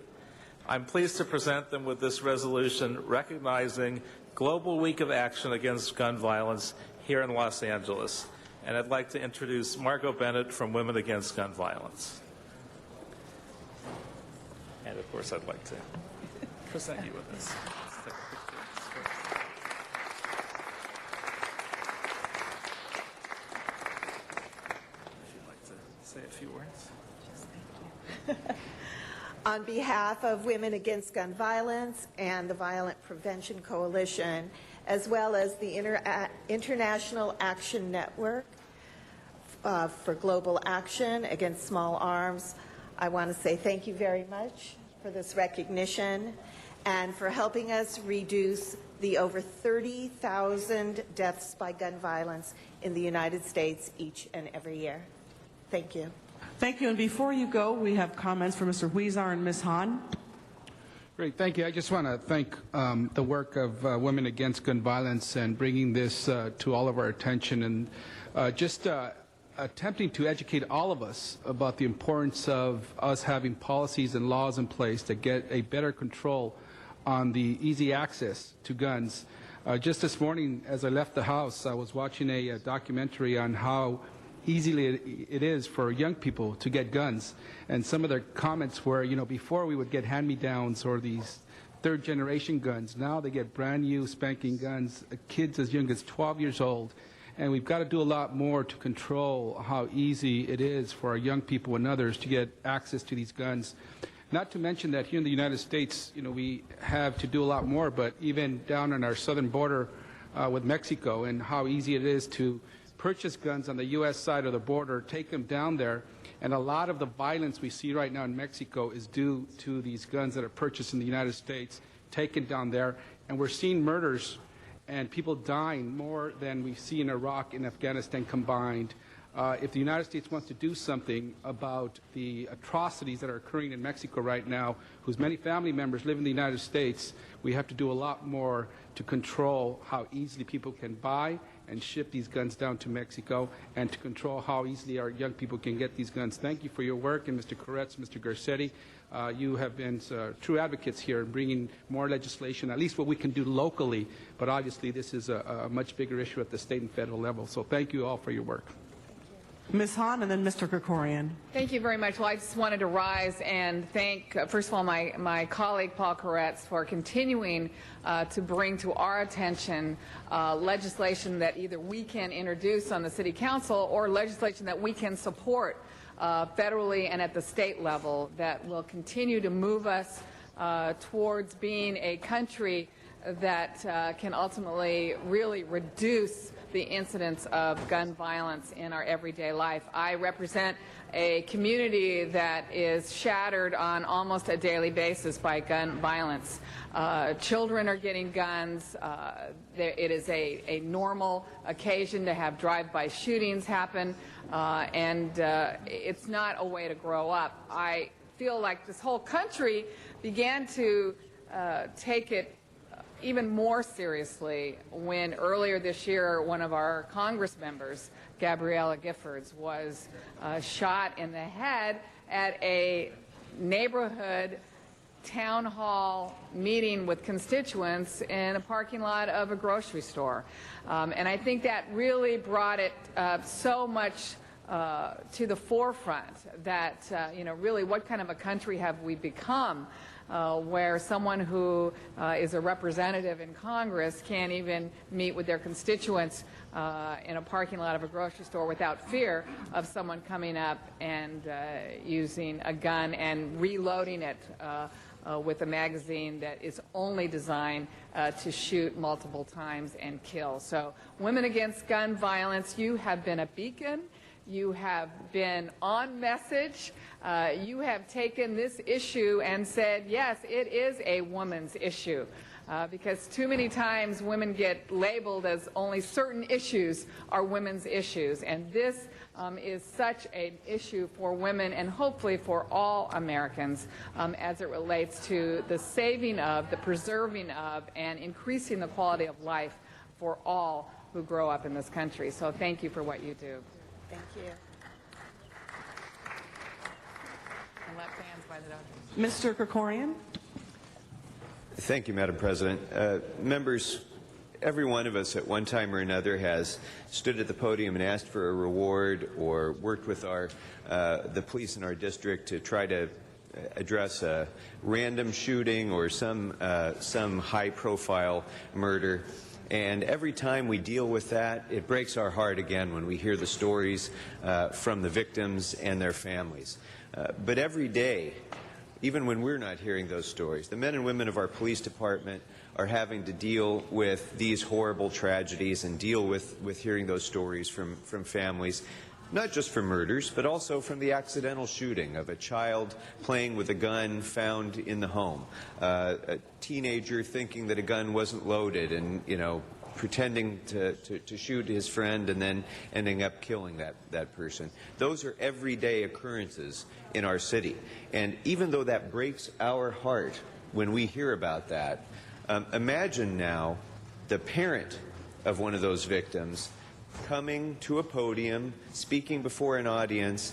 I'm pleased to present them with this resolution recognizing Global Week of Action Against Gun Violence here in Los Angeles. And I'd like to introduce Margot Bennett from Women Against Gun Violence. And of course, I'd like to present you with this. Let's take a picture. If you'd like to say a few words. Thank you. On behalf of Women Against Gun Violence and the Violent Prevention Coalition, as well as the International Action Network for Global Action Against Small Arms, I want to say thank you very much for for this recognition and for helping us reduce the over 30,000 deaths by gun violence in the United States each and every year. Thank you. Thank you. And before you go, we have comments from Mr. Huizar and Ms. Han. Great, thank you. I just want to thank the work of Women Against Gun Violence and bringing this to all of our attention and just attempting to educate all of us about the importance of us having policies and laws in place to get a better control on the easy access to guns. Just this morning, as I left the house, I was watching a documentary on how easily it is for young people to get guns. And some of their comments were, you know, before we would get hand-me-downs or these third-generation guns. Now they get brand-new spanking guns, kids as young as 12 years old. And we've got to do a lot more to control how easy it is for our young people and others to get access to these guns. Not to mention that here in the United States, you know, we have to do a lot more, but even down on our southern border with Mexico and how easy it is to purchase guns on the U.S. side of the border, take them down there, and a lot of the violence we see right now in Mexico is due to these guns that are purchased in the United States, taken down there, and we're seeing murders and people dying more than we see in Iraq and Afghanistan combined. If the United States wants to do something about the atrocities that are occurring in Mexico right now, whose many family members live in the United States, we have to do a lot more to control how easily people can buy and ship these guns down to Mexico, and to control how easily our young people can get these guns. Thank you for your work, and Mr. Koretz, Mr. Garcetti, you have been true advocates here in bringing more legislation, at least what we can do locally, but obviously this is a much bigger issue at the state and federal level. So thank you all for your work. Ms. Han and then Mr. Krikorian. Thank you very much. Well, I just wanted to rise and thank, first of all, my colleague Paul Koretz for continuing to bring to our attention legislation that either we can introduce on the City Council or legislation that we can support federally and at the state level that will continue to move us towards being a country that can ultimately really reduce the incidence of gun violence in our everyday life. I represent a community that is shattered on almost a daily basis by gun violence. Children are getting guns. It is a normal occasion to have drive-by shootings happen, and it's not a way to grow up. I feel like this whole country began to take it even more seriously when earlier this year one of our Congress members, Gabriella Giffords, was shot in the head at a neighborhood town hall meeting with constituents in a parking lot of a grocery store. And I think that really brought it so much to the forefront that, you know, really what kind of a country have we become where someone who is a representative in Congress can't even meet with their constituents in a parking lot of a grocery store without fear of someone coming up and using a gun and reloading it with a magazine that is only designed to shoot multiple times and kill. So, Women Against Gun Violence, you have been a beacon. You have been on message. You have taken this issue and said, yes, it is a woman's issue. Because too many times women get labeled as only certain issues are women's issues. And this is such an issue for women and hopefully for all Americans as it relates to the saving of, the preserving of, and increasing the quality of life for all who grow up in this country. So thank you for what you do. Thank you. And left hands by the doctor. Mr. Krikorian. Thank you, Madam President. Members, every one of us at one time or another has stood at the podium and asked for a reward or worked with the police in our district to try to address a random shooting or some high-profile murder. And every time we deal with that, it breaks our heart again when we hear the stories from the victims and their families. But every day, even when we're not hearing those stories, the men and women of our police department are having to deal with these horrible tragedies and deal with hearing those stories from families. not just from murders, but also from the accidental shooting of a child playing with a gun found in the home, a teenager thinking that a gun wasn't loaded and, pretending to shoot his friend and then ending up killing that person. Those are everyday occurrences in our city. And even though that breaks our heart when we hear about that, imagine now the parent of one of those victims coming to a podium, speaking before an audience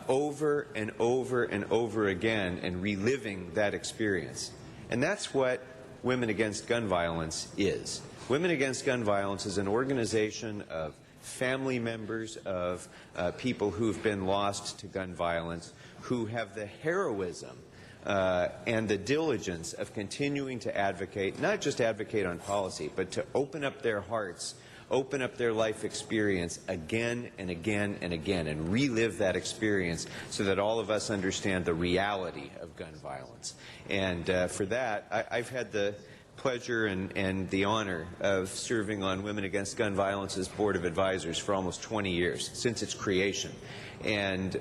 over and over and over again and reliving that experience. And that's what Women Against Gun Violence is. Women Against Gun Violence is an organization of family members of people who've been lost to gun violence, who have the heroism and the diligence of continuing to advocate, not just advocate on policy, but to open up their hearts, open up their life experience again and again and again, and relive that experience so that all of us understand the reality of gun violence. And for that, I've had the pleasure and the honor of serving on Women Against Gun Violence's Board of Advisors for almost 20 years, since its creation. And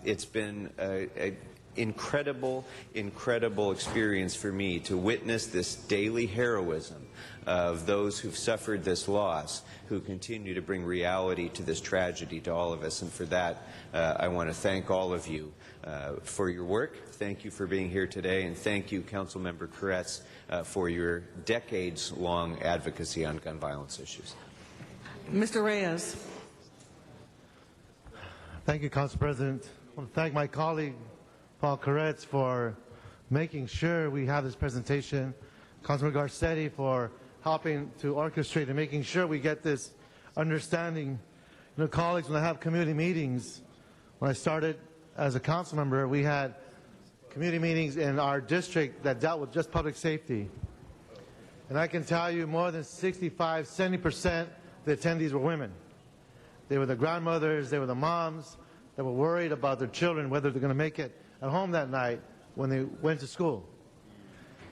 it's been an incredible experience for me to witness this daily heroism of those who've suffered this loss, who continue to bring reality to this tragedy to all of us. And for that, I want to thank all of you for your work. Thank you for being here today, and thank you, Councilmember Koretz, for your decades-long advocacy on gun violence issues. Mr. Reyes. Thank you, Council President. I want to thank my colleague, Paul Koretz, for making sure we have this presentation, Councilman Garcetti for helping to orchestrate and making sure we get this understanding. Colleagues, when I have community meetings, when I started as a council member, we had community meetings in our district that dealt with just public safety. And I can tell you more than 65, 70% of the attendees were women. They were the grandmothers, they were the moms that were worried about their children, whether they're going to make it at home that night when they went to school.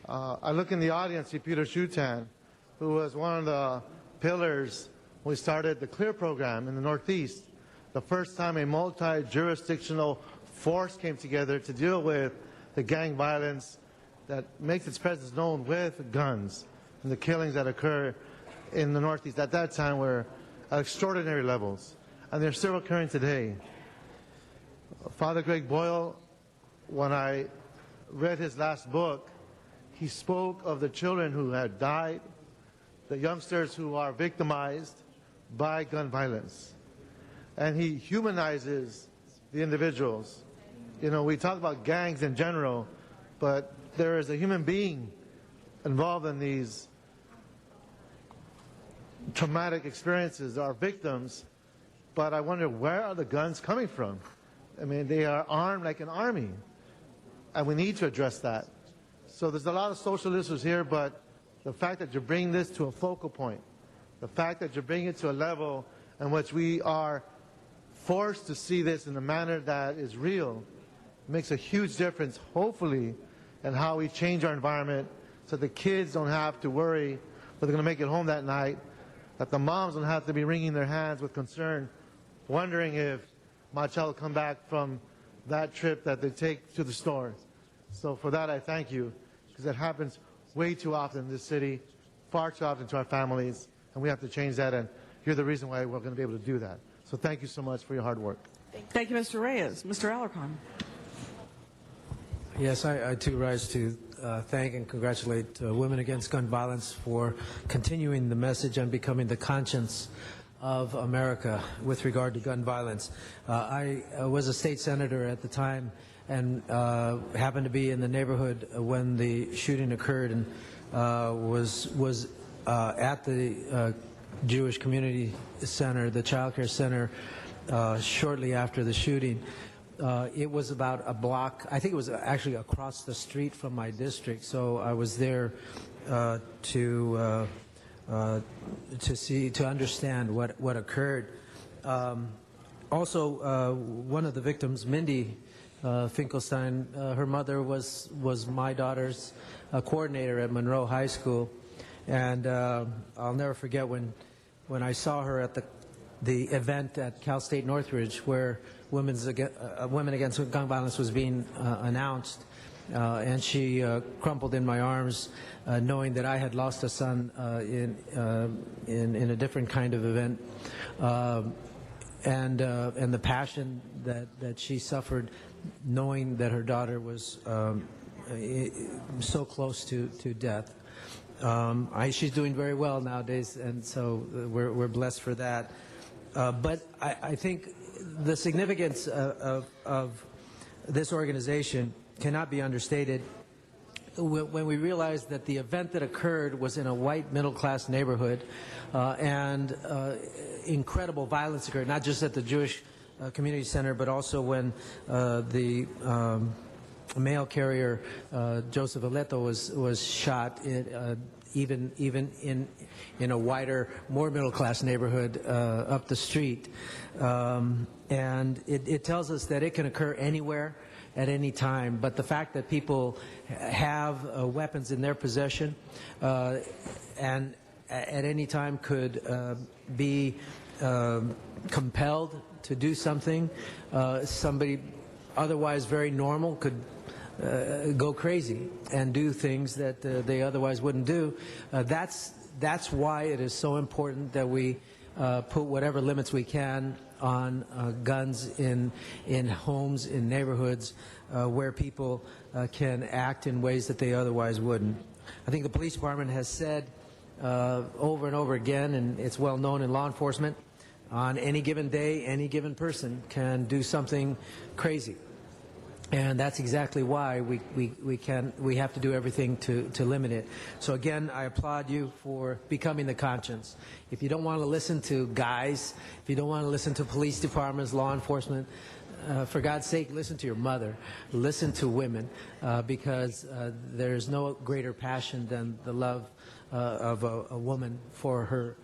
I look in the audience, see Peter Schutan, who was one of the pillars when we started the CLEAR program in the Northeast, the first time a multi-jurisdictional force came together to deal with the gang violence that makes its presence known with guns, and the killings that occur in the Northeast at that time were at extraordinary levels, and they're still occurring today. Father Greg Boyle, when I read his last book, he spoke of the children who had died, the youngsters who are victimized by gun violence. And he humanizes the individuals. We talk about gangs in general, but there is a human being involved in these traumatic experiences, our victims, but I wonder, where are the guns coming from? I mean, they are armed like an army, and we need to address that. So there's a lot of social issues here, but the fact that you're bringing this to a focal point, the fact that you're bringing it to a level in which we are forced to see this in a manner that is real, makes a huge difference, hopefully, in how we change our environment so the kids don't have to worry that they're going to make it home that night, that the moms don't have to be wringing their hands with concern, wondering if my child will come back from that trip that they take to the store. So for that, I thank you, because it happens way too often in this city, far too often to our families, and we have to change that, and you're the reason why we're going to be able to do that. So thank you so much for your hard work. Thank you, Mr. Reyes. Mr. Alarcon. Yes, I too rise to thank and congratulate Women Against Gun Violence for continuing the message and becoming the conscience of America with regard to gun violence. I was a state senator at the time and happened to be in the neighborhood when the shooting occurred, and was at the Jewish Community Center, the Child Care Center, shortly after the shooting. It was about a block, I think it was actually across the street from my district, so I was there to understand what occurred. Also, one of the victims, Mindy Finkelstein, her mother was my daughter's coordinator at Monroe High School, and I'll never forget when I saw her at the event at Cal State Northridge where Women Against Gun Violence was being announced, and she crumpled in my arms, knowing that I had lost a son in a different kind of event, and the passion that she suffered, knowing that her daughter was so close to death. She's doing very well nowadays, and so we're blessed for that. But I think the significance of this organization cannot be understated when we realize that the event that occurred was in a white middle-class neighborhood, and incredible violence occurred, not just at the Jewish Community Center, but also when the mail carrier Joseph Aleto was shot, even in a wider, more middle-class neighborhood up the street. And it tells us that it can occur anywhere at any time, but the fact that people have weapons in their possession and at any time could be compelled to do something, somebody otherwise very normal could go crazy and do things that they otherwise wouldn't do. That's why it is so important that we put whatever limits we can on guns in homes, in neighborhoods where people can act in ways that they otherwise wouldn't. I think the police department has said over and over again, and it's well known in law enforcement, on any given day, any given person can do something crazy. And that's exactly why we have to do everything to limit it. So again, I applaud you for becoming the conscience. If you don't want to listen to guys, if you don't want to listen to police departments, law enforcement, for God's sake, listen to your mother. Listen to women, because there's no greater passion than the love of a woman for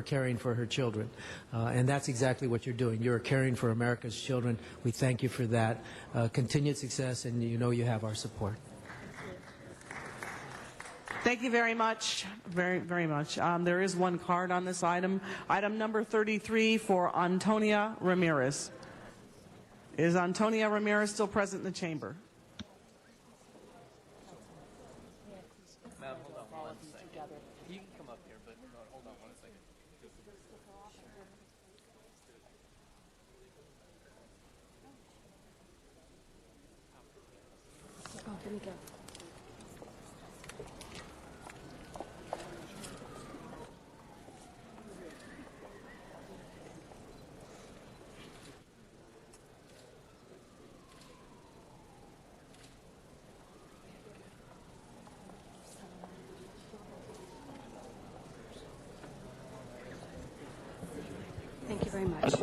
caring for her children. And that's exactly what you're doing. You're caring for America's children. We thank you for that. Continued success, and you know you have our support. Thank you very much, very, very much. There is one card on this item. Item number 33 for Antonia Ramirez. Is Antonia Ramirez still present in the chamber? Ma'am, hold on one second. You can come up here, but hold on one second. Oh, let me go. Thank you very much.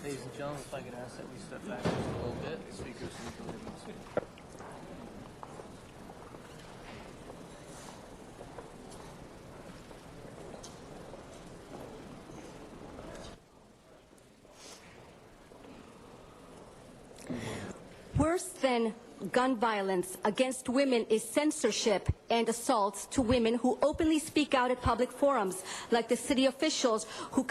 Ladies and gentlemen, if I could ask that we step back just a little bit. The speakers need to leave. Worse than gun violence against women is censorship and assaults to women who openly speak out at public forums, like the city officials who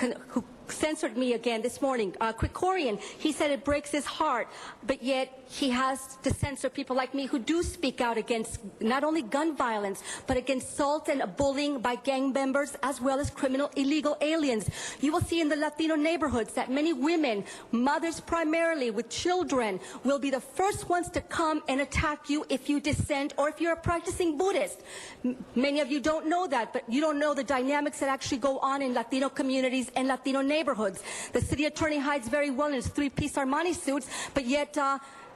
censored me again this morning. Krikorian, he said it breaks his heart, but yet he has to censor people like me who do speak out against not only gun violence, but against assault and bullying by gang members, as well as criminal illegal aliens. You will see in the Latino neighborhoods that many women, mothers primarily with children, will be the first ones to come and attack you if you dissent or if you're a practicing Buddhist. Many of you don't know that, but you don't know the dynamics that actually go on in Latino communities and Latino neighborhoods. The city attorney hides very well in his three-piece Armani suits, but yet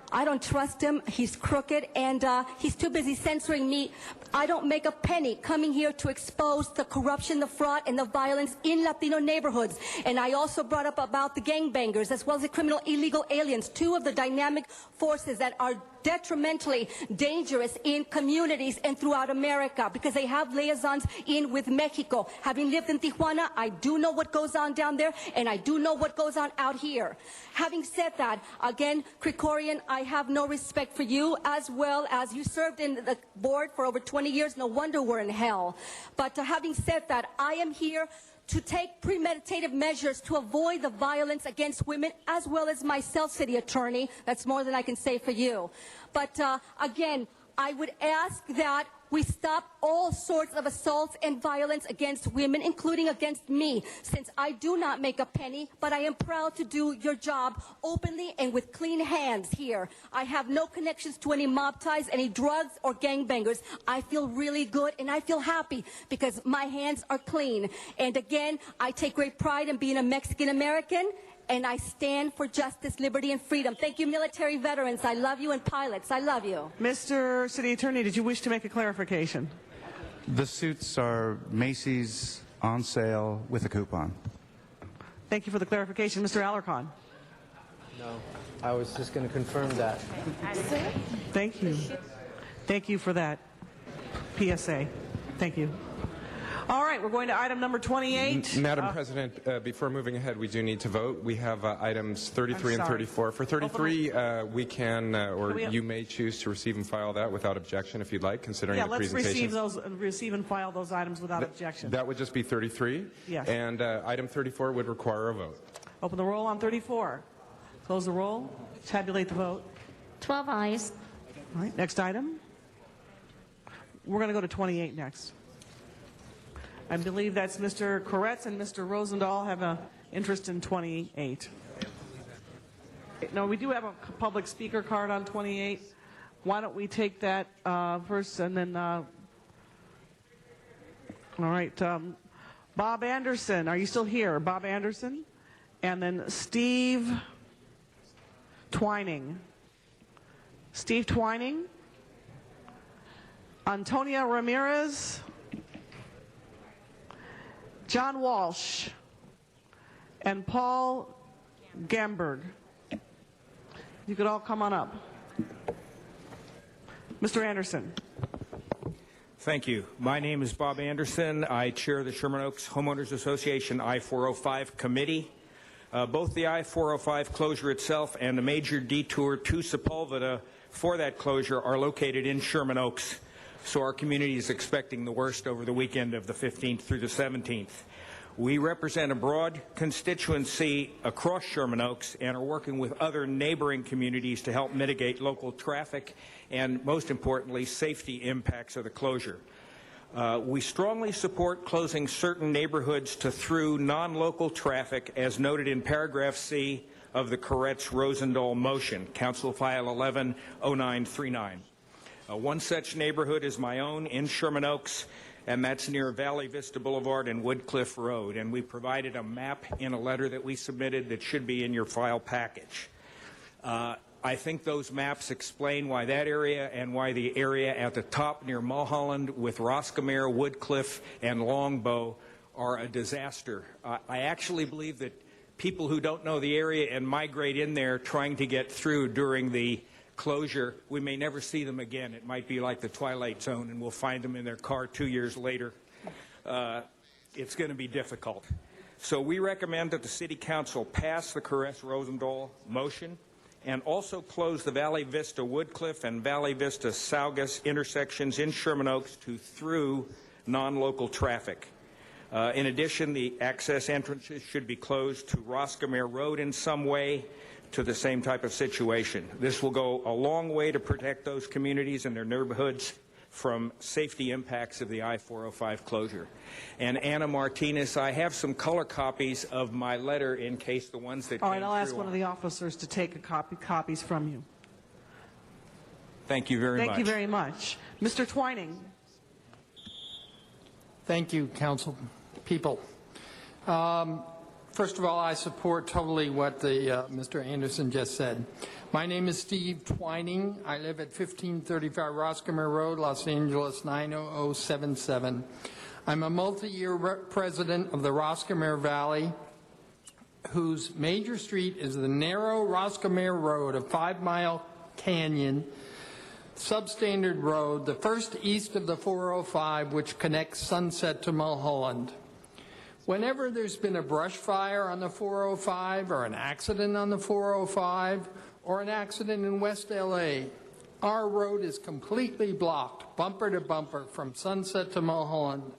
I don't trust him. He's crooked, and he's too busy censoring me. I don't make a penny coming here to expose the corruption, the fraud, and the violence in Latino neighborhoods. And I also brought up about the gangbangers, as well as the criminal illegal aliens, two of the dynamic forces that are detrimentally dangerous in communities and throughout America, because they have liaisons in with Mexico. Having lived in Tijuana, I do know what goes on down there, and I do know what goes on out here. Having said that, again, Krikorian, I have no respect for you, as well as you served in the board for over 20 years. No wonder we're in hell. But having said that, I am here to take premeditated measures to avoid the violence against women, as well as myself, City Attorney. That's more than I can say for you. But again, I would ask that we stop all sorts of assaults and violence against women, including against me, since I do not make a penny, but I am proud to do your job openly and with clean hands here. I have no connections to any mob ties, any drugs, or gangbangers. I feel really good and I feel happy because my hands are clean. And again, I take great pride in being a Mexican American, and I stand for justice, liberty, and freedom. Thank you, military veterans. I love you, and pilots. I love you. Mr. City Attorney, did you wish to make a clarification? The suits are Macy's on sale with a coupon. Thank you for the clarification. Mr. Alarcon. No, I was just going to confirm that. Thank you. Thank you for that PSA. Thank you. All right, we're going to item number 28. Madam President, before moving ahead, we do need to vote. We have items 33 and 34. For 33, we can, or you may choose to receive and file that without objection if you'd like, considering the presentation. Let's receive and file those items without objection. That would just be 33. Yes. And item 34 would require a vote. Open the roll on 34. Close the roll. Tabulate the vote. 12 ayes. All right, next item. We're going to go to 28 next. I believe that's Mr. Koretz and Mr. Rosendahl have an interest in 28. No, we do have a public speaker card on 28. Why don't we take that first and then... all right. Bob Anderson, are you still here? Bob Anderson. And then Steve Twining. Steve Twining. Antonia Ramirez. John Walsh and Paul Gamberg. You could all come on up. Mr. Anderson. Thank you. My name is Bob Anderson. I chair the Sherman Oaks Homeowners Association I-405 committee. Both the I-405 closure itself and the major detour to Sepulveda for that closure are located in Sherman Oaks. So our community is expecting the worst over the weekend of the 15th through the 17th. We represent a broad constituency across Sherman Oaks and are working with other neighboring communities to help mitigate local traffic and, most importantly, safety impacts of the closure. We strongly support closing certain neighborhoods to through non-local traffic, as noted in paragraph C of the Koretz-Rosendahl motion, Council File 110939. One such neighborhood is my own in Sherman Oaks, and that's near Valley Vista Boulevard and Woodcliff Road. And we provided a map in a letter that we submitted that should be in your file package. I think those maps explain why that area and why the area at the top near Mulholland with Roscommare, Woodcliff, and Longbow are a disaster. I actually believe that people who don't know the area and migrate in there trying to get through during the closure, we may never see them again. It might be like the Twilight Zone, and we'll find them in their car 2 years later. It's going to be difficult. So we recommend that the City Council pass the Koretz-Rosendahl motion and also close the Valley Vista Woodcliff and Valley Vista Saugus intersections in Sherman Oaks to through non-local traffic. In addition, the access entrances should be closed to Roscommare Road in some way to the same type of situation. This will go a long way to protect those communities and their neighborhoods from safety impacts of the I-405 closure. And Anna Martinez, I have some color copies of my letter in case the ones that All right, I'll ask one of the officers to take copies from you. Thank you very much. Thank you very much. Mr. Twining. Thank you, Council people. First of all, I support totally what Mr. Anderson just said. My name is Steve Twining. I live at 1535 Roscommare Road, Los Angeles 90077. I'm a multi-year president of the Roscommare Valley, whose major street is the narrow Roscommare Road, a 5-mile canyon, substandard road, the first east of the 405, which connects Sunset to Mulholland. Whenever there's been a brush fire on the 405 or an accident on the 405 or an accident in West LA, our road is completely blocked, bumper to bumper, from Sunset to Mulholland.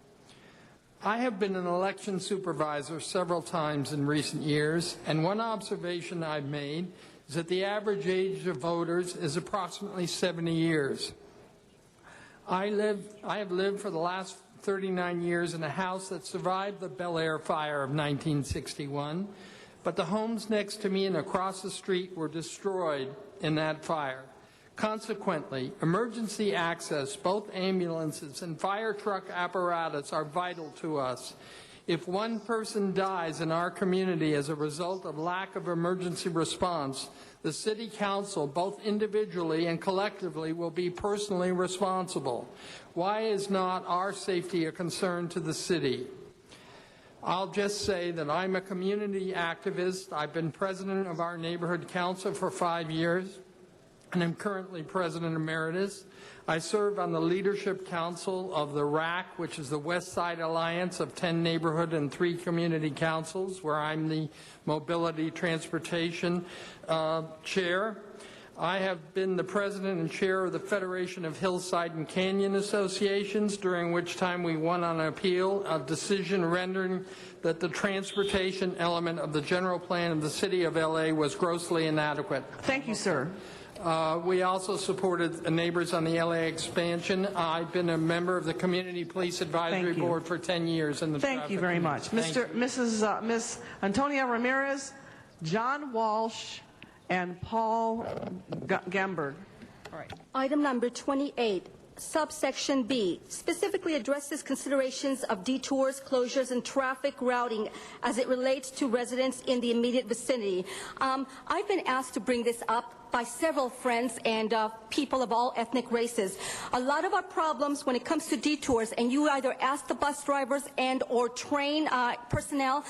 I have been an election supervisor several times in recent years, and one observation I've made is that the average age of voters is approximately 70 years. I have lived for the last 39 years in a house that survived the Bel Air fire of 1961, but the homes next to me and across the street were destroyed in that fire. Consequently, emergency access, both ambulances and fire truck apparatus, are vital to us. If one person dies in our community as a result of lack of emergency response, the City Council, both individually and collectively, will be personally responsible. Why is not our safety a concern to the city? I'll just say that I'm a community activist. I've been president of our neighborhood council for 5 years, and I'm currently president emeritus. I serve on the leadership council of the RAC, which is the West Side Alliance of 10 neighborhood and 3 community councils, where I'm the mobility transportation chair. I have been the president and chair of the Federation of Hillside and Canyon Associations, during which time we won on appeal a decision rendering that the transportation element of the general plan of the City of LA was grossly inadequate. Thank you, sir. We also supported Neighbors on the LA expansion. I've been a member of the Community Police Advisory Board for 10 years. In the Thank you very much. Miss Antonia Ramirez, John Walsh, and Paul Gamberg. All right. Item number 28, subsection B, specifically addresses considerations of detours, closures, and traffic routing as it relates to residents in the immediate vicinity. I've been asked to bring this up by several friends and people of all ethnic races. A lot of our problems when it comes to detours, and you either ask the bus drivers and or train personnel,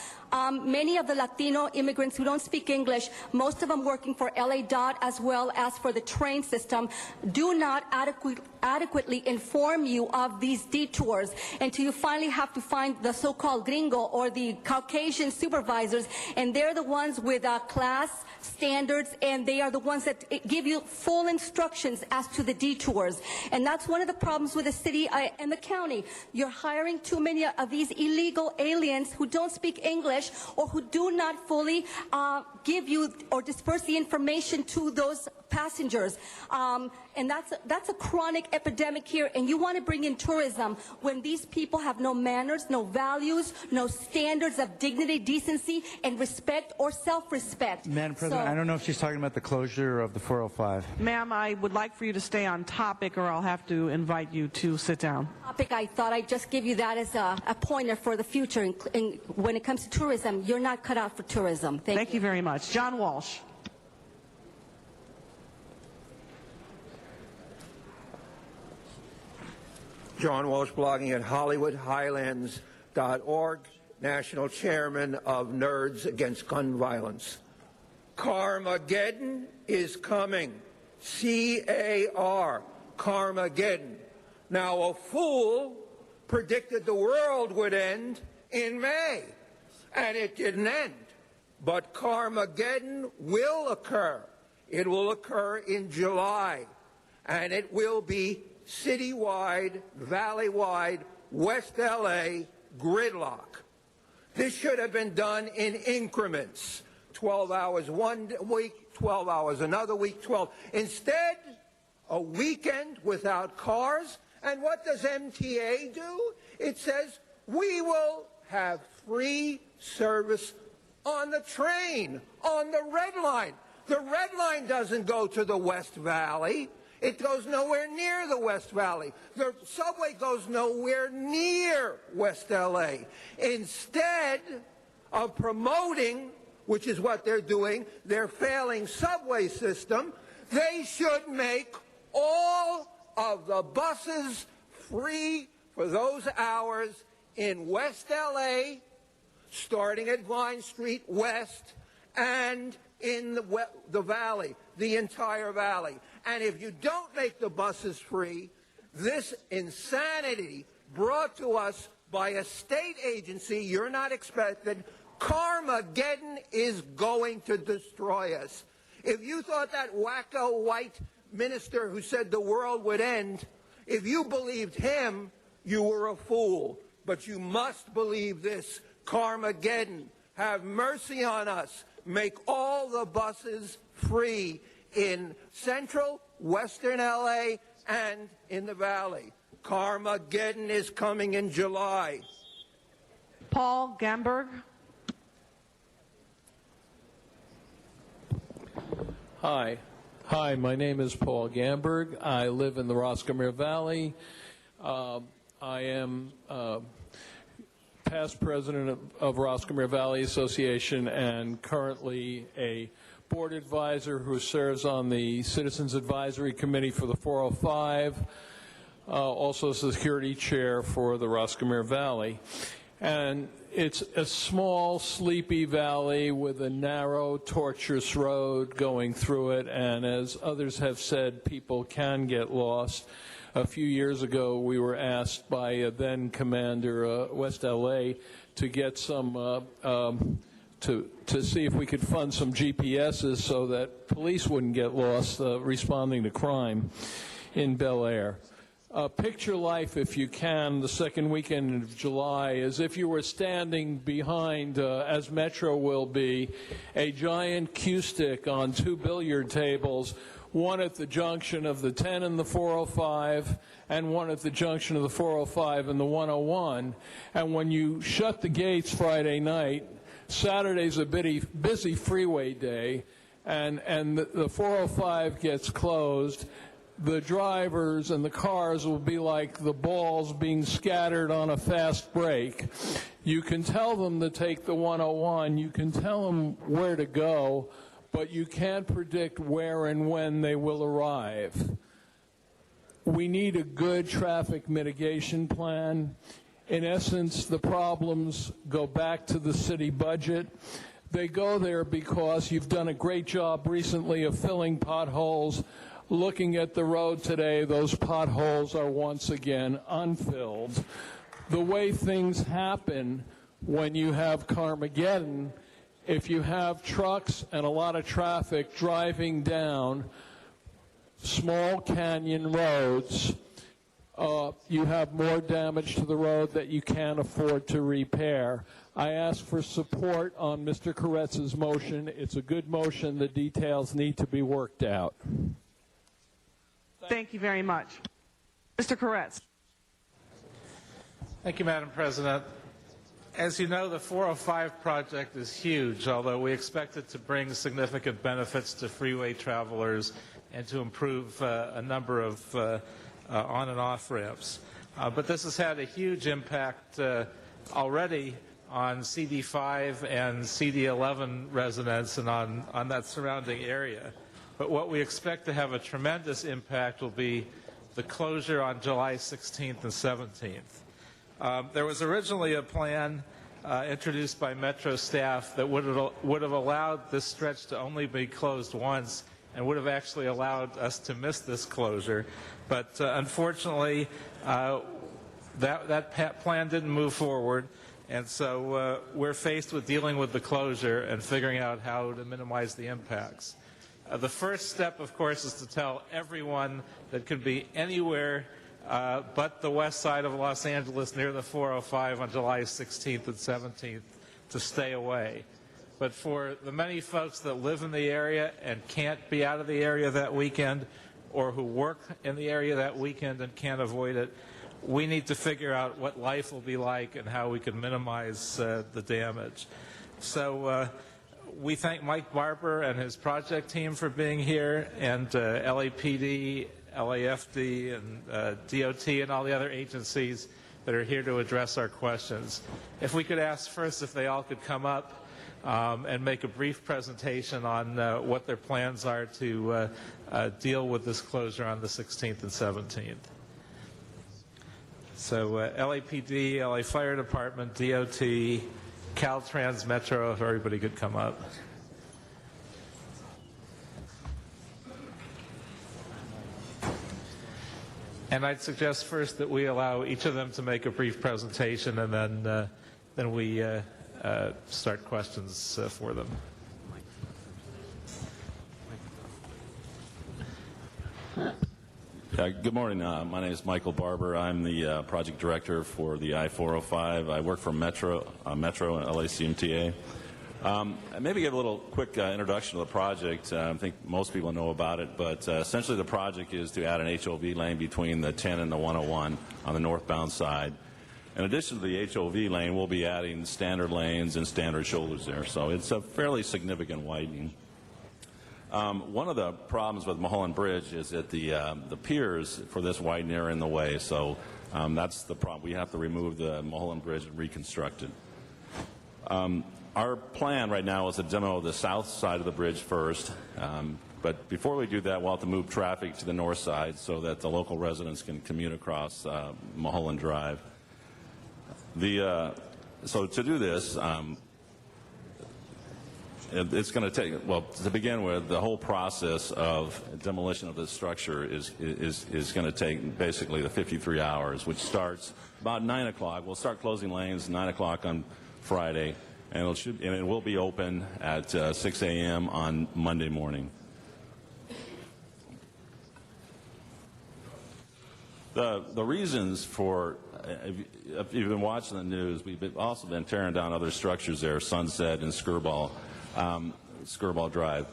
many of the Latino immigrants who don't speak English, most of them working for LA DOT as well as for the train system, do not adequately inform you of these detours until you finally have to find the so-called gringo or the Caucasian supervisors, and they're the ones with class standards, and they are the ones that give you full instructions as to the detours. And that's one of the problems with the city and the county. You're hiring too many of these illegal aliens who don't speak English or who do not fully give you or disperse the information to those passengers. And that's a chronic epidemic here, and you want to bring in tourism when these people have no manners, no values, no standards of dignity, decency, and respect or self-respect. Madam President, I don't know if she's talking about the closure of the 405. Ma'am, I would like for you to stay on topic, or I'll have to invite you to sit down. Topic, I thought I'd just give you that as a pointer for the future. When it comes to tourism, you're not cut out for tourism. Thank you very much. John Walsh. John Walsh, blogging at HollywoodHighlands.org, National Chairman of Nerds Against Gun Violence. Carmageddon is coming. C-A-R, Carmageddon. Now, a fool predicted the world would end in May, and it didn't end. But Carmageddon will occur. It will occur in July, and it will be citywide, valley-wide, West LA gridlock. This should have been done in increments. 12 hours one week, 12 hours another week, 12. Instead, a weekend without cars. And what does MTA do? It says, we will have free service on the train, on the Red Line. The Red Line doesn't go to the West Valley. It goes nowhere near the West Valley. The subway goes nowhere near West LA. Instead of promoting, which is what they're doing, their failing subway system, they should make all of the buses free for those hours in West LA, starting at Vine Street West, and in the valley, the entire valley. And if you don't make the buses free, this insanity brought to us by a state agency you're not expecting, Carmageddon is going to destroy us. If you thought that wacko white minister who said the world would end, if you believed him, you were a fool. But you must believe this, Carmageddon. Have mercy on us. Make all the buses free in central, western LA, and in the Valley. Carmageddon is coming in July. Paul Gamberg. Hi, my name is Paul Gamberg. I live in the Roscommere Valley. I am past president of Roscommere Valley Association and currently a board advisor who serves on the Citizens Advisory Committee for the 405, also security chair for the Roscommere Valley. And it's a small, sleepy valley with a narrow, tortuous road going through it, and as others have said, people can get lost. A few years ago, we were asked by a then commander, West LA, to get some, to see if we could fund some GPSs so that police wouldn't get lost responding to crime in Bel Air. Picture life, if you can, the second weekend of July, as if you were standing behind, as Metro will be, a giant cue stick on two billiard tables, one at the junction of the 10 and the 405, and one at the junction of the 405 and the 101. And when you shut the gates Friday night, Saturday's a busy freeway day, and the 405 gets closed, the drivers and the cars will be like the balls being scattered on a fast break. You can tell them to take the 101, you can tell them where to go, but you can't predict where and when they will arrive. We need a good traffic mitigation plan. In essence, the problems go back to the city budget. They go there because you've done a great job recently of filling potholes. Looking at the road today, those potholes are once again unfilled. The way things happen when you have Carmageddon, if you have trucks and a lot of traffic driving down small canyon roads, you have more damage to the road that you can't afford to repair. I ask for support on Mr. Koretz's motion. It's a good motion. The details need to be worked out. Thank you very much. Mr. Koretz. Thank you, Madam President. As you know, the 405 project is huge, although we expect it to bring significant benefits to freeway travelers and to improve a number of on and off ramps. But this has had a huge impact already on CD5 and CD11 residents and on that surrounding area. But what we expect to have a tremendous impact will be the closure on July 16th and 17th. There was originally a plan introduced by Metro staff that would have allowed this stretch to only be closed once and would have actually allowed us to miss this closure. But unfortunately, that plan didn't move forward, and so we're faced with dealing with the closure and figuring out how to minimize the impacts. The first step, of course, is to tell everyone that could be anywhere but the west side of Los Angeles near the 405 on July 16th and 17th to stay away. But for the many folks that live in the area and can't be out of the area that weekend, or who work in the area that weekend and can't avoid it, we need to figure out what life will be like and how we can minimize the damage. So we thank Mike Barber and his project team for being here, and LAPD, LAFD, and DOT, and all the other agencies that are here to address our questions. If we could ask first if they all could come up and make a brief presentation on what their plans are to deal with this closure on the 16th and 17th. So LAPD, LA Fire Department, DOT, Caltrans, Metro, if everybody could come up. And I'd suggest first that we allow each of them to make a brief presentation, and then we start questions for them. Good morning. My name is Michael Barber. I'm the project director for the I-405. I work for Metro and LACMTA. Maybe give a little quick introduction to the project. I think most people know about it, but essentially the project is to add an HOV lane between the 10 and the 101 on the northbound side. In addition to the HOV lane, we'll be adding standard lanes and standard shoulders there, so it's a fairly significant widening. One of the problems with Mulholland Bridge is that the piers for this widening are in the way, so that's the problem. We have to remove the Mulholland Bridge and reconstruct it. Our plan right now is to demo the south side of the bridge first, but before we do that, we'll have to move traffic to the north side so that the local residents can commute across Mulholland Drive. So to do this, it's going to take, well, to begin with, the whole process of demolition of this structure is going to take basically the 53 hours, which starts about 9 o'clock. We'll start closing lanes 9 o'clock on Friday, and it will be open at 6 a.m. on Monday morning. The reasons for, if you've been watching the news, we've also been tearing down other structures there, Sunset and Skirball Drive.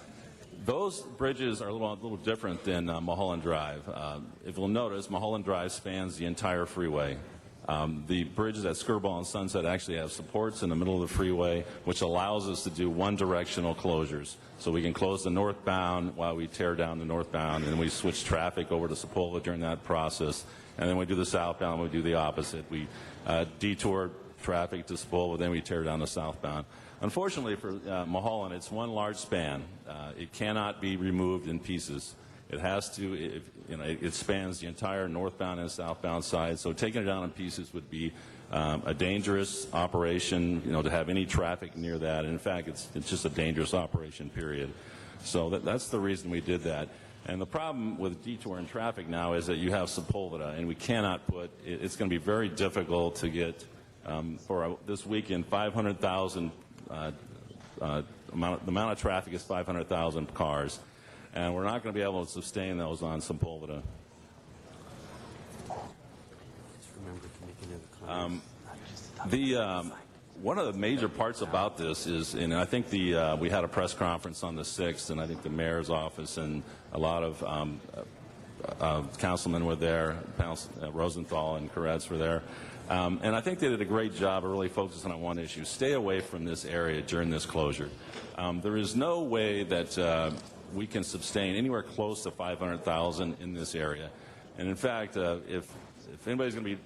Those bridges are a little different than Mulholland Drive. If you'll notice, Mulholland Drive spans the entire freeway. The bridges at Skirball and Sunset actually have supports in the middle of the freeway, which allows us to do one-directional closures. So we can close the northbound while we tear down the northbound, and we switch traffic over to Sepulveda during that process. And then we do the southbound, we do the opposite. We detour traffic to Sepulveda, then we tear down the southbound. Unfortunately for Mulholland, it's one large span. It cannot be removed in pieces. It has to, it spans the entire northbound and southbound side, so taking it down in pieces would be a dangerous operation, to have any traffic near that. And in fact, it's just a dangerous operation, period. So that's the reason we did that. And the problem with detouring traffic now is that you have Sepulveda, and we cannot it's going to be very difficult to get, for this weekend, 500,000, the amount of traffic is 500,000 cars. And we're not going to be able to sustain those on Sepulveda. One of the major parts about this is, and I think we had a press conference on the 6th, and I think the mayor's office and a lot of councilmen were there, Rosenthal and Koretz were there. And I think they did a great job of really focusing on one issue: stay away from this area during this closure. There is no way that we can sustain anywhere close to 500,000 in this area. And in fact, if anybody's going to be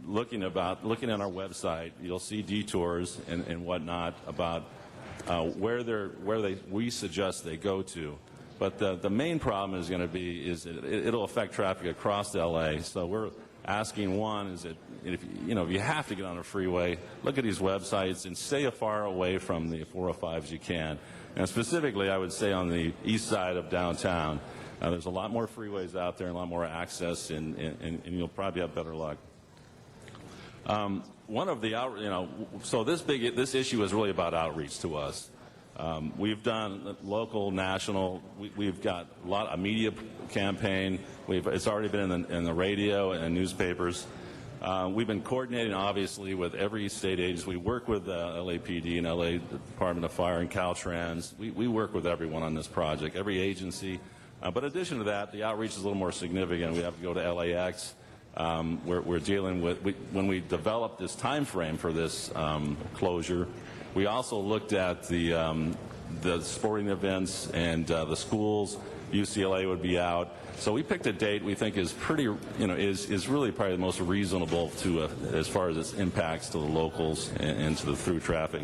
looking on our website, you'll see detours and whatnot about we suggest they go to. But the main problem is going to be it'll affect traffic across LA. So we're asking, one, is that if you have to get on a freeway, look at these websites and stay as far away from the 405 as you can. And specifically, I would say on the east side of downtown, there's a lot more freeways out there and a lot more access, and you'll probably have better luck. One of the so this issue is really about outreach to us. We've done local, national. We've got a media campaign. It's already been in the radio and newspapers. We've been coordinating, obviously, with every state agency. We work with LAPD and LA Department of Fire and Caltrans. We work with everyone on this project, every agency. But in addition to that, the outreach is a little more significant. We have to go to LAX. We're dealing with, when we developed this time frame for this closure, we also looked at the sporting events and the schools. UCLA would be out. So we picked a date we think is pretty, is really probably the most reasonable to as far as its impacts to the locals and to the through traffic.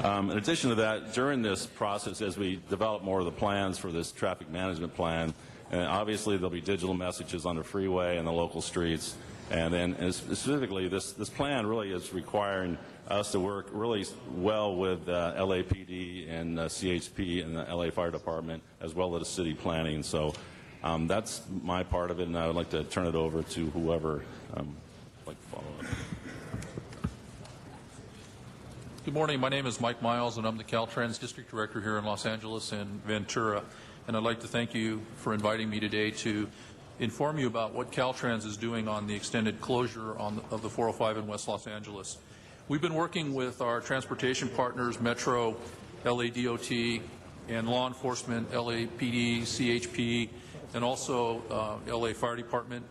In addition to that, during this process, as we develop more of the plans for this traffic management plan, obviously there'll be digital messages on the freeway and the local streets. And then specifically, this plan really is requiring us to work really well with LAPD and CHP and the LA Fire Department, as well as city planning. So that's my part of it, and I would like to turn it over to whoever would like to follow up. Good morning. My name is Mike Miles, and I'm the Caltrans District Director here in Los Angeles and Ventura. and I'd like to thank you for inviting me today to inform you about what Caltrans is doing on the extended closure of the 405 in West Los Angeles. We've been working with our transportation partners, Metro, LADOT, and law enforcement, LAPD, CHP, and also LA Fire Department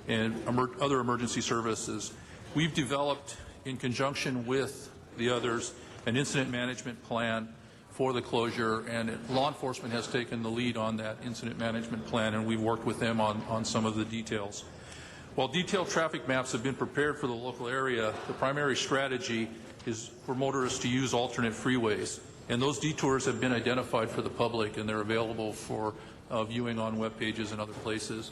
and other emergency services. We've developed, in conjunction with the others, an incident management plan for the closure, and law enforcement has taken the lead on that incident management plan, and we've worked with them on some of the details. While detailed traffic maps have been prepared for the local area, the primary strategy is for motorists to use alternate freeways, and those detours have been identified for the public, and they're available for viewing on web pages and other places.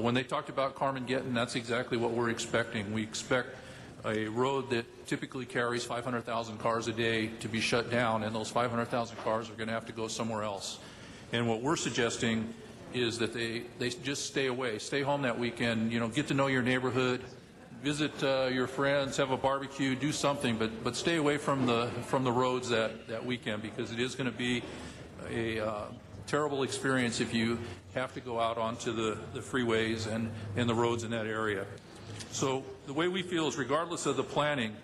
When they talked about Carmen-Gettin, that's exactly what we're expecting. We expect a road that typically carries 500,000 cars a day to be shut down, and those 500,000 cars are going to have to go somewhere else. And what we're suggesting is that they just stay away, stay home that weekend, get to know your neighborhood, visit your friends, have a barbecue, do something, but stay away from the roads that weekend, because it is going to be a terrible experience if you have to go out onto the freeways and the roads in that area. So the way we feel is, regardless of the planning,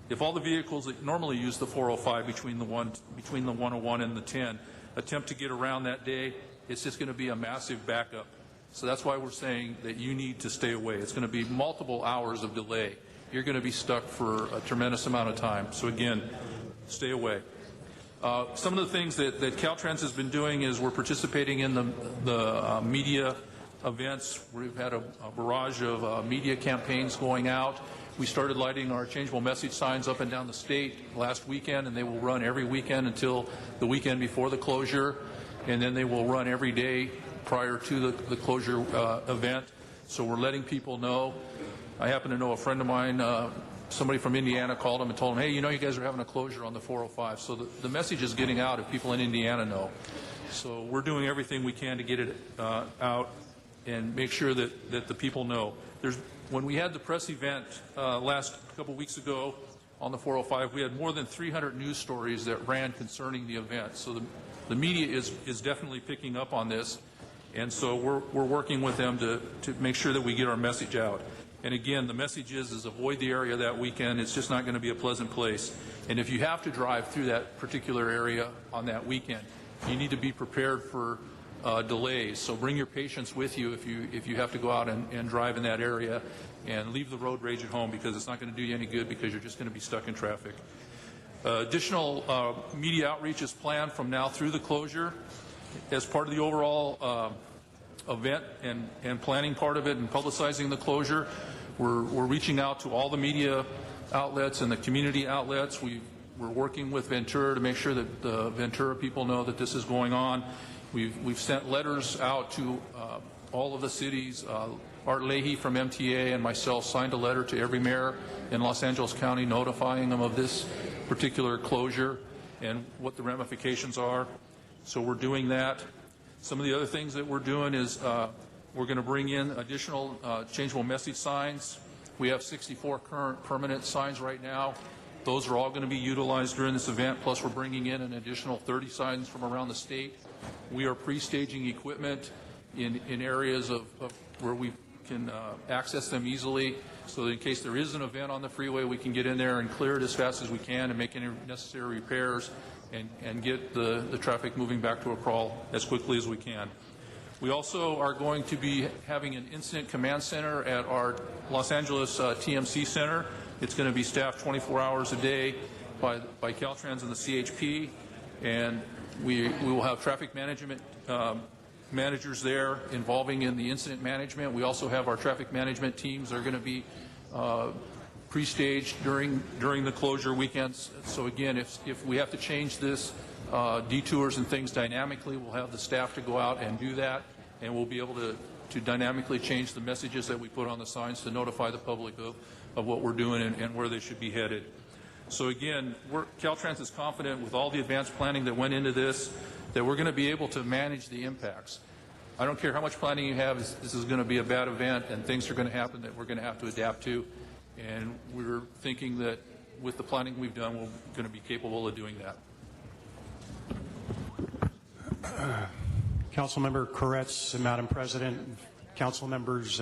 if all the vehicles that normally use the 405 between the 101 and the 10 attempt to get around that day, it's just going to be a massive backup. So that's why we're saying that you need to stay away. It's going to be multiple hours of delay. You're going to be stuck for a tremendous amount of time. So again, stay away. Some of the things that Caltrans has been doing is we're participating in the media events. We've had a barrage of media campaigns going out. We started lighting our changeable message signs up and down the state last weekend, and they will run every weekend until the weekend before the closure, and then they will run every day prior to the closure event. So we're letting people know. I happen to know a friend of mine, somebody from Indiana called him and told him, hey, you guys are having a closure on the 405. So the message is getting out if people in Indiana know. So we're doing everything we can to get it out and make sure that the people know. When we had the press event last couple weeks ago on the 405, we had more than 300 news stories that ran concerning the event. So the media is definitely picking up on this, and so we're working with them to make sure that we get our message out. And again, the message is avoid the area that weekend. It's just not going to be a pleasant place. And if you have to drive through that particular area on that weekend, you need to be prepared for delays. So bring your patients with you if you have to go out and drive in that area, and leave the road rage at home, because it's not going to do you any good, because you're just going to be stuck in traffic. Additional media outreach is planned from now through the closure as part of the overall event and planning part of it and publicizing the closure. We're reaching out to all the media outlets and the community outlets. We're working with Ventura to make sure that the Ventura people know that this is going on. We've sent letters out to all of the cities. Art Leahy from MTA and myself signed a letter to every mayor in Los Angeles County notifying them of this particular closure and what the ramifications are. So we're doing that. Some of the other things that we're doing is we're going to bring in additional changeable message signs. We have 64 current permanent signs right now. Those are all going to be utilized during this event, plus we're bringing in an additional 30 signs from around the state. We are pre-staging equipment in areas of where we can access them easily, so that in case there is an event on the freeway, we can get in there and clear it as fast as we can and make any necessary repairs and get the traffic moving back to a crawl as quickly as we can. We also are going to be having an incident command center at our Los Angeles TMC Center. It's going to be staffed 24 hours a day by Caltrans and the CHP, and we will have traffic management managers there involving in the incident management. We also have our traffic management teams that are going to be pre-staged during the closure weekends. So again, if we have to change this detours and things dynamically, we'll have the staff to go out and do that, and we'll be able to dynamically change the messages that we put on the signs to notify the public of what we're doing and where they should be headed. So again, Caltrans is confident with all the advanced planning that went into this that we're going to be able to manage the impacts. I don't care how much planning you have, this is going to be a bad event and things are going to happen that we're going to have to adapt to. And we're thinking that with the planning we've done, we're going to be capable of doing that. Councilmember Koretz, Madam President, council members,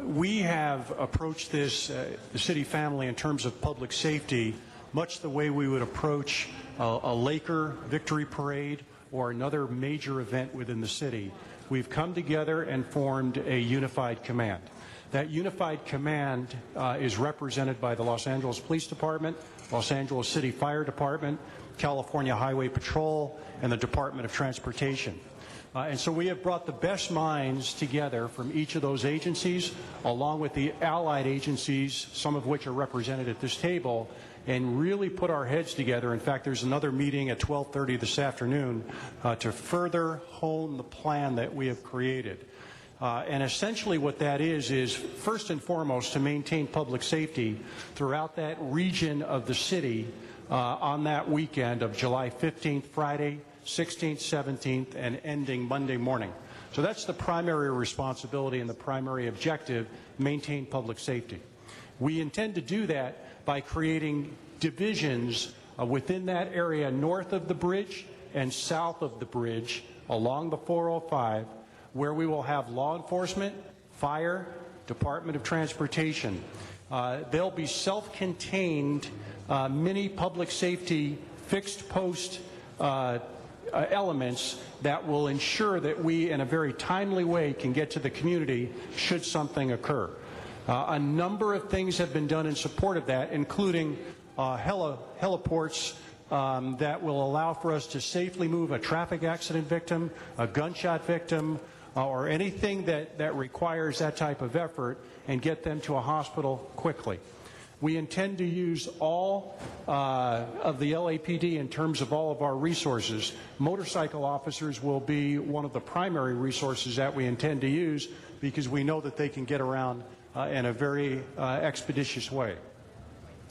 we have approached this the city family in terms of public safety much the way we would approach a Laker victory parade or another major event within the city. We've come together and formed a unified command. That unified command is represented by the Los Angeles Police Department, Los Angeles City Fire Department, California Highway Patrol, and the Department of Transportation. And so we have brought the best minds together from each of those agencies, along with the allied agencies, some of which are represented at this table, and really put our heads together. In fact, there's another meeting at 12:30 this afternoon to further hone the plan that we have created. And essentially what that is first and foremost to maintain public safety throughout that region of the city on that weekend of July 15th, Friday, 16th, 17th, and ending Monday morning. So that's the primary responsibility and the primary objective, maintain public safety. We intend to do that by creating divisions within that area north of the bridge and south of the bridge along the 405, where we will have law enforcement, fire, Department of Transportation. They'll be self-contained mini public safety fixed post elements that will ensure that we, in a very timely way, can get to the community should something occur. A number of things have been done in support of that, including heliports that will allow for us to safely move a traffic accident victim, a gunshot victim, or anything that requires that type of effort and get them to a hospital quickly. We intend to use all of the LAPD in terms of all of our resources. Motorcycle officers will be one of the primary resources that we intend to use because we know that they can get around in a very expeditious way.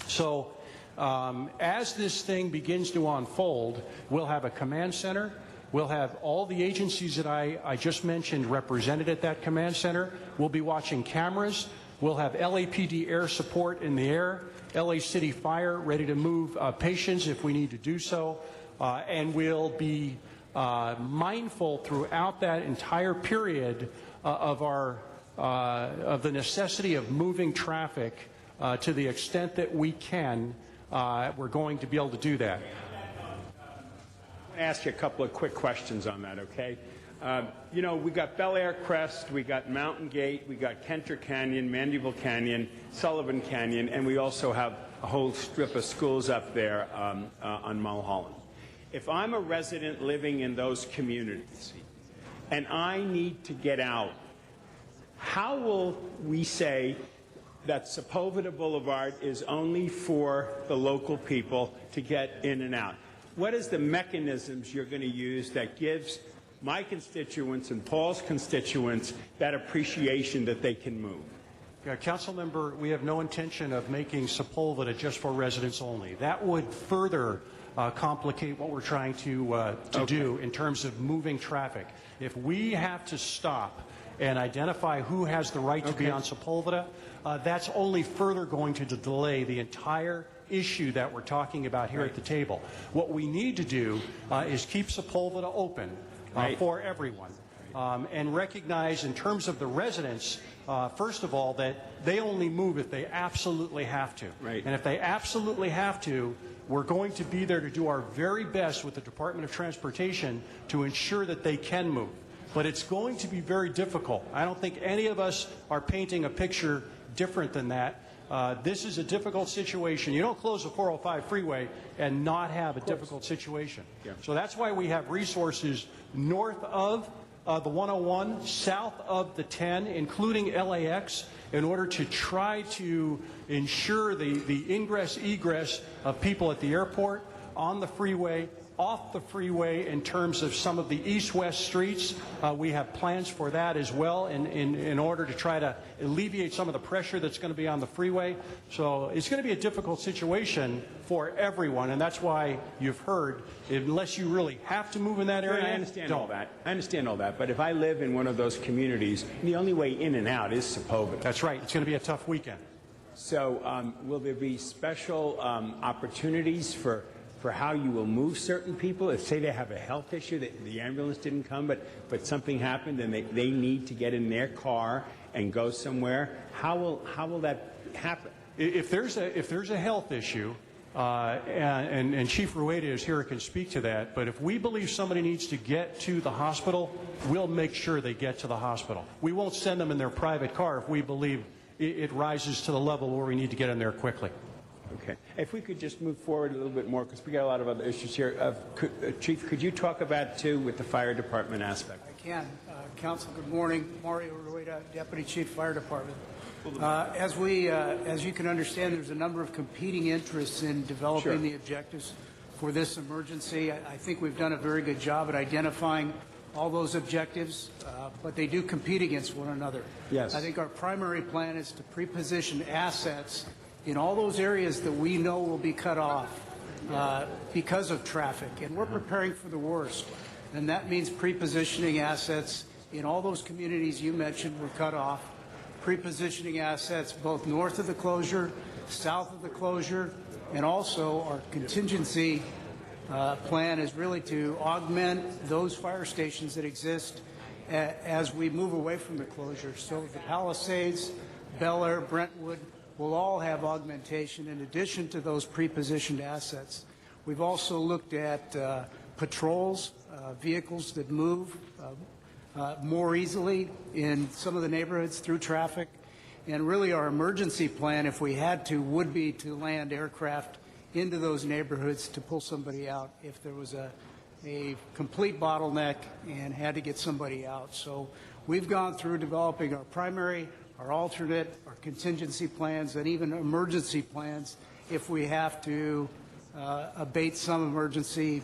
So as this thing begins to unfold, we'll have a command center. We'll have all the agencies that I just mentioned represented at that command center. We'll be watching cameras. We'll have LAPD air support in the air, LA City Fire ready to move patients if we need to do so, and we'll be mindful throughout that entire period of the necessity of moving traffic to the extent that we can. We're going to be able to do that. Ask you a couple of quick questions on that, okay? You know, we got Bel Air Crest, we got Mountain Gate, we got Kenter Canyon, Mandeville Canyon, Sullivan Canyon, and we also have a whole strip of schools up there on Mulholland. If I'm a resident living in those communities and I need to get out, how will we say that Sepulveda Boulevard is only for the local people to get in and out? What is the mechanisms you're going to use that gives my constituents and Paul's constituents that appreciation that they can move? Council member, we have no intention of making Sepulveda just for residents only. That would further complicate what we're trying to do in terms of moving traffic. If we have to stop and identify who has the right to be on Sepulveda, that's only further going to delay the entire issue that we're talking about here at the table. What we need to do is keep Sepulveda open for everyone and recognize in terms of the residents, first of all, that they only move if they absolutely have to. And if they absolutely have to, we're going to be there to do our very best with the Department of Transportation to ensure that they can move. But it's going to be very difficult. I don't think any of us are painting a picture different than that. This is a difficult situation. You don't close the 405 freeway and not have a difficult situation. So that's why we have resources north of the 101, south of the 10, including LAX, in order to try to ensure the ingress-egress of people at the airport, on the freeway, off the freeway in terms of some of the east-west streets. We have plans for that as well in order to try to alleviate some of the pressure that's going to be on the freeway. So it's going to be a difficult situation for everyone, and that's why you've heard, unless you really have to move in that area, I understand all that. I understand all that. But if I live in one of those communities, the only way in and out is Sepulveda. That's right. It's going to be a tough weekend. So will there be special opportunities for for how you will move certain people? If, say, they have a health issue, that the ambulance didn't come, but something happened and they need to get in their car and go somewhere, how will that happen? If there's a health issue, and Chief Rueda is here and can speak to that, but if we believe somebody needs to get to the hospital, we'll make sure they get to the hospital. We won't send them in their private car if we believe it rises to the level where we need to get in there quickly. Okay. If we could just move forward a little bit more, because we got a lot of other issues here. Chief, could you talk about, too, with the fire department aspect? I can. Council, good morning. Mario Rueda, Deputy Chief Fire Department. As you can understand, there's a number of competing interests in developing the objectives for this emergency. I think we've done a very good job at identifying all those objectives, but they do compete against one another. Yes. I think our primary plan is to pre-position assets in all those areas that we know will be cut off because of traffic, and we're preparing for the worst. And that means pre-positioning assets in all those communities you mentioned were cut off, pre-positioning assets both north of the closure, south of the closure, and also our contingency plan is really to augment those fire stations that exist as we move away from the closure. So the Palisades, Bel Air, Brentwood will all have augmentation in addition to those pre-positioned assets. We've also looked at patrols, vehicles that move more easily in some of the neighborhoods through traffic. And really our emergency plan, if we had to, would be to land aircraft into those neighborhoods to pull somebody out if there was a complete bottleneck and had to get somebody out. So we've gone through developing our primary, our alternate, our contingency plans, and even emergency plans if we have to abate some emergency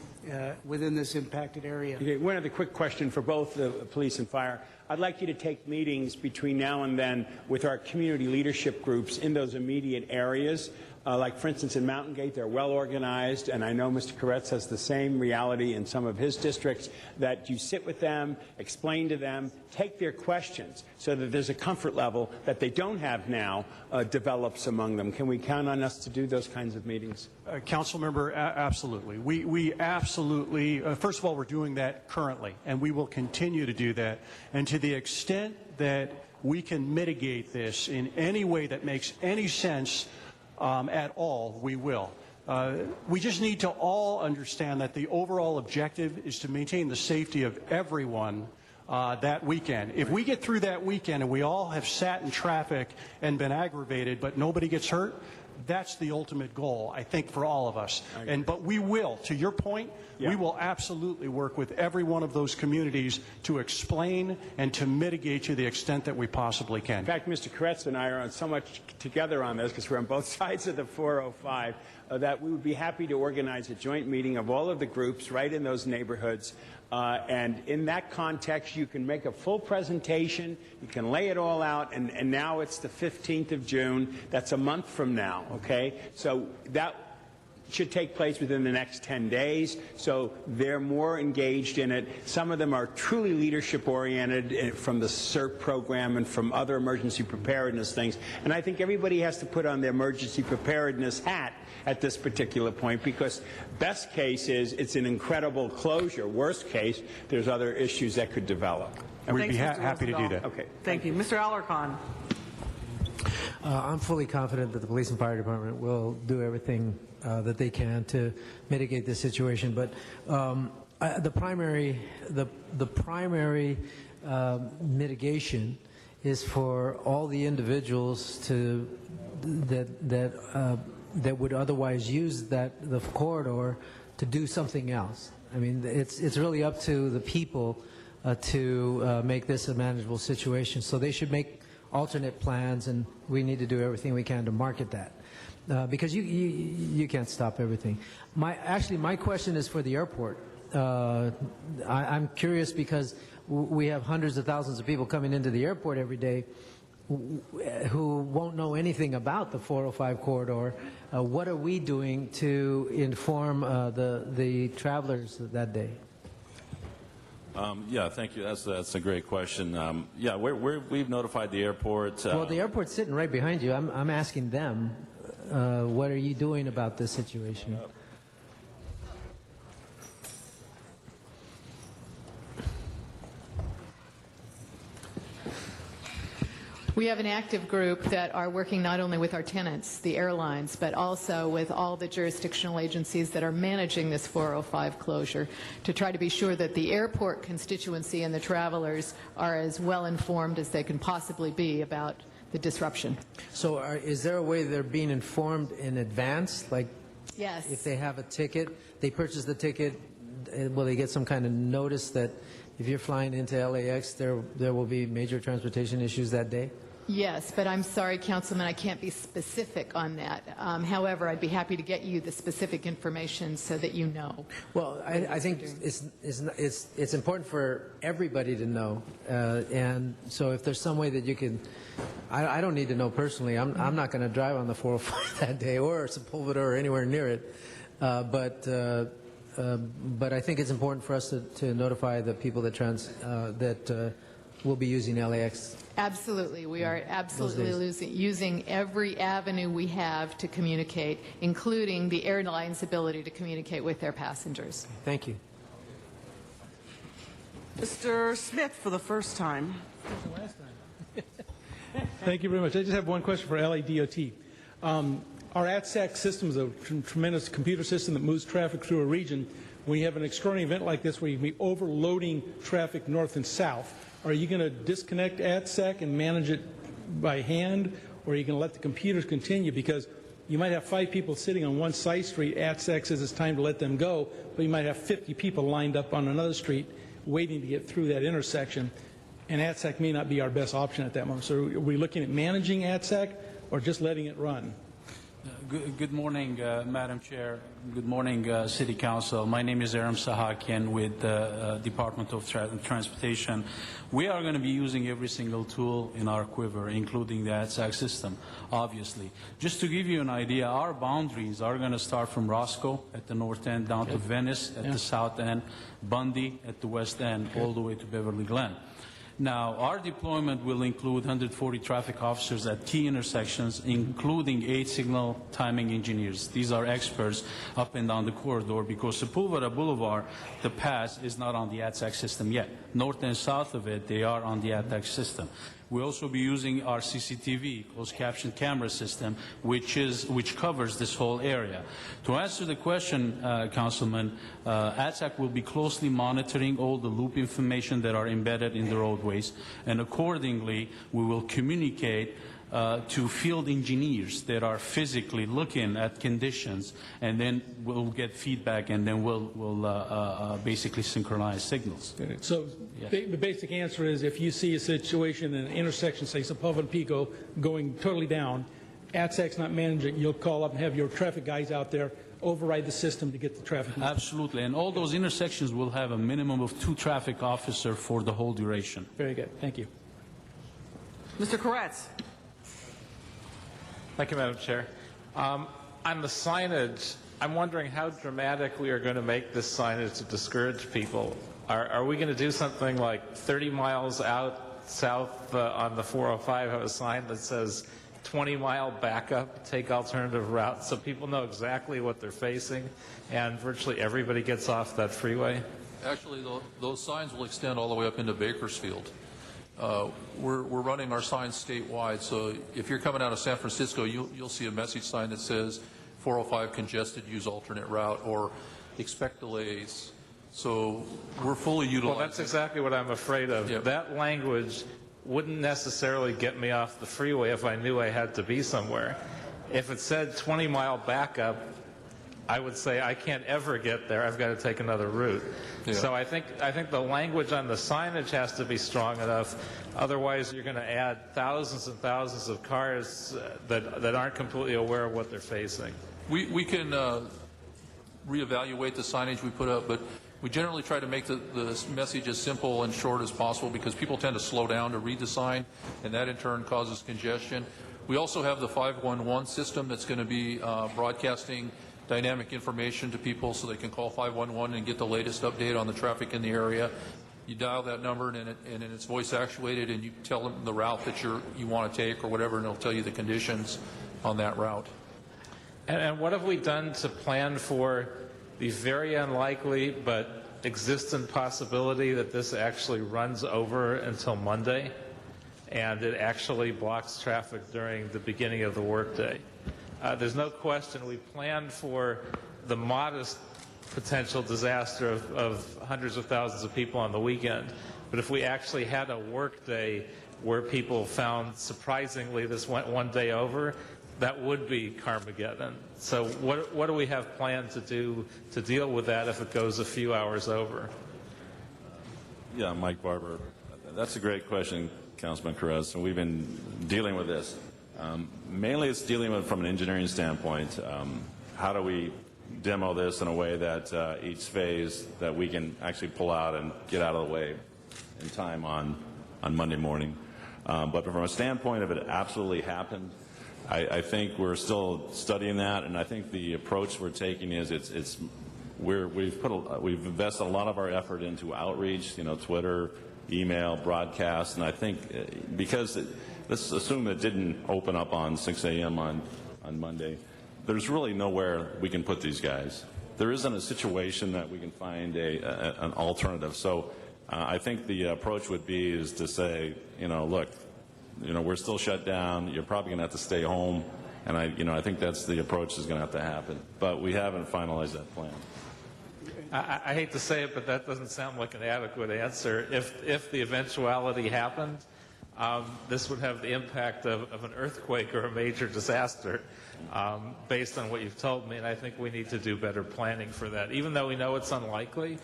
within this impacted area. Okay, one other quick question for both the police and fire. I'd like you to take meetings between now and then with our community leadership groups in those immediate areas. Like, for instance, in Mountain Gate, they're well organized, and I know Mr. Koretz has the same reality in some of his districts, that you sit with them, explain to them, take their questions so that there's a comfort level that they don't have now develops among them. Can we count on us to do those kinds of meetings? Council member, absolutely. We absolutely, first of all, we're doing that currently, and we will continue to do that. And to the extent that we can mitigate this in any way that makes any sense at all, we will. We just need to all understand that the overall objective is to maintain the safety of everyone that weekend. If we get through that weekend and we all have sat in traffic and been aggravated, but nobody gets hurt, that's the ultimate goal, I think, for all of us. But we will, to your point, we will absolutely work with every one of those communities to explain and to mitigate to the extent that we possibly can. In fact, Mr. Koretz and I are on so much together on this, because we're on both sides of the 405, that we would be happy to organize a joint meeting of all of the groups right in those neighborhoods. And in that context, you can make a full presentation, you can lay it all out, and now it's the 15th of June. That's a month from now, okay? So that should take place within the next 10 days, so they're more engaged in it. Some of them are truly leadership-oriented from the CERP program and from other emergency preparedness things. And I think everybody has to put on their emergency preparedness hat at this particular point, because best case is it's an incredible closure. Worst case, there's other issues that could develop. And we'd be happy to do that. Okay. Thank you. Mr. Alarcon. I'm fully confident that the police and fire department will do everything that they can to mitigate this situation. But the primary mitigation is for all the individuals that would otherwise use the corridor to do something else. I mean, it's really up to the people to make this a manageable situation. So they should make alternate plans, and we need to do everything we can to market that. Because you can't stop everything. My question is for the airport. I'm curious because we have hundreds of thousands of people coming into the airport every day who won't know anything about the 405 corridor. What are we doing to inform the travelers that day? Yeah, thank you. That's a great question. Yeah, we've notified the airport. Well, the airport's sitting right behind you. I'm asking them, what are you doing about this situation? We have an active group that are working not only with our tenants, the airlines, but also with all the jurisdictional agencies that are managing this 405 closure to try to be sure that the airport constituency and the travelers are as well informed as they can possibly be about the disruption. So is there a way they're being informed in advance? Like, yes, if they have a ticket, they purchase the ticket, will they get some kind of notice that if you're flying into LAX, there will be major transportation issues that day? Yes, but I'm sorry, Councilman, I can't be specific on that. However, I'd be happy to get you the specific information so that you know. Well, I think it's important for everybody to know, and so if there's some way that you can, I don't need to know personally. I'm not going to drive on the 405 that day or Sepulveda or anywhere near it, but I think it's important for us to notify the people that will be using LAX. Absolutely. We are absolutely using every avenue we have to communicate, including the airline's ability to communicate with their passengers. Thank you. Mr. Smith for the first time. Thank you very much. I just have one question for LADOT. Our ATSAC system is a tremendous computer system that moves traffic through a region. When you have an extraordinary event like this where you can be overloading traffic north and south, are you going to disconnect ATSAC and manage it by hand, or are you going to let the computers continue? Because you might have 5 people sitting on one side street, ATSAC says it's time to let them go, but you might have 50 people lined up on another street waiting to get through that intersection, and ATSAC may not be our best option at that moment. So are we looking at managing ATSAC or just letting it run? Good morning, Madam Chair. Good morning, City Council. My name is Aram Sahakian with the Department of Transportation. We are going to be using every single tool in our quiver, including the ATSAC system, obviously. Just to give you an idea, our boundaries are going to start from Roscoe at the north end down to Venice at the south end, Bundy at the west end, all the way to Beverly Glen. Now, our deployment will include 140 traffic officers at key intersections, including 8 signal timing engineers. These are experts up and down the corridor because Sepulveda Boulevard, the pass, is not on the ATSAC system yet. North and south of it, they are on the ATSAC system. We'll also be using our CCTV, closed caption camera system, which covers this whole area. To answer the question, Councilman, ATSAC will be closely monitoring all the loop information that are embedded in the roadways, and accordingly, we will communicate to field engineers that are physically looking at conditions, and then we'll get feedback, and then we'll basically synchronize signals. So the basic answer is if you see a situation in an intersection, say Sepulveda and Pico, going totally down, ATSAC's not managing it, you'll call up and have your traffic guys out there override the system to get the traffic. Absolutely, and all those intersections will have a minimum of 2 traffic officers for the whole duration. Very good. Thank you. Mr. Koretz. Thank you, Madam Chair. On the signage, I'm wondering how dramatic we are going to make this signage to discourage people. Are we going to do something like 30 miles out south on the 405 have a sign that says 20-mile backup, take alternative routes, so people know exactly what they're facing and virtually everybody gets off that freeway? Actually, those signs will extend all the way up into Bakersfield. We're running our signs statewide, so if you're coming out of San Francisco, you'll see a message sign that says 405 congested, use alternate route, or expect delays. So we're fully utilizing. Well, that's exactly what I'm afraid of. Yep. That language wouldn't necessarily get me off the freeway if I knew I had to be somewhere. If it said 20-mile backup, I would say I can't ever get there. I've got to take another route. Yeah. So I think the language on the signage has to be strong enough. Otherwise, you're going to add thousands and thousands of cars that aren't completely aware of what they're facing. We can reevaluate the signage we put up, but we generally try to make the message as simple and short as possible because people tend to slow down to read the sign, and that in turn causes congestion. We also have the 511 system that's going to be broadcasting dynamic information to people so they can call 511 and get the latest update on the traffic in the area. You dial that number and it's voice actuated, and you tell them the route that you want to take or whatever, and it'll tell you the conditions on that route. And what have we done to plan for the very unlikely but existent possibility that this actually runs over until Monday? and it actually blocks traffic during the beginning of the workday. There's no question we planned for the modest potential disaster of hundreds of thousands of people on the weekend. But if we actually had a work day where people found surprisingly this went one day over, that would be Carmageddon. So what do we have planned to do to deal with that if it goes a few hours over? Yeah, Mike Barber. That's a great question, Councilman Carez, and we've been dealing with this. Mainly it's dealing with from an engineering standpoint. How do we demo this in a way that each phase that we can actually pull out and get out of the way in time on Monday morning. But from a standpoint of it absolutely happened, I think we're still studying that, and I think the approach we're taking is we've invested a lot of our effort into outreach, Twitter, email, broadcast, and I think because let's assume it didn't open up on 6 a.m. on Monday, there's really nowhere we can put these guys. There isn't a situation that we can find an alternative. So I think the approach would be is to say, look, we're still shut down. You're probably going to have to stay home, and I think that's the approach that's going to have to happen. But we haven't finalized that plan. I hate to say it, but that doesn't sound like an adequate answer. If the eventuality happened, this would have the impact of an earthquake or a major disaster, based on what you've told me, and I think we need to do better planning for that. Even though we know it's unlikely,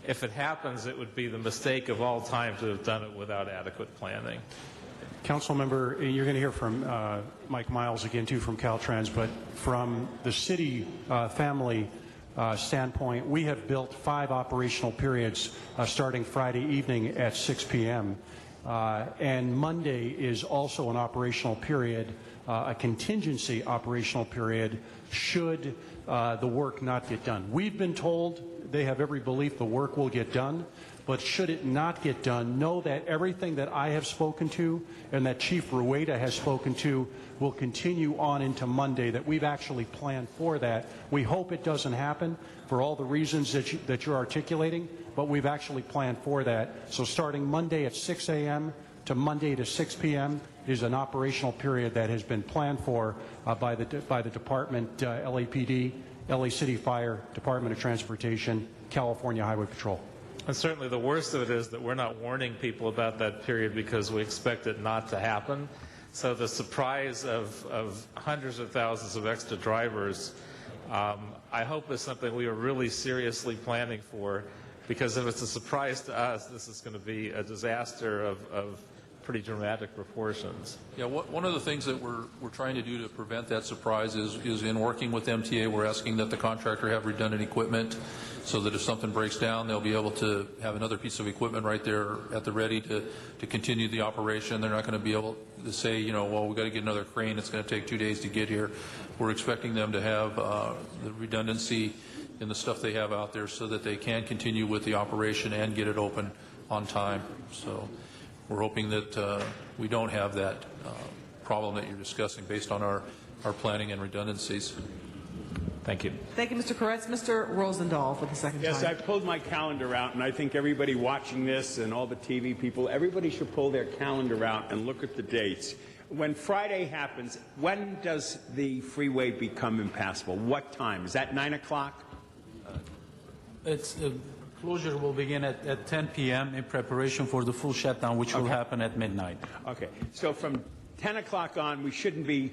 if it happens, it would be the mistake of all time to have done it without adequate planning. Council member, you're going to hear from Mike Miles again, too, from Caltrans, but from the city family standpoint, we have built 5 operational periods starting Friday evening at 6 p.m. And Monday is also an operational period, a contingency operational period, should the work not get done. We've been told they have every belief the work will get done, but should it not get done, know that everything that I have spoken to and that Chief Rueda has spoken to will continue on into Monday, that we've actually planned for that. We hope it doesn't happen for all the reasons that you're articulating, but we've actually planned for that. So starting Monday at 6 a.m. to Monday to 6 p.m. is an operational period that has been planned for by the department, LAPD, LA City Fire, Department of Transportation, California Highway Patrol. And certainly the worst of it is that we're not warning people about that period because we expect it not to happen. So the surprise of hundreds of thousands of extra drivers, I hope is something we are really seriously planning for, because if it's a surprise to us, this is going to be a disaster of pretty dramatic proportions. Yeah, one of the things that we're trying to do to prevent that surprise is in working with MTA, we're asking that the contractor have redundant equipment so that if something breaks down, they'll be able to have another piece of equipment right there at the ready to continue the operation. They're not going to be able to say, well, we've got to get another crane. It's going to take 2 days to get here. We're expecting them to have the redundancy in the stuff they have out there so that they can continue with the operation and get it open on time. So we're hoping that we don't have that problem that you're discussing based on our planning and redundancies. Thank you. Thank you, Mr. Koretz. Mr. Rosendahl for the second time. Yes, I pulled my calendar out, and I think everybody watching this and all the TV people, everybody should pull their calendar out and look at the dates. When Friday happens, when does the freeway become impassable? What time? Is that 9 o'clock? Closure will begin at 10 p.m. in preparation for the full shutdown, which will happen at midnight. Okay. So from 10 o'clock on, we shouldn't be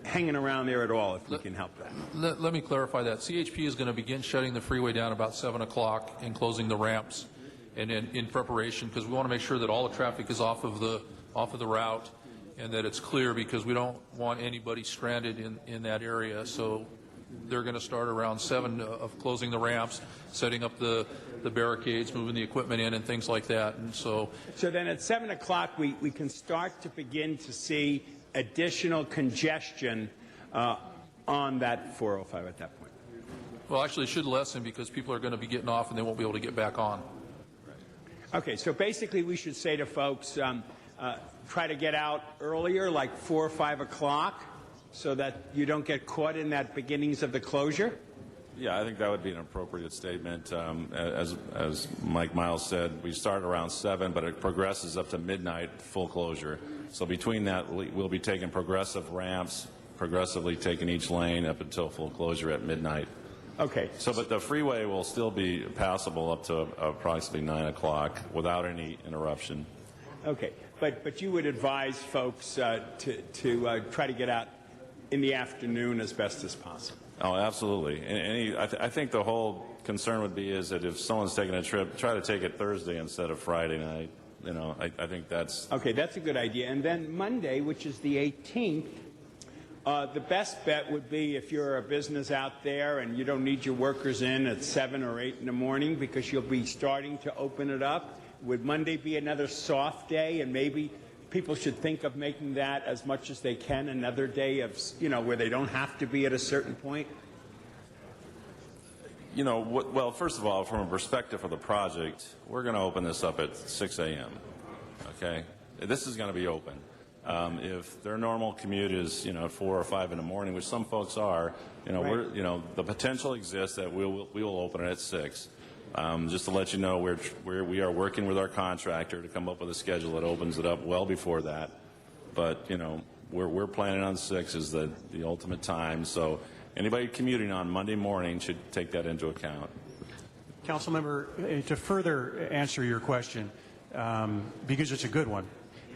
hanging around there at all if we can help that. Let me clarify that. CHP is going to begin shutting the freeway down about 7 o'clock and closing the ramps and in preparation, because we want to make sure that all the traffic is off of the route and that it's clear, because we don't want anybody stranded in that area. So they're going to start around 7 of closing the ramps, setting up the barricades, moving the equipment in and things like that. And so then at 7 o'clock we can start to begin to see additional congestion on that 405 at that point. Well, actually it should lessen because people are going to be getting off and they won't be able to get back on. Okay, so basically we should say to folks, try to get out earlier, like 4 or 5 o'clock, so that you don't get caught in that beginnings of the closure? Yeah, I think that would be an appropriate statement. As Mike Miles said, we start around 7, but it progresses up to midnight, full closure. So between that, we'll be taking progressive ramps, progressively taking each lane up until full closure at midnight. Okay. So, but the freeway will still be passable up to approximately 9 o'clock without any interruption. Okay. But you would advise folks to try to get out in the afternoon as best as possible. Oh, absolutely. I think the whole concern would be is that if someone's taking a trip, try to take it Thursday instead of Friday night. You know, I think that's... Okay, that's a good idea. And then Monday, which is the 18th, the best bet would be if you're a business out there and you don't need your workers in at 7 or 8 in the morning because you'll be starting to open it up. Would Monday be another soft day, and maybe people should think of making that as much as they can another day of, you know, where they don't have to be at a certain point? You know, well, first of all, from a perspective of the project, we're going to open this up at 6 a.m., okay? This is going to be open. If their normal commute is, you know, 4 or 5 in the morning, which some folks are, you know, Right. the potential exists that we will open it at 6. Just to let you know, we are working with our contractor to come up with a schedule that opens it up well before that. But, you know, we're planning on 6 as the ultimate time. So anybody commuting on Monday morning should take that into account. Councilmember, to further answer your question, because it's a good one,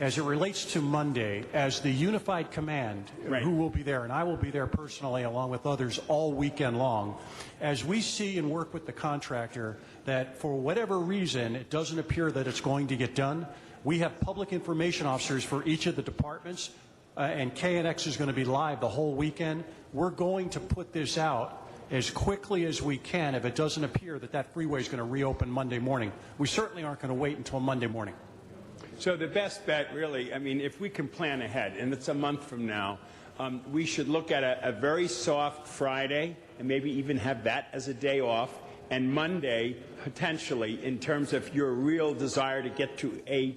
as it relates to Monday, as the unified command, who will be there, and I will be there personally along with others all weekend long, as we see and work with the contractor that for whatever reason it doesn't appear that it's going to get done, we have public information officers for each of the departments, and KNX is going to be live the whole weekend. We're going to put this out as quickly as we can if it doesn't appear that that freeway is going to reopen Monday morning. We certainly aren't going to wait until Monday morning. So the best bet, really, I mean, if we can plan ahead, and it's a month from now, we should look at a very soft Friday and maybe even have that as a day off, and Monday, potentially, in terms of your real desire to get to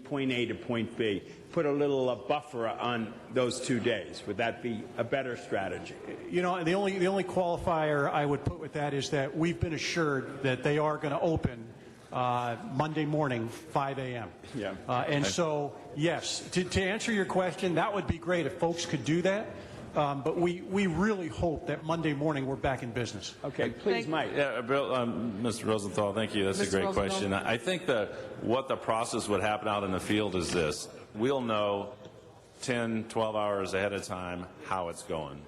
point A to point B, put a little buffer on those 2 days. Would that be a better strategy? You know, the only qualifier I would put with that is that we've been assured that they are going to open Monday morning, 5 a.m. Yeah. And so, yes, to answer your question, that would be great if folks could do that. But we really hope that Monday morning we're back in business. Okay, please, Mike. Yeah, Bill, Mr. Rosenthal, thank you. That's a great question. I think that what the process would happen out in the field is this. We'll know 10, 12 hours ahead of time how it's going.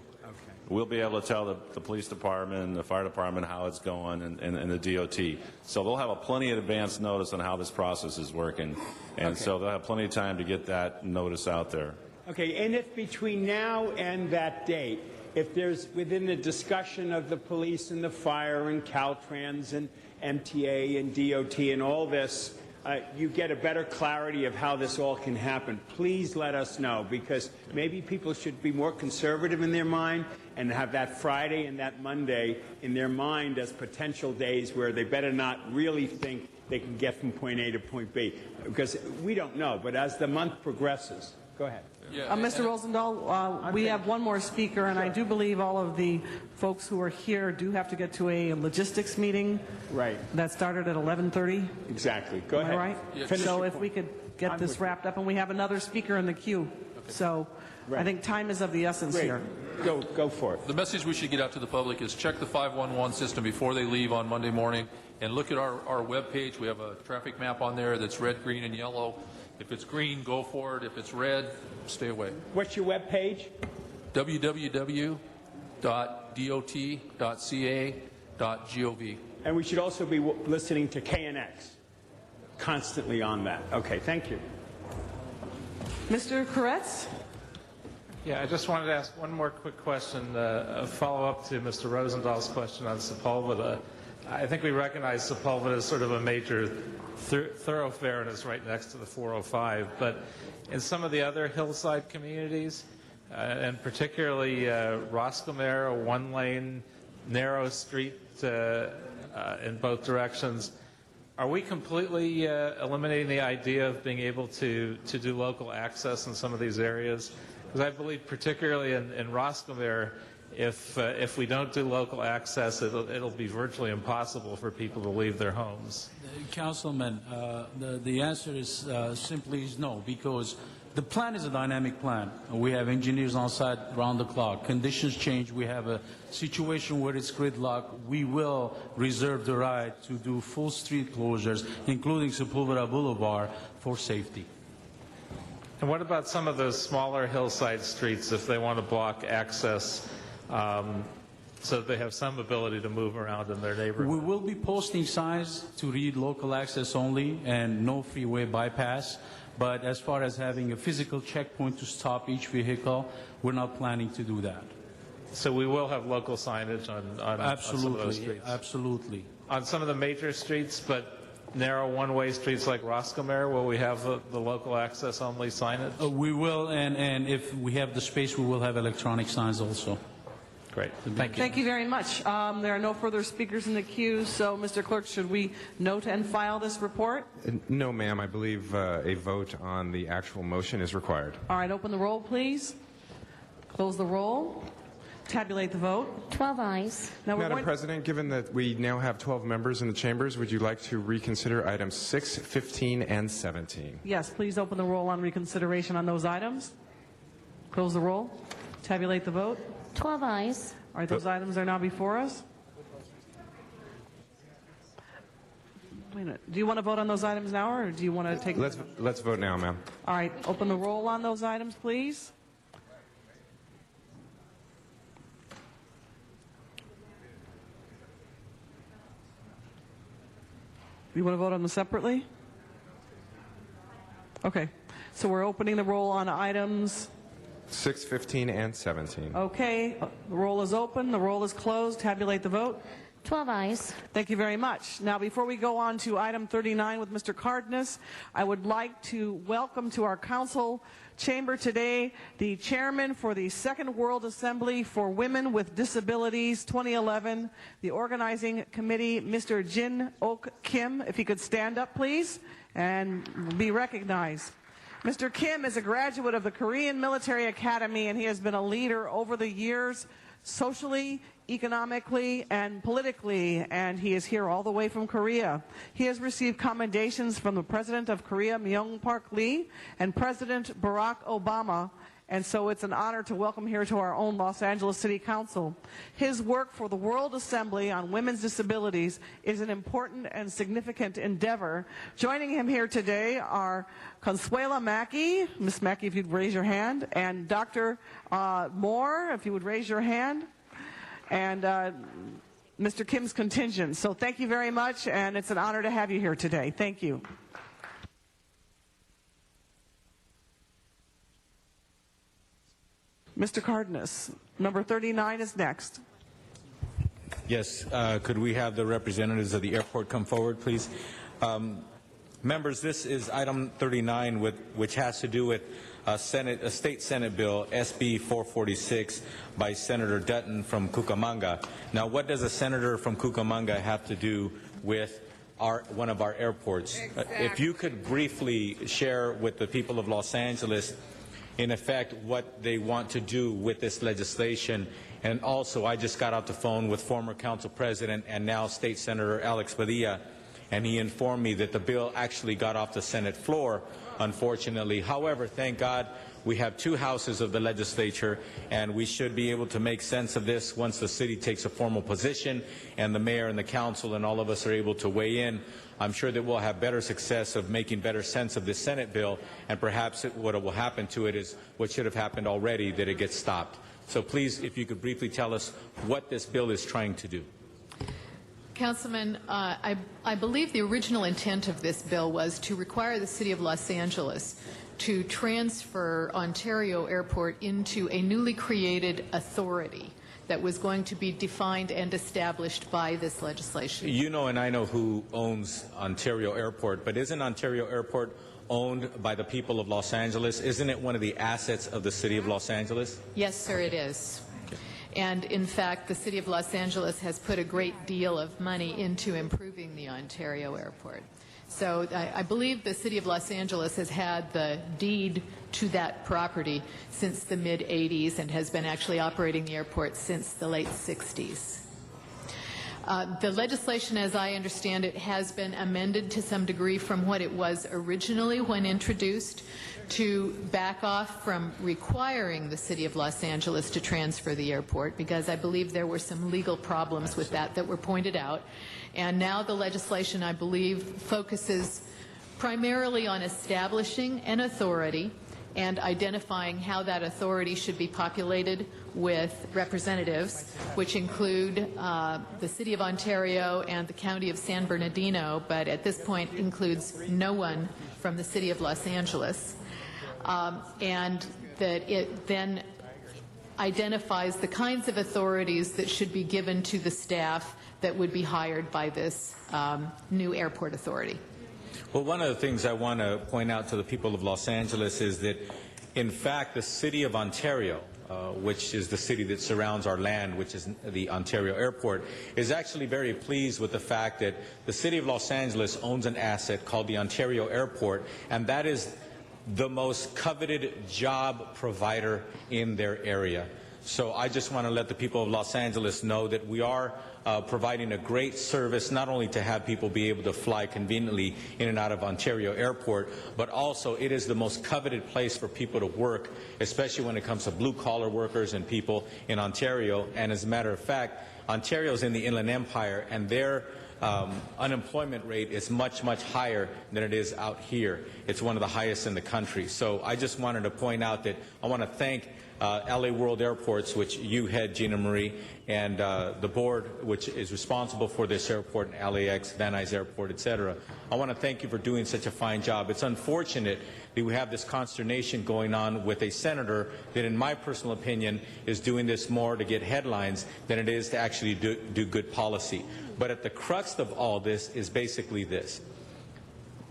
We'll be able to tell the police department, the fire department how it's going, and the DOT. So they'll have a plenty of advance notice on how this process is working. And so they'll have plenty of time to get that notice out there. Okay, and if between now and that date, if there's within the discussion of the police and the fire and Caltrans and MTA and DOT and all this, you get a better clarity of how this all can happen, please let us know, because maybe people should be more conservative in their mind and have that Friday and that Monday in their mind as potential days where they better not really think they can get from point A to point B, because we don't know. But as the month progresses, go ahead. Mr. Rosendahl, we have one more speaker, and I do believe all of the folks who are here do have to get to a logistics meeting. Right. That started at 11:30. Exactly. Go ahead. Am I right? Yeah. So if we could get this wrapped up, and we have another speaker in the queue. So I think time is of the essence here. Go for it. The message we should get out to the public is check the 511 system before they leave on Monday morning, and look at our webpage. We have a traffic map on there that's red, green, and yellow. If it's green, go for it. If it's red, stay away. What's your web page? www.dot.ca.gov. And we should also be listening to KNX, constantly on that. Okay, thank you. Mr. Koretz? Yeah, I just wanted to ask one more quick question, a follow-up to Mr. Rosenthal's question on Sepulveda. I think we recognize Sepulveda as sort of a major thoroughfare and is right next to the 405, but in some of the other hillside communities, and particularly Roscommare, a one-lane, narrow street in both directions, are we completely eliminating the idea of being able to do local access in some of these areas? Because I believe particularly in Roscommare, if we don't do local access, it'll be virtually impossible for people to leave their homes. Councilman, the answer is simply is no, because the plan is a dynamic plan. We have engineers on site round the clock. Conditions change. We have a situation where it's gridlock. We will reserve the right to do full street closures, including Sepulveda Boulevard, for safety. And what about some of those smaller hillside streets if they want to block access so that they have some ability to move around in their neighborhood? We will be posting signs to read local access only and no freeway bypass. But as far as having a physical checkpoint to stop each vehicle, we're not planning to do that. So we will have local signage on some of those streets? Absolutely. On some of the major streets, but narrow one-way streets like Roscommare, will we have the local access-only signage? We will, and if we have the space, we will have electronic signs also. Great. Thank you. Thank you very much. There are no further speakers in the queue, so Mr. Clerk, should we note and file this report? No, ma'am. I believe a vote on the actual motion is required. All right, open the roll, please. Close the roll. Tabulate the vote. 12 ayes. Now Madam President, given that we now have 12 members in the chambers, would you like to reconsider items 6, 15, and 17? Yes, please open the roll on reconsideration on those items. Close the roll. Tabulate the vote. 12 ayes. All right, those items are now before us. Wait a minute. Do you want to vote on those items now, or do you want to take... Let's vote now, ma'am. All right, open the roll on those items, please. You want to vote on them separately? Okay, so we're opening the roll on items... 6, 15, and 17. Okay, the roll is open, the roll is closed. Tabulate the vote. 12 ayes. Thank you very much. Now, before we go on to item 39 with Mr. Cardenas, I would like to welcome to our council chamber today the chairman for the Second World Assembly for Women with Disabilities 2011, the organizing committee, Mr. Jin Ok Kim. If he could stand up, please, and be recognized. Mr. Kim is a graduate of the Korean Military Academy, and he has been a leader over the years, socially, economically, and politically, and he is here all the way from Korea. He has received commendations from the President of Korea, Myung-Park Lee, and President Barack Obama, and so it's an honor to welcome here to our own Los Angeles City Council. His work for the World Assembly on Women's Disabilities is an important and significant endeavor. Joining him here today are Consuela Mackey, Ms. Mackey, if you'd raise your hand, and Dr. Moore, if you would raise your hand, and Mr. Kim's contingent. So thank you very much, and it's an honor to have you here today. Thank you. Mr. Cardenas, number 39 is next. Yes, could we have the representatives of the airport come forward, please? Members, this is item 39, which has to do with a state Senate bill, SB 446, by Senator Dutton from Cucamonga. Now, what does a senator from Cucamonga have to do with one of our airports? Exactly. If you could briefly share with the people of Los Angeles, in effect, what they want to do with this legislation. And also, I just got off the phone with former Council President and now State Senator Alex Padilla, and he informed me that the bill actually got off the Senate floor, unfortunately. However, thank God, we have two houses of the legislature, and we should be able to make sense of this once the city takes a formal position, and the mayor and the council and all of us are able to weigh in. I'm sure that we'll have better success of making better sense of this Senate bill, and perhaps what will happen to it is what should have happened already, that it gets stopped. So please, if you could briefly tell us what this bill is trying to do. Councilman, I believe the original intent of this bill was to require the City of Los Angeles to transfer Ontario Airport into a newly created authority that was going to be defined and established by this legislation. You know and I know who owns Ontario Airport, but isn't Ontario Airport owned by the people of Los Angeles? Isn't it one of the assets of the City of Los Angeles? Yes, sir, it is. And in fact, the City of Los Angeles has put a great deal of money into improving the Ontario Airport. So I believe the City of Los Angeles has had the deed to that property since the mid-'80s and has been actually operating the airport since the late '60s. The legislation, as I understand it, has been amended to some degree from what it was originally when introduced to back off from requiring the City of Los Angeles to transfer the airport, because I believe there were some legal problems with that were pointed out. And now the legislation, I believe, focuses primarily on establishing an authority and identifying how that authority should be populated with representatives, which include the City of Ontario and the County of San Bernardino, but at this point includes no one from the City of Los Angeles, and that it then identifies the kinds of authorities that should be given to the staff that would be hired by this new airport authority. Well, one of the things I want to point out to the people of Los Angeles is that, in fact, the City of Ontario, which is the city that surrounds our land, which is the Ontario Airport, is actually very pleased with the fact that the City of Los Angeles owns an asset called the Ontario Airport, and that is the most coveted job provider in their area. So I just want to let the people of Los Angeles know that we are providing a great service, not only to have people be able to fly conveniently in and out of Ontario Airport, but also it is the most coveted place for people to work, especially when it comes to blue-collar workers and people in Ontario. And as a matter of fact, Ontario is in the Inland Empire, and their unemployment rate is much, much higher than it is out here. It's one of the highest in the country. So I just wanted to point out that I want to thank LA World Airports, which you head, Gina Marie, and the board, which is responsible for this airport, LAX, Van Nuys Airport, etc. I want to thank you for doing such a fine job. It's unfortunate that we have this consternation going on with a senator that, in my personal opinion, is doing this more to get headlines than it is to actually do good policy. But at the crux of all this is basically this.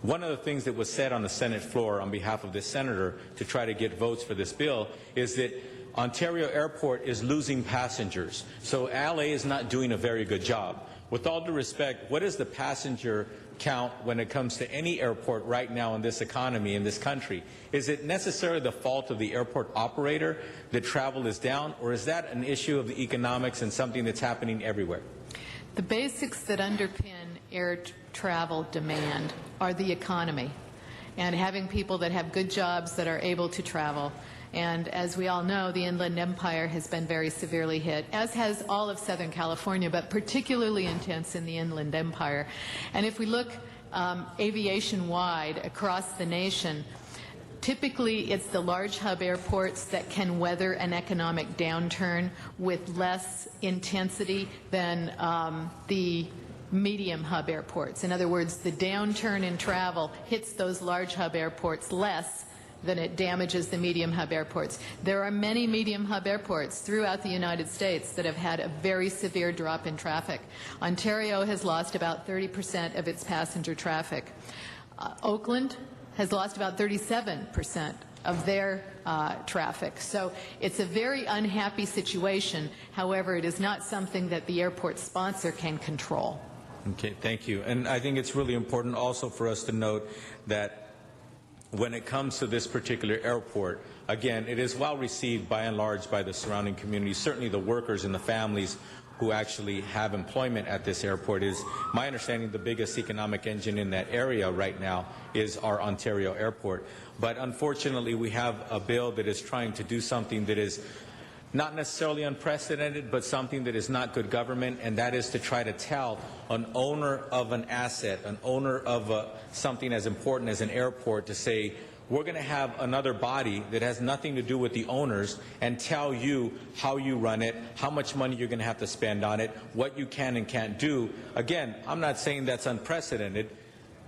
One of the things that was said on the Senate floor on behalf of this senator to try to get votes for this bill is that Ontario Airport is losing passengers. So LA is not doing a very good job. With all due respect, what is the passenger count when it comes to any airport right now in this economy, in this country? Is it necessarily the fault of the airport operator that travel is down, or is that an issue of the economics and something that's happening everywhere? The basics that underpin air travel demand are the economy and having people that have good jobs that are able to travel. And as we all know, the Inland Empire has been very severely hit, as has all of Southern California, but particularly intense in the Inland Empire. And if we look aviation-wide across the nation, typically it's the large hub airports that can weather an economic downturn with less intensity than the medium hub airports. In other words, the downturn in travel hits those large hub airports less than it damages the medium hub airports. There are many medium hub airports throughout the United States that have had a very severe drop in traffic. Ontario has lost about 30% of its passenger traffic. Oakland has lost about 37% of their traffic. So it's a very unhappy situation. However, it is not something that the airport sponsor can control. Okay, thank you. And I think it's really important also for us to note that when it comes to this particular airport, again, it is well received by and large by the surrounding community, certainly the workers and the families who actually have employment at this airport. Is my understanding the biggest economic engine in that area right now is our Ontario Airport. But unfortunately, we have a bill that is trying to do something that is not necessarily unprecedented, but something that is not good government, and that is to try to tell an owner of an asset, an owner of something as important as an airport, to say, we're going to have another body that has nothing to do with the owners and tell you how you run it, how much money you're going to have to spend on it, what you can and can't do. Again, I'm not saying that's unprecedented.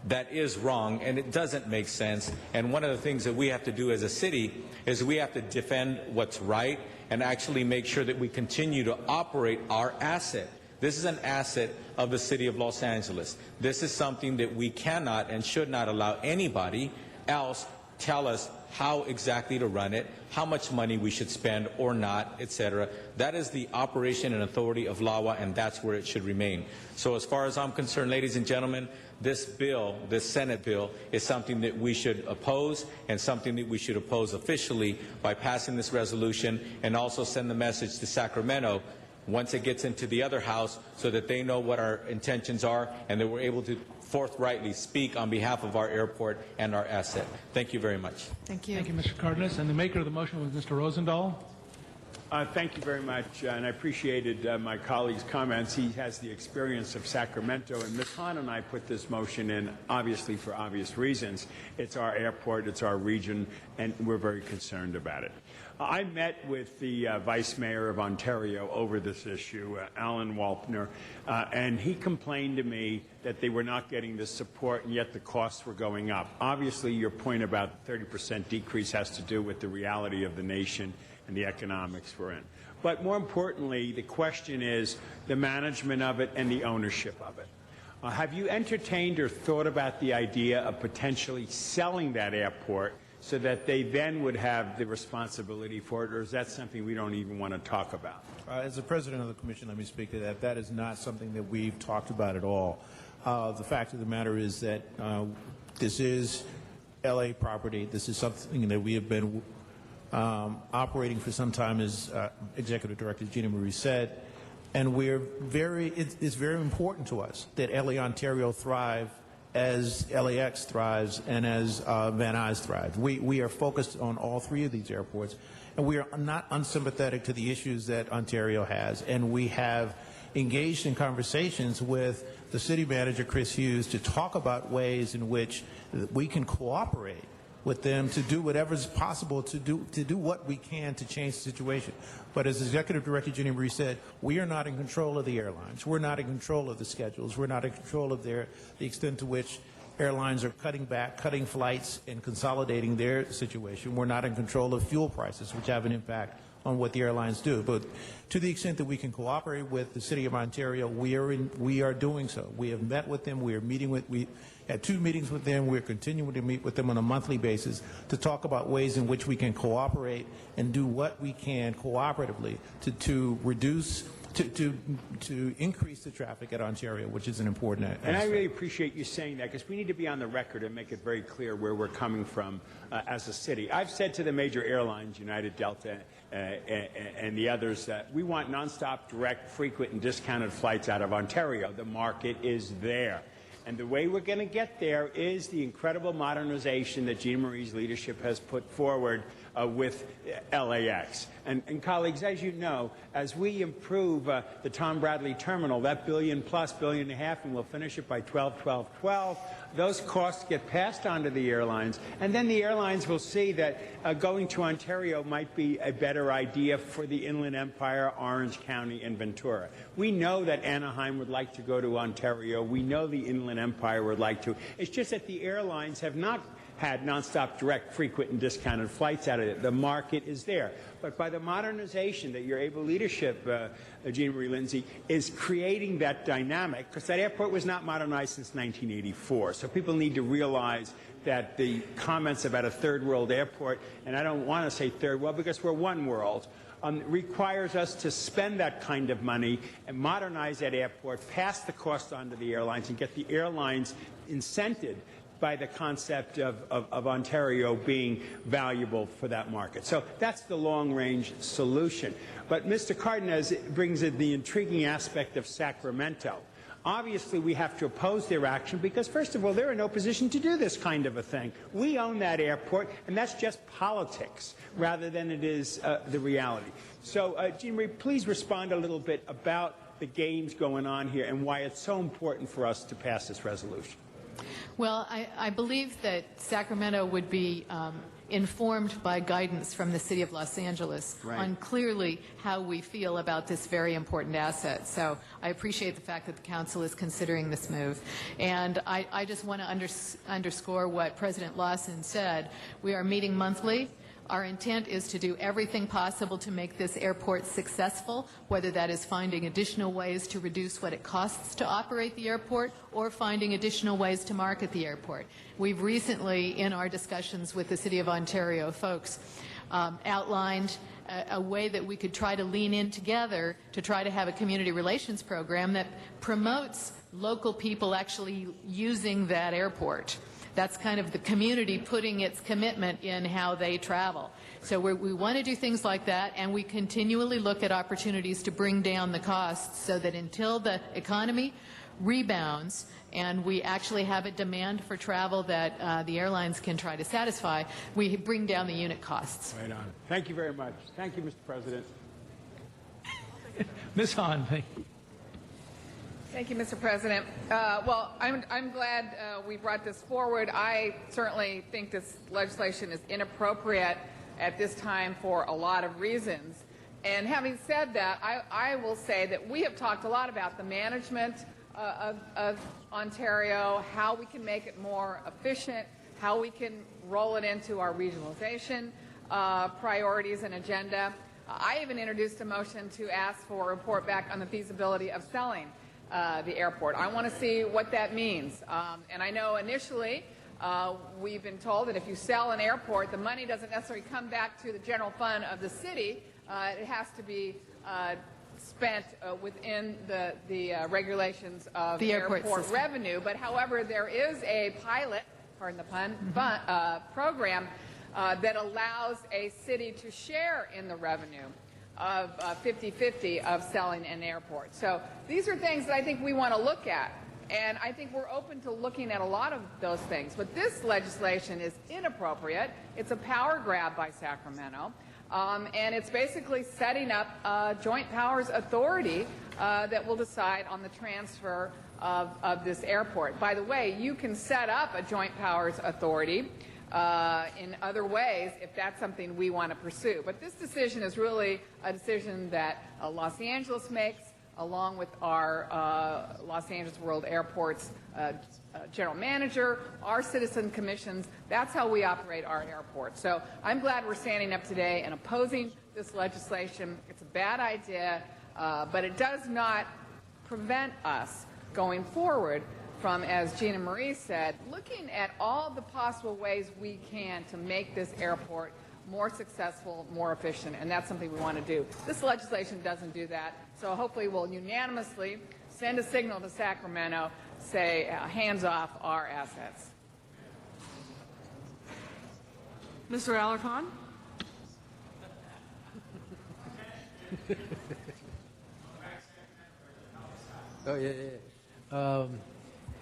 That is wrong, and it doesn't make sense. And one of the things that we have to do as a city is we have to defend what's right and actually make sure that we continue to operate our asset. This is an asset of the City of Los Angeles. This is something that we cannot and should not allow anybody else tell us how exactly to run it, how much money we should spend or not, etc. That is the operation and authority of LAWA, and that's where it should remain. So as far as I'm concerned, ladies and gentlemen, this bill, this Senate bill, is something that we should oppose, and something that we should oppose officially by passing this resolution, and also send the message to Sacramento once it gets into the other house so that they know what our intentions are and that we're able to forthrightly speak on behalf of our airport and our asset. Thank you very much. Thank you. Thank you, Mr. Cardenas. And the maker of the motion was Mr. Rosendahl. Thank you very much, and I appreciated my colleague's comments. He has the experience of Sacramento, and Ms. Hahn and I put this motion in, obviously, for obvious reasons. It's our airport, it's our region, and we're very concerned about it. I met with the Vice Mayor of Ontario over this issue, Alan Walpner, and he complained to me that they were not getting the support, and yet the costs were going up. Obviously, your point about the 30% decrease has to do with the reality of the nation and the economics we're in. But more importantly, the question is the management of it and the ownership of it. Have you entertained or thought about the idea of potentially selling that airport so that they then would have the responsibility for it, or is that something we don't even want to talk about? As the president of the commission, let me speak to that. That is not something that we've talked about at all. The fact of the matter is that this is L.A. property. This is something that we have been operating for some time, as Executive Director Gina Marie said, and it's very important to us that L.A. Ontario thrive as LAX thrives and as Van Nuys thrives. We are focused on all three of these airports, and we are not unsympathetic to the issues that Ontario has, and we have engaged in conversations with the city manager, Chris Hughes, to talk about ways in which we can cooperate with them to do whatever is possible to do what we can to change the situation. But as Executive Director Ginny Marie said, we are not in control of the airlines. We're not in control of the schedules. We're not in control of the extent to which airlines are cutting back, cutting flights, and consolidating their situation. We're not in control of fuel prices, which have an impact on what the airlines do. But to the extent that we can cooperate with the City of Ontario, we are doing so. We have met with them. We had 2 meetings with them. We're continuing to meet with them on a monthly basis to talk about ways in which we can cooperate and do what we can cooperatively to reduce, to increase the traffic at Ontario, which is an important aspect. And I really appreciate you saying that, because we need to be on the record and make it very clear where we're coming from as a city. I've said to the major airlines, United, Delta, and the others, that we want nonstop, direct, frequent, and discounted flights out of Ontario. The market is there. And the way we're going to get there is the incredible modernization that Gina Marie's leadership has put forward with LAX. And colleagues, as you know, as we improve the Tom Bradley terminal, that $1 billion+, $1.5 billion, and we'll finish it by 12/12/12, those costs get passed on to the airlines, and then the airlines will see that going to Ontario might be a better idea for the Inland Empire, Orange County, and Ventura. We know that Anaheim would like to go to Ontario. We know the Inland Empire would like to. It's just that the airlines have not had nonstop, direct, frequent, and discounted flights out of it. The market is there. But by the modernization that your able leadership, Gina Marie Lindsay, is creating that dynamic, because that airport was not modernized since 1984. So people need to realize that the comments about a third world airport, and I don't want to say third world because we're one world, requires us to spend that kind of money and modernize that airport, pass the cost on to the airlines, and get the airlines incented by the concept of Ontario being valuable for that market. So that's the long-range solution. But Mr. Cardenas brings in the intriguing aspect of Sacramento. Obviously, we have to oppose their action because, first of all, they're in no position to do this kind of a thing. We own that airport, and that's just politics rather than it is the reality. So, Jean Marie, please respond a little bit about the games going on here and why it's so important for us to pass this resolution. Well, I believe that Sacramento would be informed by guidance from the City of Los Angeles on clearly how we feel about this very important asset. So I appreciate the fact that the Council is considering this move. And I just want to underscore what President Lawson said. We are meeting monthly. Our intent is to do everything possible to make this airport successful, whether that is finding additional ways to reduce what it costs to operate the airport or finding additional ways to market the airport. We've recently, in our discussions with the City of Ontario folks, outlined a way that we could try to lean in together to try to have a community relations program that promotes local people actually using that airport. That's kind of the community putting its commitment in how they travel. So we want to do things like that, and we continually look at opportunities to bring down the costs so that until the economy rebounds and we actually have a demand for travel that the airlines can try to satisfy, we bring down the unit costs. Right on. Thank you very much. Thank you, Mr. President. Ms. Hahn, thank you. Thank you, Mr. President. Well, I'm glad we brought this forward. I certainly think this legislation is inappropriate at this time for a lot of reasons. And having said that, I will say that we have talked a lot about the management of Ontario, how we can make it more efficient, how we can roll it into our regionalization priorities and agenda. I even introduced a motion to ask for a report back on the feasibility of selling the airport. I want to see what that means. And I know initially we've been told that if you sell an airport, the money doesn't necessarily come back to the general fund of the city. It has to be spent within the regulations of the airport revenue. But however, there is a pilot, pardon the pun, program that allows a city to share in the revenue of 50-50 of selling an airport. So these are things that I think we want to look at. And I think we're open to looking at a lot of those things. But this legislation is inappropriate. It's a power grab by Sacramento. And it's basically setting up a joint powers authority that will decide on the transfer of this airport. By the way, you can set up a joint powers authority in other ways if that's something we want to pursue. But this decision is really a decision that Los Angeles makes along with our Los Angeles World Airports general manager, our citizen commissions. That's how we operate our airport. So I'm glad we're standing up today and opposing this legislation. It's a bad idea, but it does not prevent us going forward from, as Gina Marie said, looking at all the possible ways we can to make this airport more successful, more efficient, and that's something we want to do. This legislation doesn't do that, so hopefully we'll unanimously send a signal to Sacramento, say, hands off our assets. Mr. Alarcon? Oh, yeah.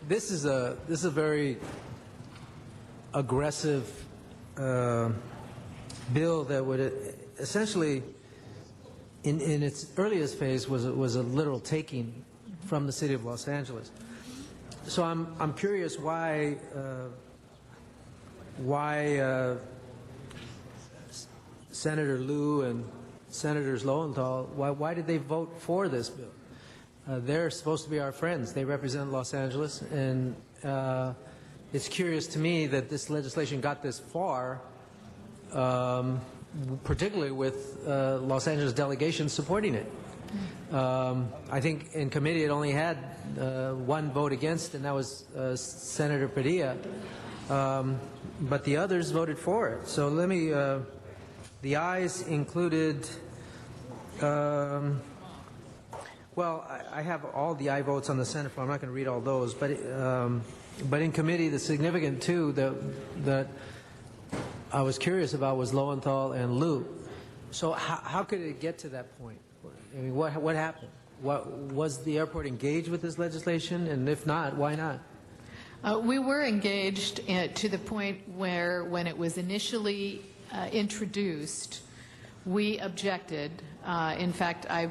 This is a very aggressive bill that would essentially, in its earliest phase, was a literal taking from the city of Los Angeles. So I'm curious why Senator Lieu and Senators Lowenthal, why did they vote for this bill? They're supposed to be our friends. They represent Los Angeles, and it's curious to me that this legislation got this far, particularly with Los Angeles delegations supporting it. I think in committee it only had one vote against, and that was Senator Padilla, but the others voted for it. So let me, the ayes included, well, I have all the aye votes on the Senate floor. I'm not going to read all those, but in committee, the significant two that I was curious about was Lowenthal and Lieu. So how could it get to that point? I mean, what happened? Was the airport engaged with this legislation? And if not, why not? We were engaged to the point where, when it was initially introduced, we objected. In fact, I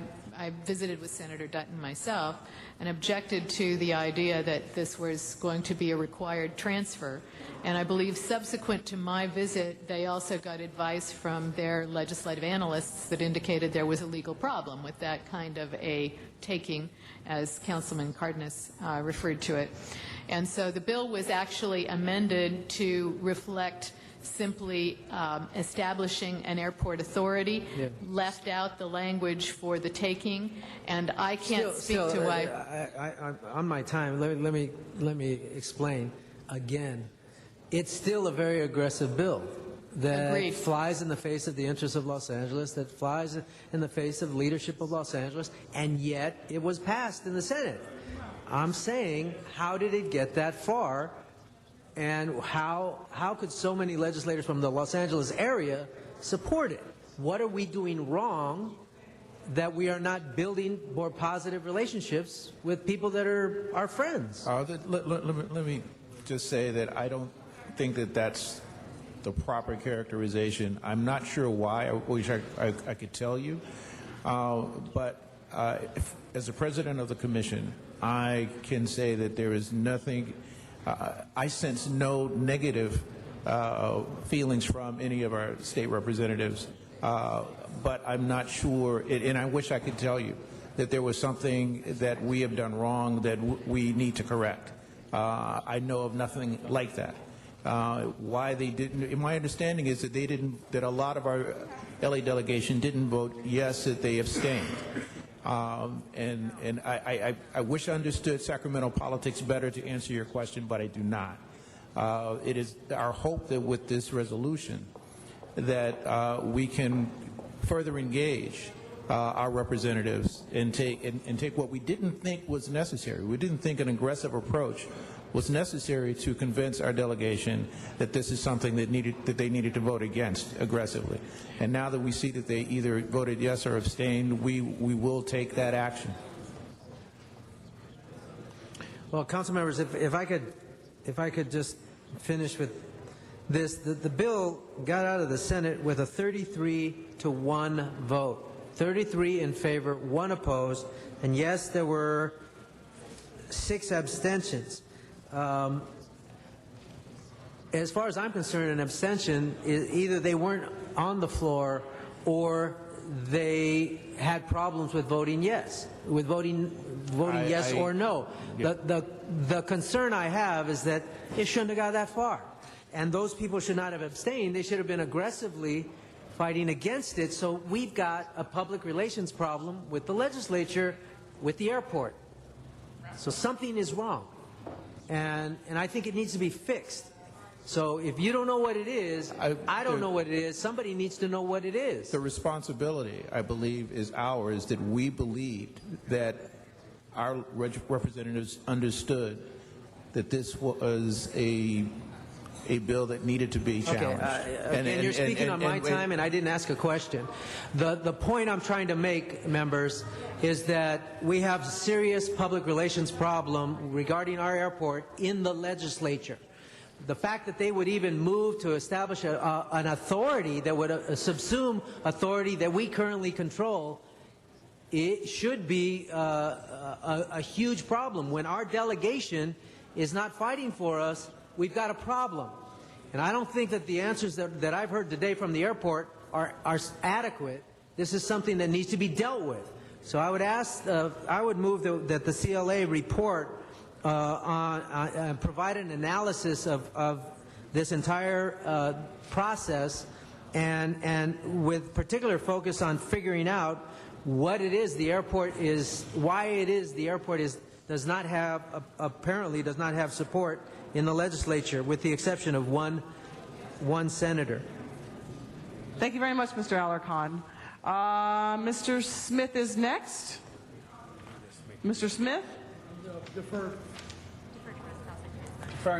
visited with Senator Dutton myself and objected to the idea that this was going to be a required transfer. And I believe subsequent to my visit, they also got advice from their legislative analysts that indicated there was a legal problem with that kind of a taking, as Councilman Cardenas referred to it. And so the bill was actually amended to reflect simply establishing an airport authority, left out the language for the taking, and I can't speak to why. On my time, let me explain again. It's still a very aggressive bill that Agreed. flies in the face of the interests of Los Angeles, that flies in the face of leadership of Los Angeles, and yet it was passed in the Senate. I'm saying, how did it get that far? And how could so many legislators from the Los Angeles area support it? What are we doing wrong that we are not building more positive relationships with people that are our friends? Let me just say that I don't think that that's the proper characterization. I'm not sure why. I wish I could tell you. But as the president of the commission, I can say that there is nothing, I sense no negative feelings from any of our state representatives. But I'm not sure, and I wish I could tell you that there was something that we have done wrong that we need to correct. I know of nothing like that. Why they didn't, my understanding is that they didn't, that a lot of our LA delegation didn't vote yes, that they abstained. And I wish I understood Sacramento politics better to answer your question, but I do not. It is our hope that with this resolution that we can further engage our representatives and take what we didn't think was necessary. We didn't think an aggressive approach was necessary to convince our delegation that this is something that they needed to vote against aggressively. And now that we see that they either voted yes or abstained, we will take that action. Well, council members, if I could just finish with this, the bill got out of the Senate with a 33-1 vote. 33 in favor, 1 opposed, and yes, there were 6 abstentions. As far as I'm concerned, an abstention is either they weren't on the floor or they had problems with voting yes, with voting yes or no. Yeah. The concern I have is that it shouldn't have got that far, and those people should not have abstained. They should have been aggressively fighting against it. So we've got a public relations problem with the legislature, with the airport. So something is wrong. And I think it needs to be fixed. So if you don't know what it is, I don't know what it is, somebody needs to know what it is. The responsibility, I believe, is ours, that we believed that our representatives understood that this was a bill that needed to be challenged. Okay, and you're speaking on my time, and I didn't ask a question. The point I'm trying to make, members, is that we have a serious public relations problem regarding our airport in the legislature. The fact that they would even move to establish an authority that would subsume authority that we currently control, it should be a huge problem. When our delegation is not fighting for us, we've got a problem. And I don't think that the answers that I've heard today from the airport are adequate. This is something that needs to be dealt with. So I would ask, I would move that the CLA report provide an analysis of this entire process and with particular focus on figuring out what it is the airport is, why it is the airport does not have, apparently does not have support in the legislature, with the exception of one senator. Thank you very much, Mr. Alarcon. Mr. Smith is next. Mr. Smith? Deferring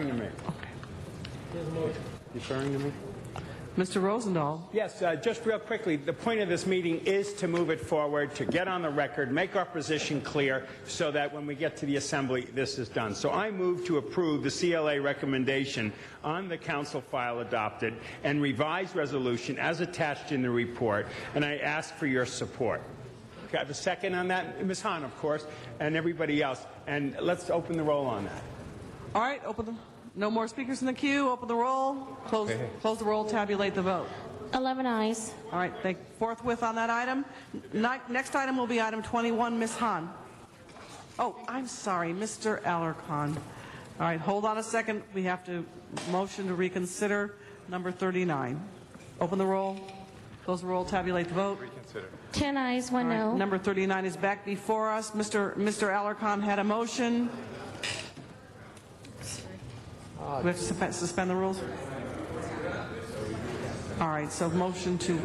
to me. Okay. Deferring to me. Mr. Rosendahl. Yes, just real quickly, the point of this meeting is to move it forward, to get on the record, make our position clear, so that when we get to the Assembly, this is done. So I move to approve the CLA recommendation on the Council file adopted and revised resolution as attached in the report, and I ask for your support. Okay, I have a second on that? Ms. Hahn, of course, and everybody else. And let's open the roll on that. All right, open them. No more speakers in the queue. Open the roll. Close the roll. Tabulate the vote. 11 ayes. All right. Forthwith on that item. Next item will be item 21. Ms. Hahn. Oh, I'm sorry, Mr. Alarcon. All right. Hold on a second. We have to motion to reconsider number 39. Open the roll, close the roll, tabulate the vote. 10 ayes, 1 no. Number 39 is back before us. Mr. Alarcon had a motion. We have to suspend the rules? All right, so motion to,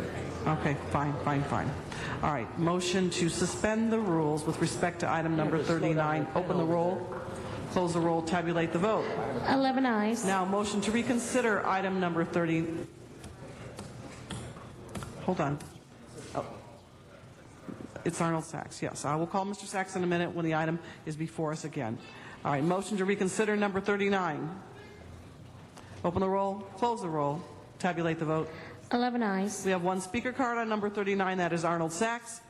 okay, fine. All right, motion to suspend the rules with respect to item number 39. Open the roll, close the roll, tabulate the vote. 11 ayes. Now, motion to reconsider item number 30. Hold on. Oh. It's Arnold Sachs, yes. I will call Mr. Sachs in a minute when the item is before us again. All right, motion to reconsider number 39. Open the roll, close the roll, tabulate the vote. 11 ayes. We have one speaker card on number 39, that is Arnold Sachs.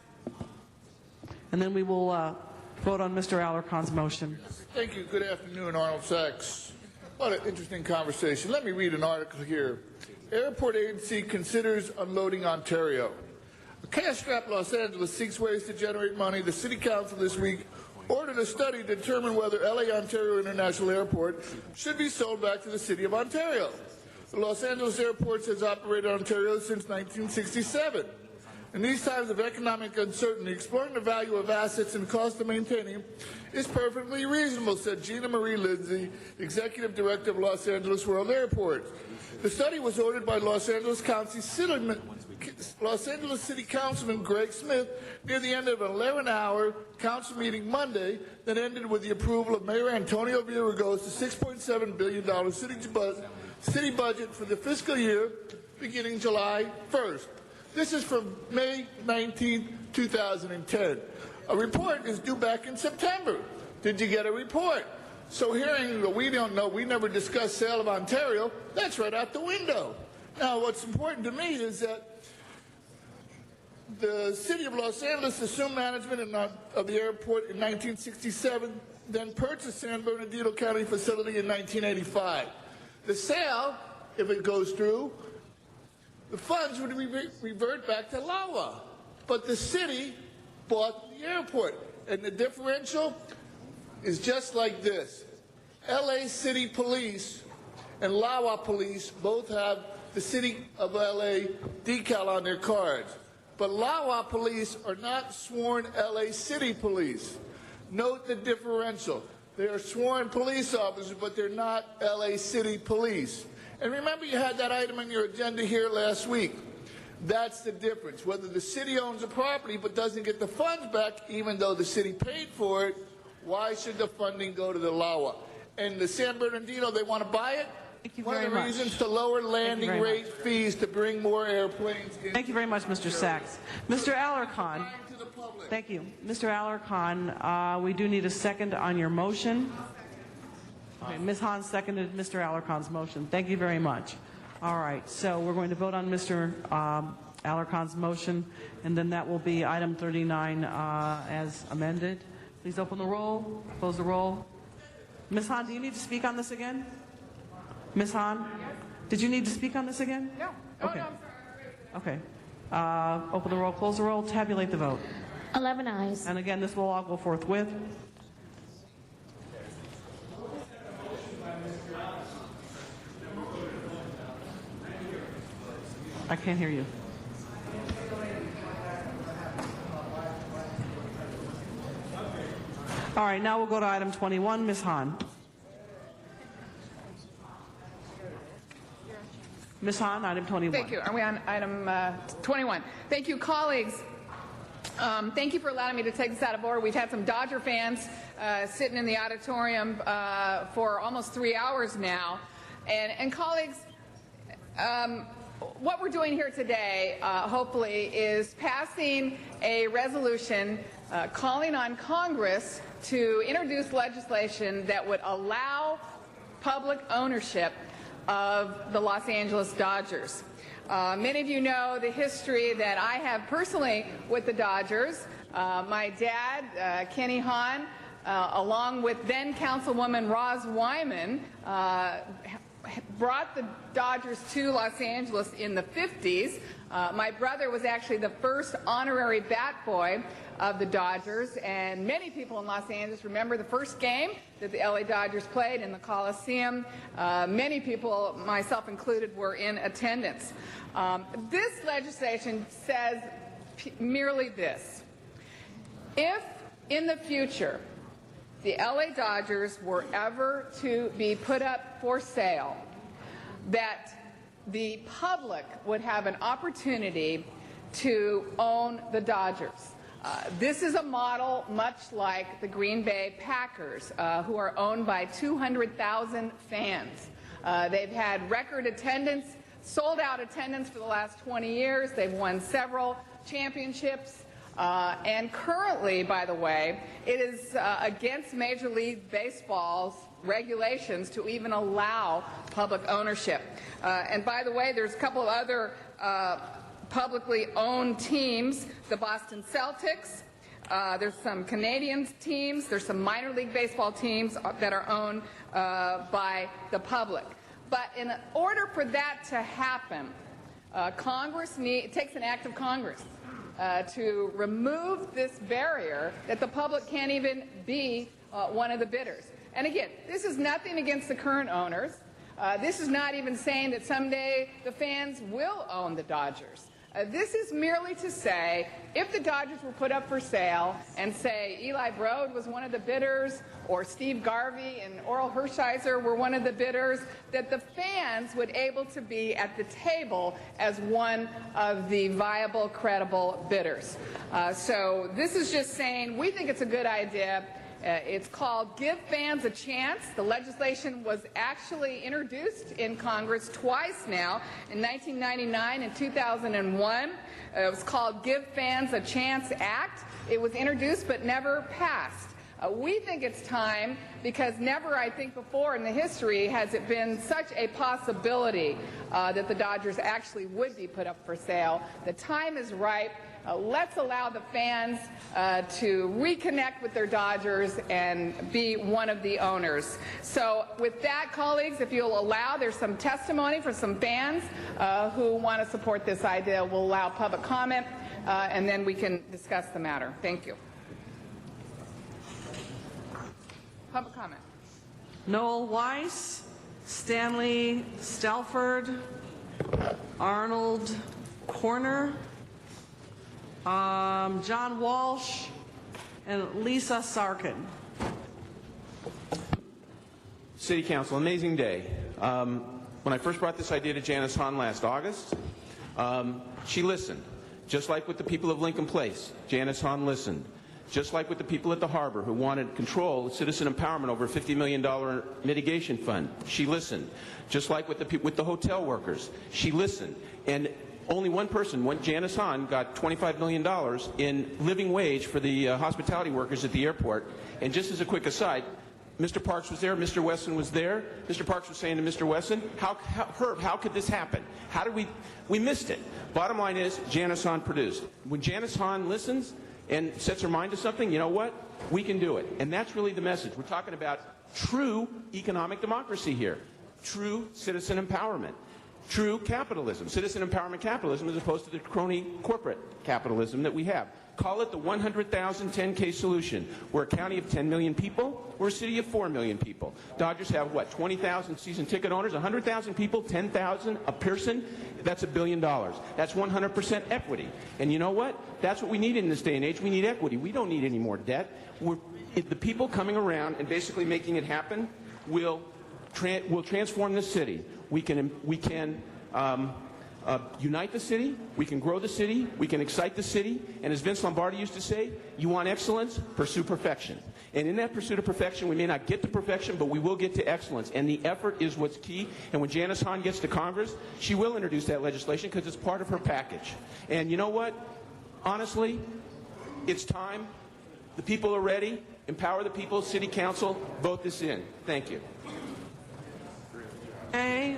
And then we will vote on Mr. Alarcon's motion. Thank you. Good afternoon, Arnold Sachs. What an interesting conversation. Let me read an article here. Airport agency considers unloading Ontario. A cash-strapped Los Angeles seeks ways to generate money. The City Council this week ordered a study to determine whether LA Ontario International Airport should be sold back to the City of Ontario. The Los Angeles Airport has operated in Ontario since 1967. In these times of economic uncertainty, exploring the value of assets and cost of maintaining is perfectly reasonable, said Gina Marie Lindsay, Executive Director of Los Angeles World Airport. The study was ordered by Los Angeles City Councilman Greg Smith near the end of an 11-hour council meeting Monday that ended with the approval of Mayor Antonio Villaraigosa's $6.7 billion city budget for the fiscal year beginning July 1st. This is from May 19, 2010. A report is due back in September. Did you get a report? So hearing that we don't know, we never discussed sale of Ontario, that's right out the window. Now, what's important to me is that the City of Los Angeles assumed management of the airport in 1967, then purchased San Bernardino County facility in 1985. The sale, if it goes through, the funds would revert back to LAWA. But the city bought the airport. And the differential is just like this. LA City Police and LAWA Police both have the City of LA decal on their cards. But LAWA Police are not sworn LA City Police. Note the differential. They are sworn police officers, but they're not LA City Police. And remember, you had that item on your agenda here last week. That's the difference. Whether the city owns a property but doesn't get the funds back, even though the city paid for it, why should the funding go to the LAWA? And the San Bernardino, they want to buy it? One of the reasons to lower landing rate fees to bring more airplanes in. Thank you very much, Mr. Sachs. Mr. Alarcon. Thank you. Mr. Alarcon, we do need a second on your motion. Okay, Ms. Hahn seconded Mr. Alarcon's motion. Thank you very much. All right, so we're going to vote on Mr. Alarcon's motion, and then that will be item 39 as amended. Please open the roll, close the roll. Ms. Hahn, do you need to speak on this again? Ms. Hahn, did you need to speak on this again? No. Okay. Okay. Open the roll, close the roll, tabulate the vote. 11 ayes. And again, this will all go forthwith. I can't hear you. All right, now we'll go to item 21. Ms. Hahn. Ms. Hahn, item 21. Thank you. Are we on item 21? Thank you, colleagues. Thank you for allowing me to take this out of order. We've had some Dodger fans sitting in the auditorium for almost 3 hours now. And colleagues, what we're doing here today, hopefully, is passing a resolution calling on Congress to introduce legislation that would allow public ownership of the Los Angeles Dodgers. Many of you know the history that I have personally with the Dodgers. My dad, Kenny Hahn, along with then Councilwoman Roz Wyman, brought the Dodgers to Los Angeles in the 50s. My brother was actually the first honorary bat boy of the Dodgers, and many people in Los Angeles remember the first game that the LA Dodgers played in the Coliseum. Many people, myself included, were in attendance. This legislation says merely this: if in the future the LA Dodgers were ever to be put up for sale, that the public would have an opportunity to own the Dodgers. This is a model much like the Green Bay Packers, who are owned by 200,000 fans. They've had record attendance, sold-out attendance for the last 20 years. They've won several championships. And currently, by the way, it is against Major League Baseball's regulations to even allow public ownership. And by the way, there's a couple of other publicly owned teams, the Boston Celtics. There's some Canadian teams. There's some minor league baseball teams that are owned by the public. But in order for that to happen, it takes an act of Congress to remove this barrier that the public can't even be one of the bidders. And again, this is nothing against the current owners. This is not even saying that someday the fans will own the Dodgers. This is merely to say, if the Dodgers were put up for sale and say Eli Broad was one of the bidders, or Steve Garvey and Oral Hershiser were one of the bidders, that the fans would able to be at the table as one of the viable, credible bidders. So this is just saying we think it's a good idea. It's called Give Fans a Chance. The legislation was actually introduced in Congress twice now, in 1999 and 2001. It was called Give Fans a Chance Act. It was introduced but never passed. We think it's time, because never, I think, before in the history has it been such a possibility that the Dodgers actually would be put up for sale. The time is ripe. Let's allow the fans to reconnect with their Dodgers and be one of the owners. So with that, colleagues, if you'll allow, there's some testimony for some fans who want to support this idea. We'll allow public comment, and then we can discuss the matter. Thank you. Public comment. Noel Weiss, Stanley Stelford, Arnold Corner, John Walsh, and Lisa Sarkin. City Council, amazing day. When I first brought this idea to Janice Hahn last August, she listened. Just like with the people of Lincoln Place, Janice Hahn listened. Just like with the people at the harbor who wanted control, citizen empowerment over a $50 million mitigation fund, she listened. Just like with the hotel workers, she listened. And only one person, Janice Hahn, got $25 million in living wage for the hospitality workers at the airport. And just as a quick aside, Mr. Parks was there, Mr. Wesson was there. Mr. Parks was saying to Mr. Wesson, Herb, how could this happen? How did we missed it. Bottom line is, Janice Hahn produced. When Janice Hahn listens and sets her mind to something, you know what? We can do it. And that's really the message. We're talking about true economic democracy here, true citizen empowerment, true capitalism, citizen empowerment capitalism, as opposed to the crony corporate capitalism that we have. Call it the 100,000 10K solution. We're a county of 10 million people. We're a city of 4 million people. Dodgers have, 20,000 season ticket owners, 100,000 people, 10,000 a person. That's $1 billion. That's 100% equity. And you know what? That's what we need in this day and age. We need equity. We don't need any more debt. The people coming around and basically making it happen will transform this city. We can unite the city, we can grow the city, we can excite the city, and as Vince Lombardi used to say, you want excellence, pursue perfection. And in that pursuit of perfection, we may not get to perfection, but we will get to excellence, and the effort is what's key. And when Janice Hahn gets to Congress, she will introduce that legislation because it's part of her package. And you know what? Honestly, it's time. The people are ready. Empower the people. City Council, vote this in. Thank you. Okay,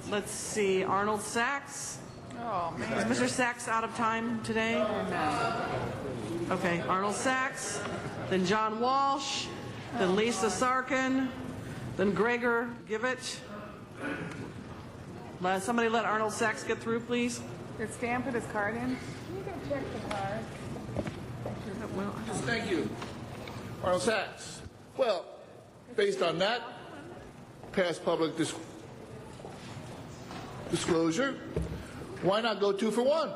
let's see, Arnold Sachs. Oh, man. Is Mr. Sachs out of time today? No. Okay, Arnold Sachs, then John Walsh, then Lisa Sarkin, then Gregor Gibbett, Somebody let Arnold Sachs get through, please. Did Stan put his card in? Can you go check the card? Thank you. Arnold Sachs. Well, based on that past public disclosure, why not go 2 for 1?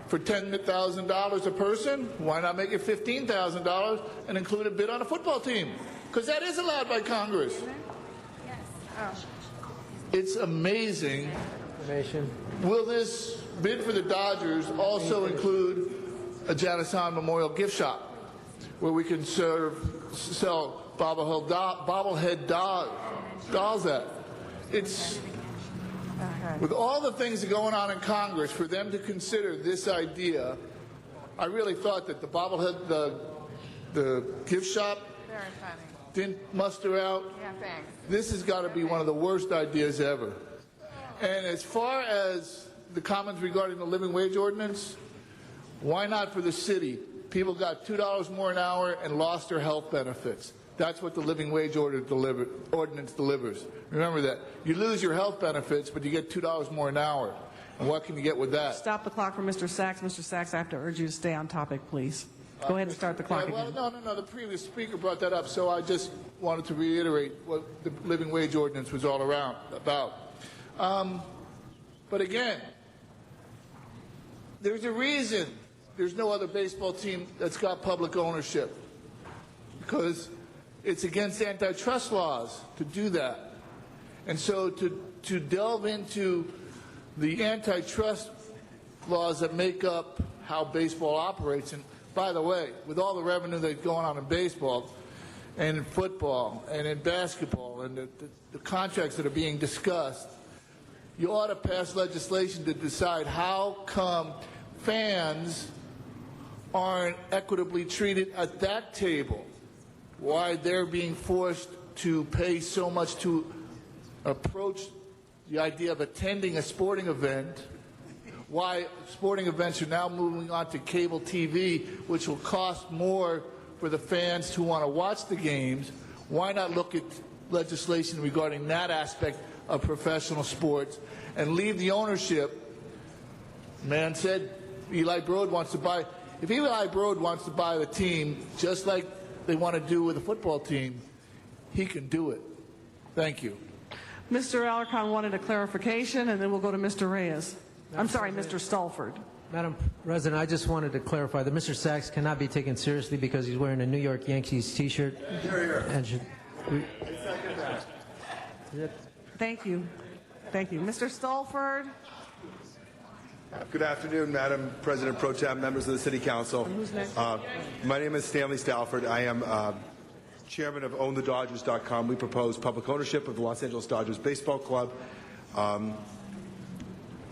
For $10,000 a person, why not make it $15,000 and include a bid on a football team? Because that is allowed by Congress. Yes. Oh. It's amazing. Will this bid for the Dodgers also include a Janice Hahn Memorial gift shop where we can sell bobblehead dolls at? It's with all the things that are going on in Congress, for them to consider this idea, I really thought that the bobblehead, the gift shop Very funny. didn't muster out. Yeah, thanks. This has got to be one of the worst ideas ever. And as far as the comments regarding the living wage ordinance, why not for the city? People got $2 more an hour and lost their health benefits. That's what the living wage ordinance delivers. Remember that. You lose your health benefits, but you get $2 more an hour. And what can you get with that? Stop the clock for Mr. Sachs. Mr. Sachs, I have to urge you to stay on topic, please. Go ahead and start the clock well, again. no. The previous speaker brought that up, so I just wanted to reiterate what the living wage ordinance was all about. But again, there's a reason there's no other baseball team that's got public ownership, because it's against antitrust laws to do that. And so to delve into the antitrust laws that make up how baseball operates, and by the way, with all the revenue that's going on in baseball and in football and in basketball and the contracts that are being discussed, you ought to pass legislation to decide how come fans aren't equitably treated at that table, why they're being forced to pay so much to approach the idea of attending a sporting event, why sporting events are now moving on to cable TV, which will cost more for the fans who want to watch the games. Why not look at legislation regarding that aspect of professional sports and leave the ownership? Man said Eli Broad wants to buy. If Eli Broad wants to buy the team, just like they want to do with a football team, he can do it. Thank you. Mr. Alarcon wanted a clarification, and then we'll go to Mr. Reyes. I'm sorry, Mr. Stolford. Madam President, I just wanted to clarify that Mr. Sachs cannot be taken seriously because he's wearing a New York Yankees T-shirt. And Thank you. Thank you. Mr. Stolford. Good afternoon, Madam President Pro Tem, members of the City Council. Who's next? My name is Stanley Stalford. I am chairman of OwnTheDodgers.com. We propose public ownership of the Los Angeles Dodgers Baseball Club.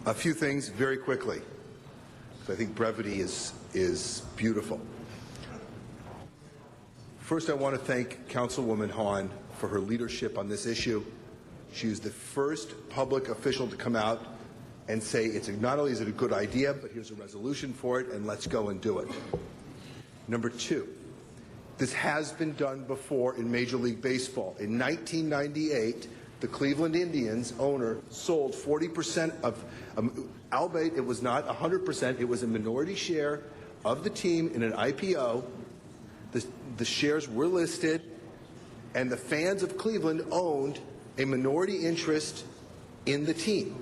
A few things very quickly, because I think brevity is beautiful. First, I want to thank Councilwoman Hahn for her leadership on this issue. She is the first public official to come out and say it's not only is it a good idea, but here's a resolution for it, and let's go and do it. Number two, this has been done before in Major League Baseball. In 1998, the Cleveland Indians owner sold 40% of, albeit it was not 100%, it was a minority share of the team in an IPO. The shares were listed, and the fans of Cleveland owned a minority interest in the team.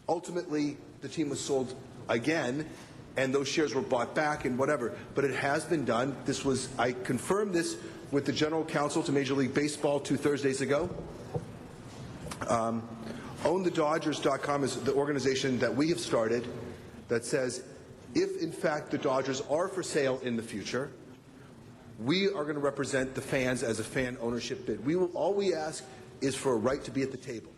Ultimately, the team was sold again, and those shares were bought back and whatever. But it has been done. I confirmed this with the General Counsel to Major League Baseball 2 Thursdays ago. OwnTheDodgers.com is the organization that we have started that says if, in fact, the Dodgers are for sale in the future, we are going to represent the fans as a fan ownership bid. All we ask is for a right to be at the table.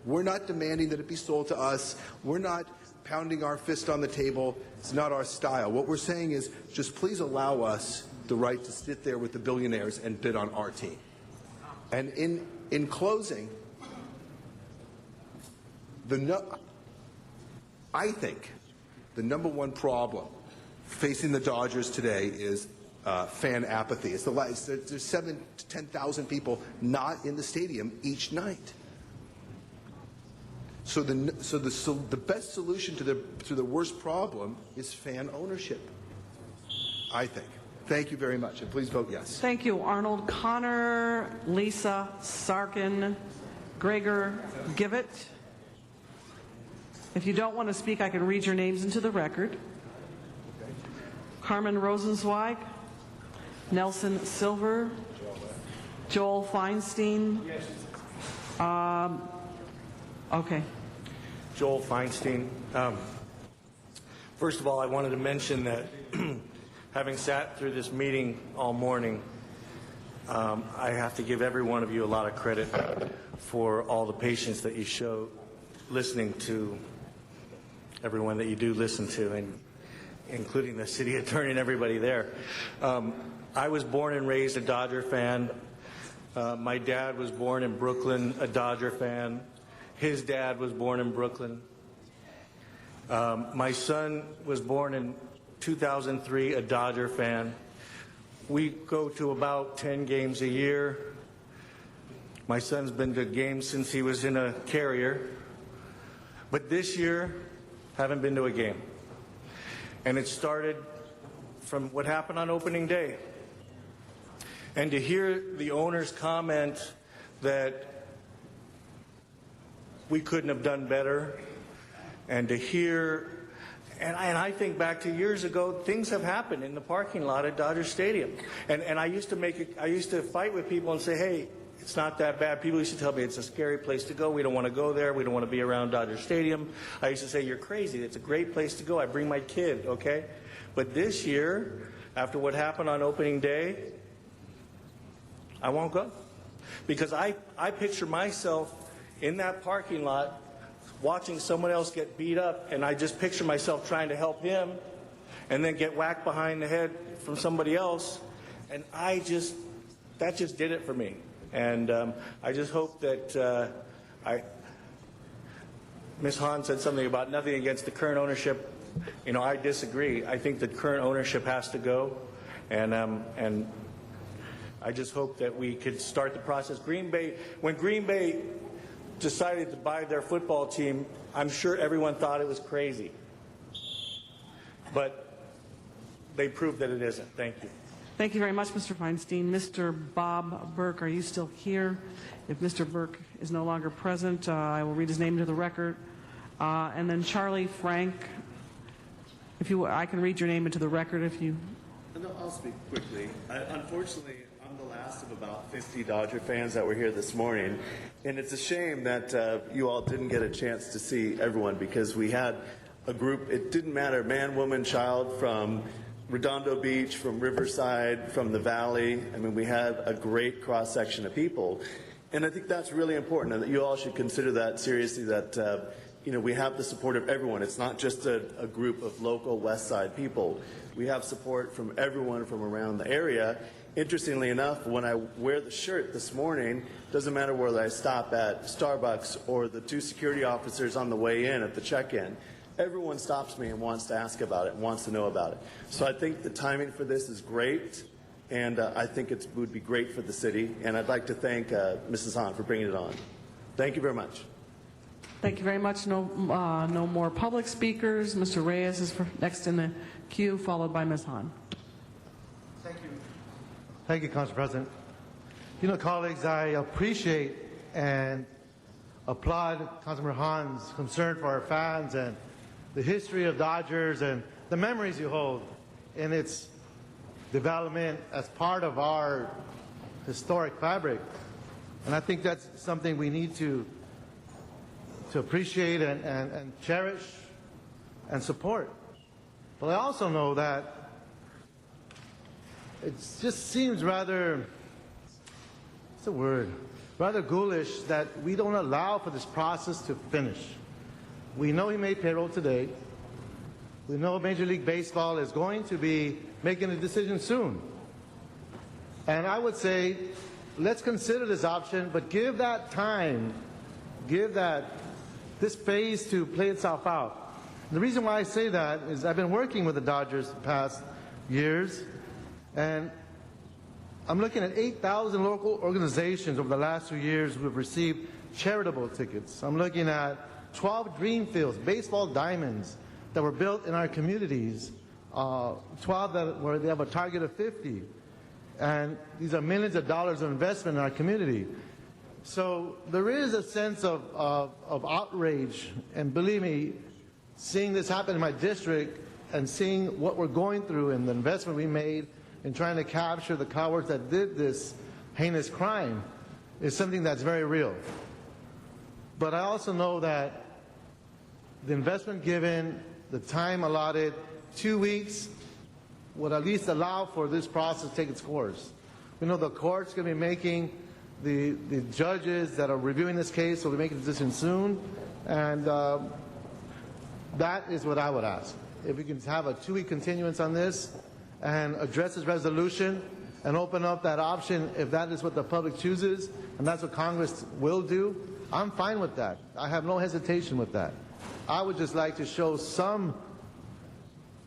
We're not demanding that it be sold to us. We're not pounding our fist on the table. It's not our style. What we're saying is just please allow us the right to sit there with the billionaires and bid on our team. And in closing, I think the number one problem facing the Dodgers today is fan apathy. There's 7,000 to 10,000 people not in the stadium each night. So the best solution to the worst problem is fan ownership, I think. Thank you very much, and please vote yes. Thank you. Arnold Connor, Lisa Sarkin, Gregor Givet. If you don't want to speak, I can read your names into the record. Carmen Rosenzweig, Nelson Silver, Joel Feinstein. Okay. Joel Feinstein. First of all, I wanted to mention that having sat through this meeting all morning, I have to give every one of you a lot of credit for all the patience that you show listening to everyone that you do listen to, and including the city attorney and everybody there. I was born and raised a Dodger fan. My dad was born in Brooklyn, a Dodger fan. His dad was born in Brooklyn. My son was born in 2003, a Dodger fan. We go to about 10 games a year. My son's been to games since he was in a carrier. But this year, haven't been to a game. And it started from what happened on opening day. And to hear the owners comment that we couldn't have done better, and to hear, and I think back to years ago, things have happened in the parking lot at Dodger Stadium. And I used to fight with people and say, hey, it's not that bad. People used to tell me it's a scary place to go. We don't want to go there. We don't want to be around Dodger Stadium. I used to say, you're crazy. It's a great place to go. I bring my kid, okay? But this year, after what happened on opening day, I won't go. Because I picture myself in that parking lot watching someone else get beat up, and I just picture myself trying to help him and then get whacked behind the head from somebody else. And that just did it for me. And I just hope that Ms. Hahn said something about nothing against the current ownership. You know, I disagree. I think the current ownership has to go. And I just hope that we could start the process. When Green Bay decided to buy their football team, I'm sure everyone thought it was crazy. But they proved that it isn't. Thank you. Thank you very much, Mr. Feinstein. Mr. Bob Burke, are you still here? If Mr. Burke is no longer present, I will read his name into the record. And then Charlie Frank, I can read your name into the record if you... No, I'll speak quickly. Unfortunately, I'm the last of about 50 Dodger fans that were here this morning, and it's a shame that you all didn't get a chance to see everyone, because we had a group, it didn't matter, man, woman, child, from Redondo Beach, from Riverside, from the Valley. I mean, we had a great cross-section of people, and I think that's really important, and that you all should consider that seriously, that we have the support of everyone. It's not just a group of local West Side people. We have support from everyone from around the area. Interestingly enough, when I wear the shirt this morning, doesn't matter whether I stop at Starbucks or the two security officers on the way in at the check-in, everyone stops me and wants to ask about it and wants to know about it. So I think the timing for this is great, and I think it would be great for the city. And I'd like to thank Mrs. Hahn for bringing it on. Thank you very much. Thank you very much. No more public speakers. Mr. Reyes is next in the queue, followed by Ms. Hahn. Thank you, Council President. You know, colleagues, I appreciate and applaud Councilmember Hahn's concern for our fans and the history of Dodgers and the memories you hold in its development as part of our historic fabric. And I think that's something we need to appreciate and cherish and support. But I also know that it just seems rather, rather ghoulish that we don't allow for this process to finish. We know he made payroll today. We know Major League Baseball is going to be making a decision soon. And I would say, let's consider this option, but give that time, this phase to play itself out. And the reason why I say that is I've been working with the Dodgers the past years, and I'm looking at 8,000 local organizations over the last 2 years who have received charitable tickets. I'm looking at 12 dream fields, baseball diamonds that were built in our communities, 12 where they have a target of 50. And these are millions of dollars of investment in our community. So there is a sense of outrage, and believe me, seeing this happen in my district and seeing what we're going through and the investment we made in trying to capture the cowards that did this heinous crime is something that's very real. But I also know that the investment given, the time allotted, 2 weeks, would at least allow for this process to take its course. We know the court's going to be making, the judges that are reviewing this case will be making a decision soon, and that is what I would ask. If we can have a 2-week continuance on this and address this resolution and open up that option if that is what the public chooses and that's what Congress will do, I'm fine with that. I have no hesitation with that. I would just like to show some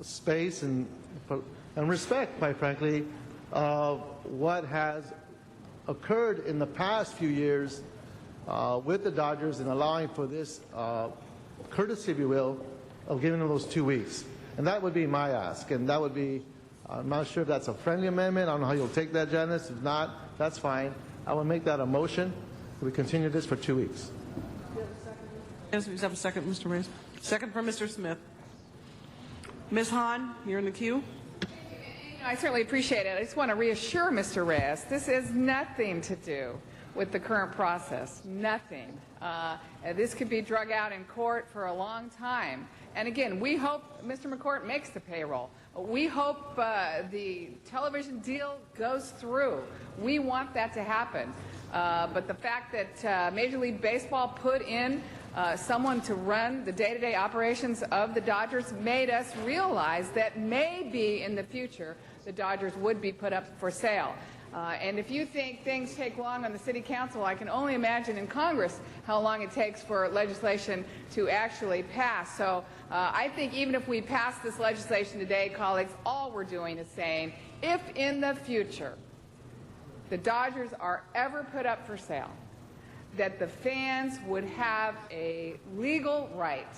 space and respect, quite frankly, of what has occurred in the past few years with the Dodgers and allowing for this courtesy, if you will, of giving them those 2 weeks. And that would be my ask. And that would be, I'm not sure if that's a friendly amendment. I don't know how you'll take that, Janice. If not, that's fine. I will make that a motion. We continue this for 2 weeks. Yes, we have a second, Mr. Reyes. Second from Mr. Smith. Ms. Hahn, you're in the queue. I certainly appreciate it. I just want to reassure Mr. Reyes, this has nothing to do with the current process. Nothing. This could be drug out in court for a long time. And again, we hope Mr. McCourt makes the payroll. We hope the television deal goes through. We want that to happen. But the fact that Major League Baseball put in someone to run the day-to-day operations of the Dodgers made us realize that maybe in the future the Dodgers would be put up for sale. And if you think things take long on the City Council, I can only imagine in Congress how long it takes for legislation to actually pass. So I think even if we pass this legislation today, colleagues, all we're doing is saying if in the future the Dodgers are ever put up for sale, that the fans would have a legal right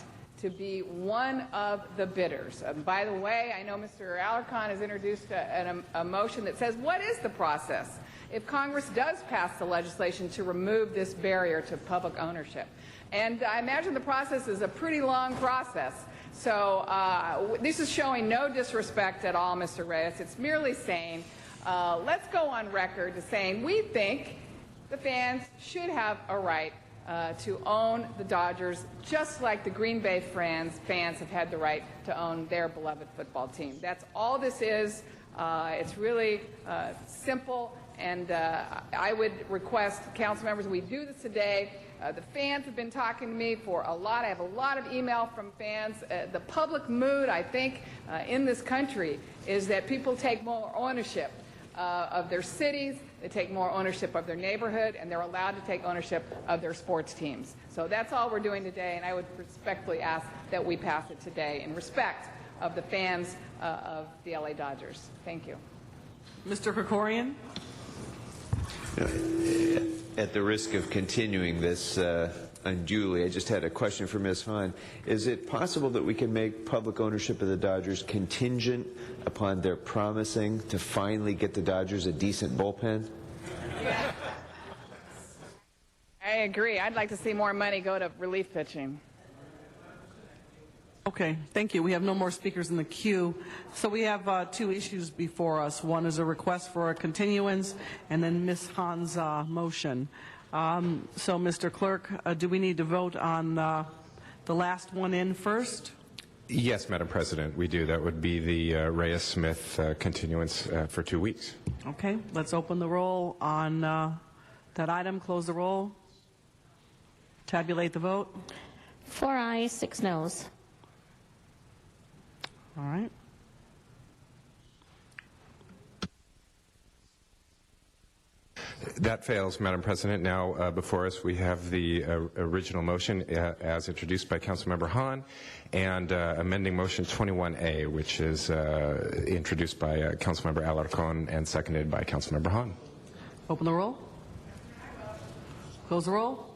to be one of the bidders. By the way, I know Mr. Alarcon has introduced a motion that says, what is the process if Congress does pass the legislation to remove this barrier to public ownership? And I imagine the process is a pretty long process. So this is showing no disrespect at all, Mr. Reyes. It's merely saying, let's go on record to saying we think the fans should have a right to own the Dodgers, just like the Green Bay fans have had the right to own their beloved football team. That's all this is. It's really simple, and I would request, council members, we do this today. The fans have been talking to me for a lot. I have a lot of email from fans. The public mood, I think, in this country is that people take more ownership of their cities, they take more ownership of their neighborhood, and they're allowed to take ownership of their sports teams. So that's all we're doing today, and I would respectfully ask that we pass it today in respect of the fans of the LA Dodgers. Thank you. Mr. Krikorian. At the risk of continuing this unduly, I just had a question for Ms. Hahn. Is it possible that we can make public ownership of the Dodgers contingent upon their promising to finally get the Dodgers a decent bullpen? I agree. I'd like to see more money go to relief pitching. Okay, thank you. We have no more speakers in the queue. So we have two issues before us. One is a request for a continuance, and then Ms. Hahn's motion. So, Mr. Clerk, do we need to vote on the last one in first? Yes, Madam President, we do. That would be the Reyes-Smith continuance for 2 weeks. Okay, let's open the roll on that item. Close the roll. Tabulate the vote. 4 ayes, 6 noes. All right. That fails, Madam President. Now, before us, we have the original motion as introduced by Councilmember Hahn and amending motion 21A, which is introduced by Councilmember Alarcon and seconded by Councilmember Hahn. Open the roll. Close the roll.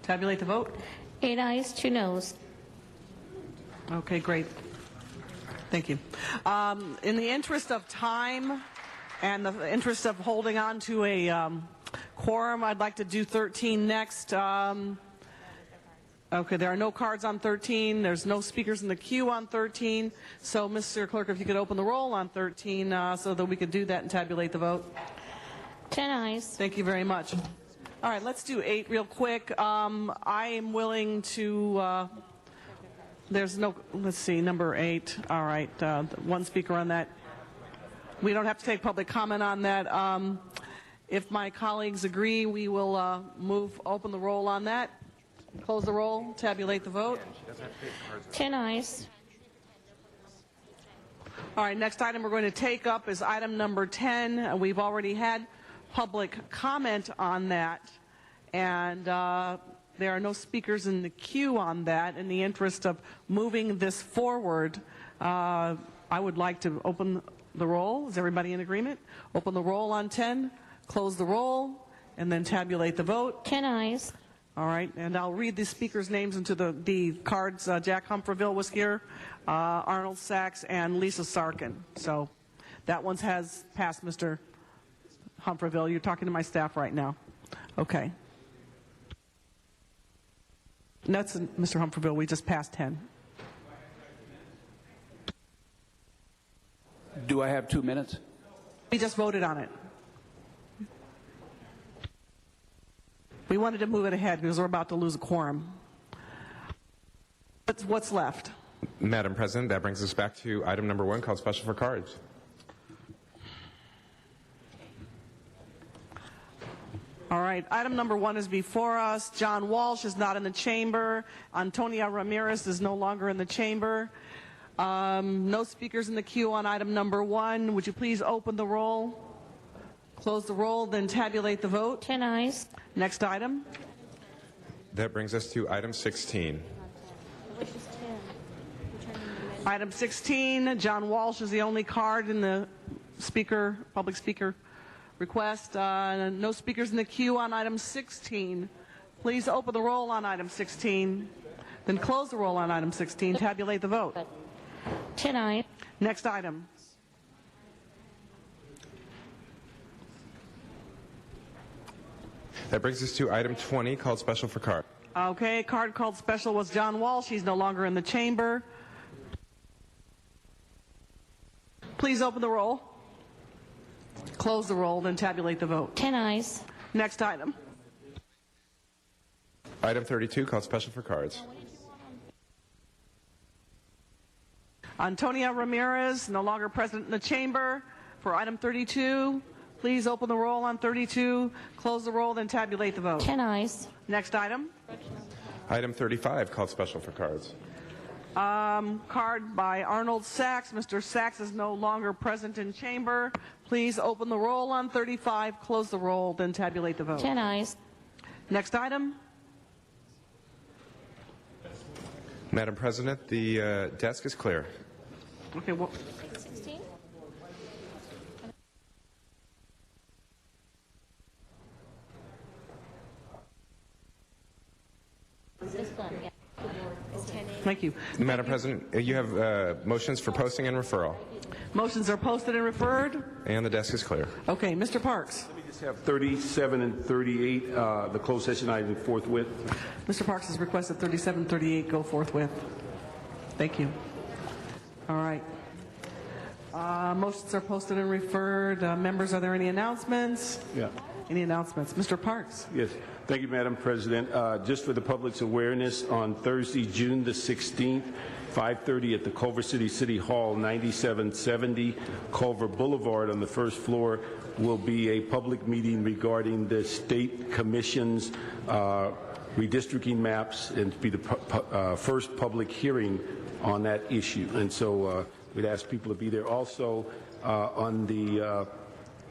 Tabulate the vote. 8 ayes, 2 noes. Okay, great. Thank you. In the interest of time and the interest of holding on to a quorum, I'd like to do 13 next. Okay, there are no cards on 13. There's no speakers in the queue on 13. So, Mr. Clerk, if you could open the roll on 13 so that we could do that and tabulate the vote. 10 ayes. Thank you very much. All right, let's do 8 real quick. I am willing to, there's no, let's see, number 8. All right, one speaker on that. We don't have to take public comment on that. If my colleagues agree, we will open the roll on that. Close the roll, tabulate the vote. 10 ayes. All right, next item we're going to take up is item number 10. We've already had public comment on that, and there are no speakers in the queue on that. In the interest of moving this forward, I would like to open the roll. Is everybody in agreement? Open the roll on 10, close the roll, and then tabulate the vote. 10 ayes. All right, and I'll read the speakers' names into the cards. Jack Humphreysville was here, Arnold Sachs, and Lisa Sarkin. So that one has passed, Mr. Humphreysville. You're talking to my staff right now. Okay. That's Mr. Humphreysville. We just passed 10. Do I have 2 minutes? We just voted on it. We wanted to move it ahead because we're about to lose a quorum. What's left? Madam President, that brings us back to item number 1, called special for cards. All right, item number 1 is before us. John Walsh is not in the chamber. Antonia Ramirez is no longer in the chamber. No speakers in the queue on item number 1. Would you please open the roll, close the roll, then tabulate the vote? 10 ayes. Next item. That brings us to item 16. Item 16, John Walsh is the only card in the public speaker request. No speakers in the queue on item 16. Please open the roll on item 16, then close the roll on item 16. Tabulate the vote. 10 ayes. Next item. That brings us to item 20, called special for card. Okay, card called special was John Walsh. He's no longer in the chamber. Please open the roll, close the roll, then tabulate the vote. 10 ayes. Next item. Item 32, called special for cards. Antonia Ramirez, no longer present in the chamber. For item 32, please open the roll on 32, close the roll, then tabulate the vote. 10 ayes. Next item. Item 35, called special for cards. Card by Arnold Sachs. Mr. Sachs is no longer present in chamber. Please open the roll on 35, close the roll, then tabulate the vote. 10 ayes. Next item. Madam President, the desk is clear. Okay, well, 16. This one, yeah. Thank you. Madam President, you have motions for posting and referral. Motions are posted and referred. And the desk is clear. Okay, Mr. Parks. Let me just have 37 and 38, the closed session item forthwith. Mr. Parks has requested 37, 38 go forthwith. Thank you. All right. Motions are posted and referred. Members, are there any announcements? Yeah. Any announcements? Mr. Parks. Yes. Thank you, Madam President. Just for the public's awareness, on Thursday, June the 16th, 5:30 at the Culver City Hall, 9770 Culver Boulevard on the first floor, will be a public meeting regarding the State Commission's redistricting maps, and to be the first public hearing on that issue. And so we'd ask people to be there. Also, on the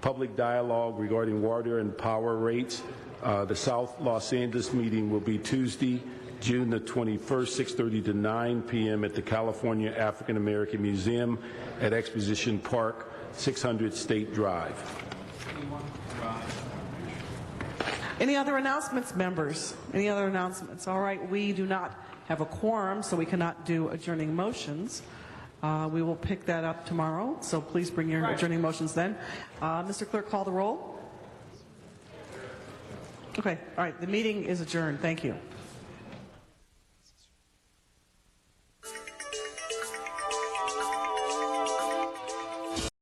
public dialogue regarding water and power rates, the South Los Angeles meeting will be Tuesday, June the 21st, 6:30 to 9 p.m. at the California African American Museum at Exposition Park, 600 State Drive. Any other announcements, members? Any other announcements? All right, we do not have a quorum, so we cannot do adjourning motions. We will pick that up tomorrow, so please bring your adjourning motions then. Mr. Clerk, call the roll. Okay, all right, the meeting is adjourned. Thank you.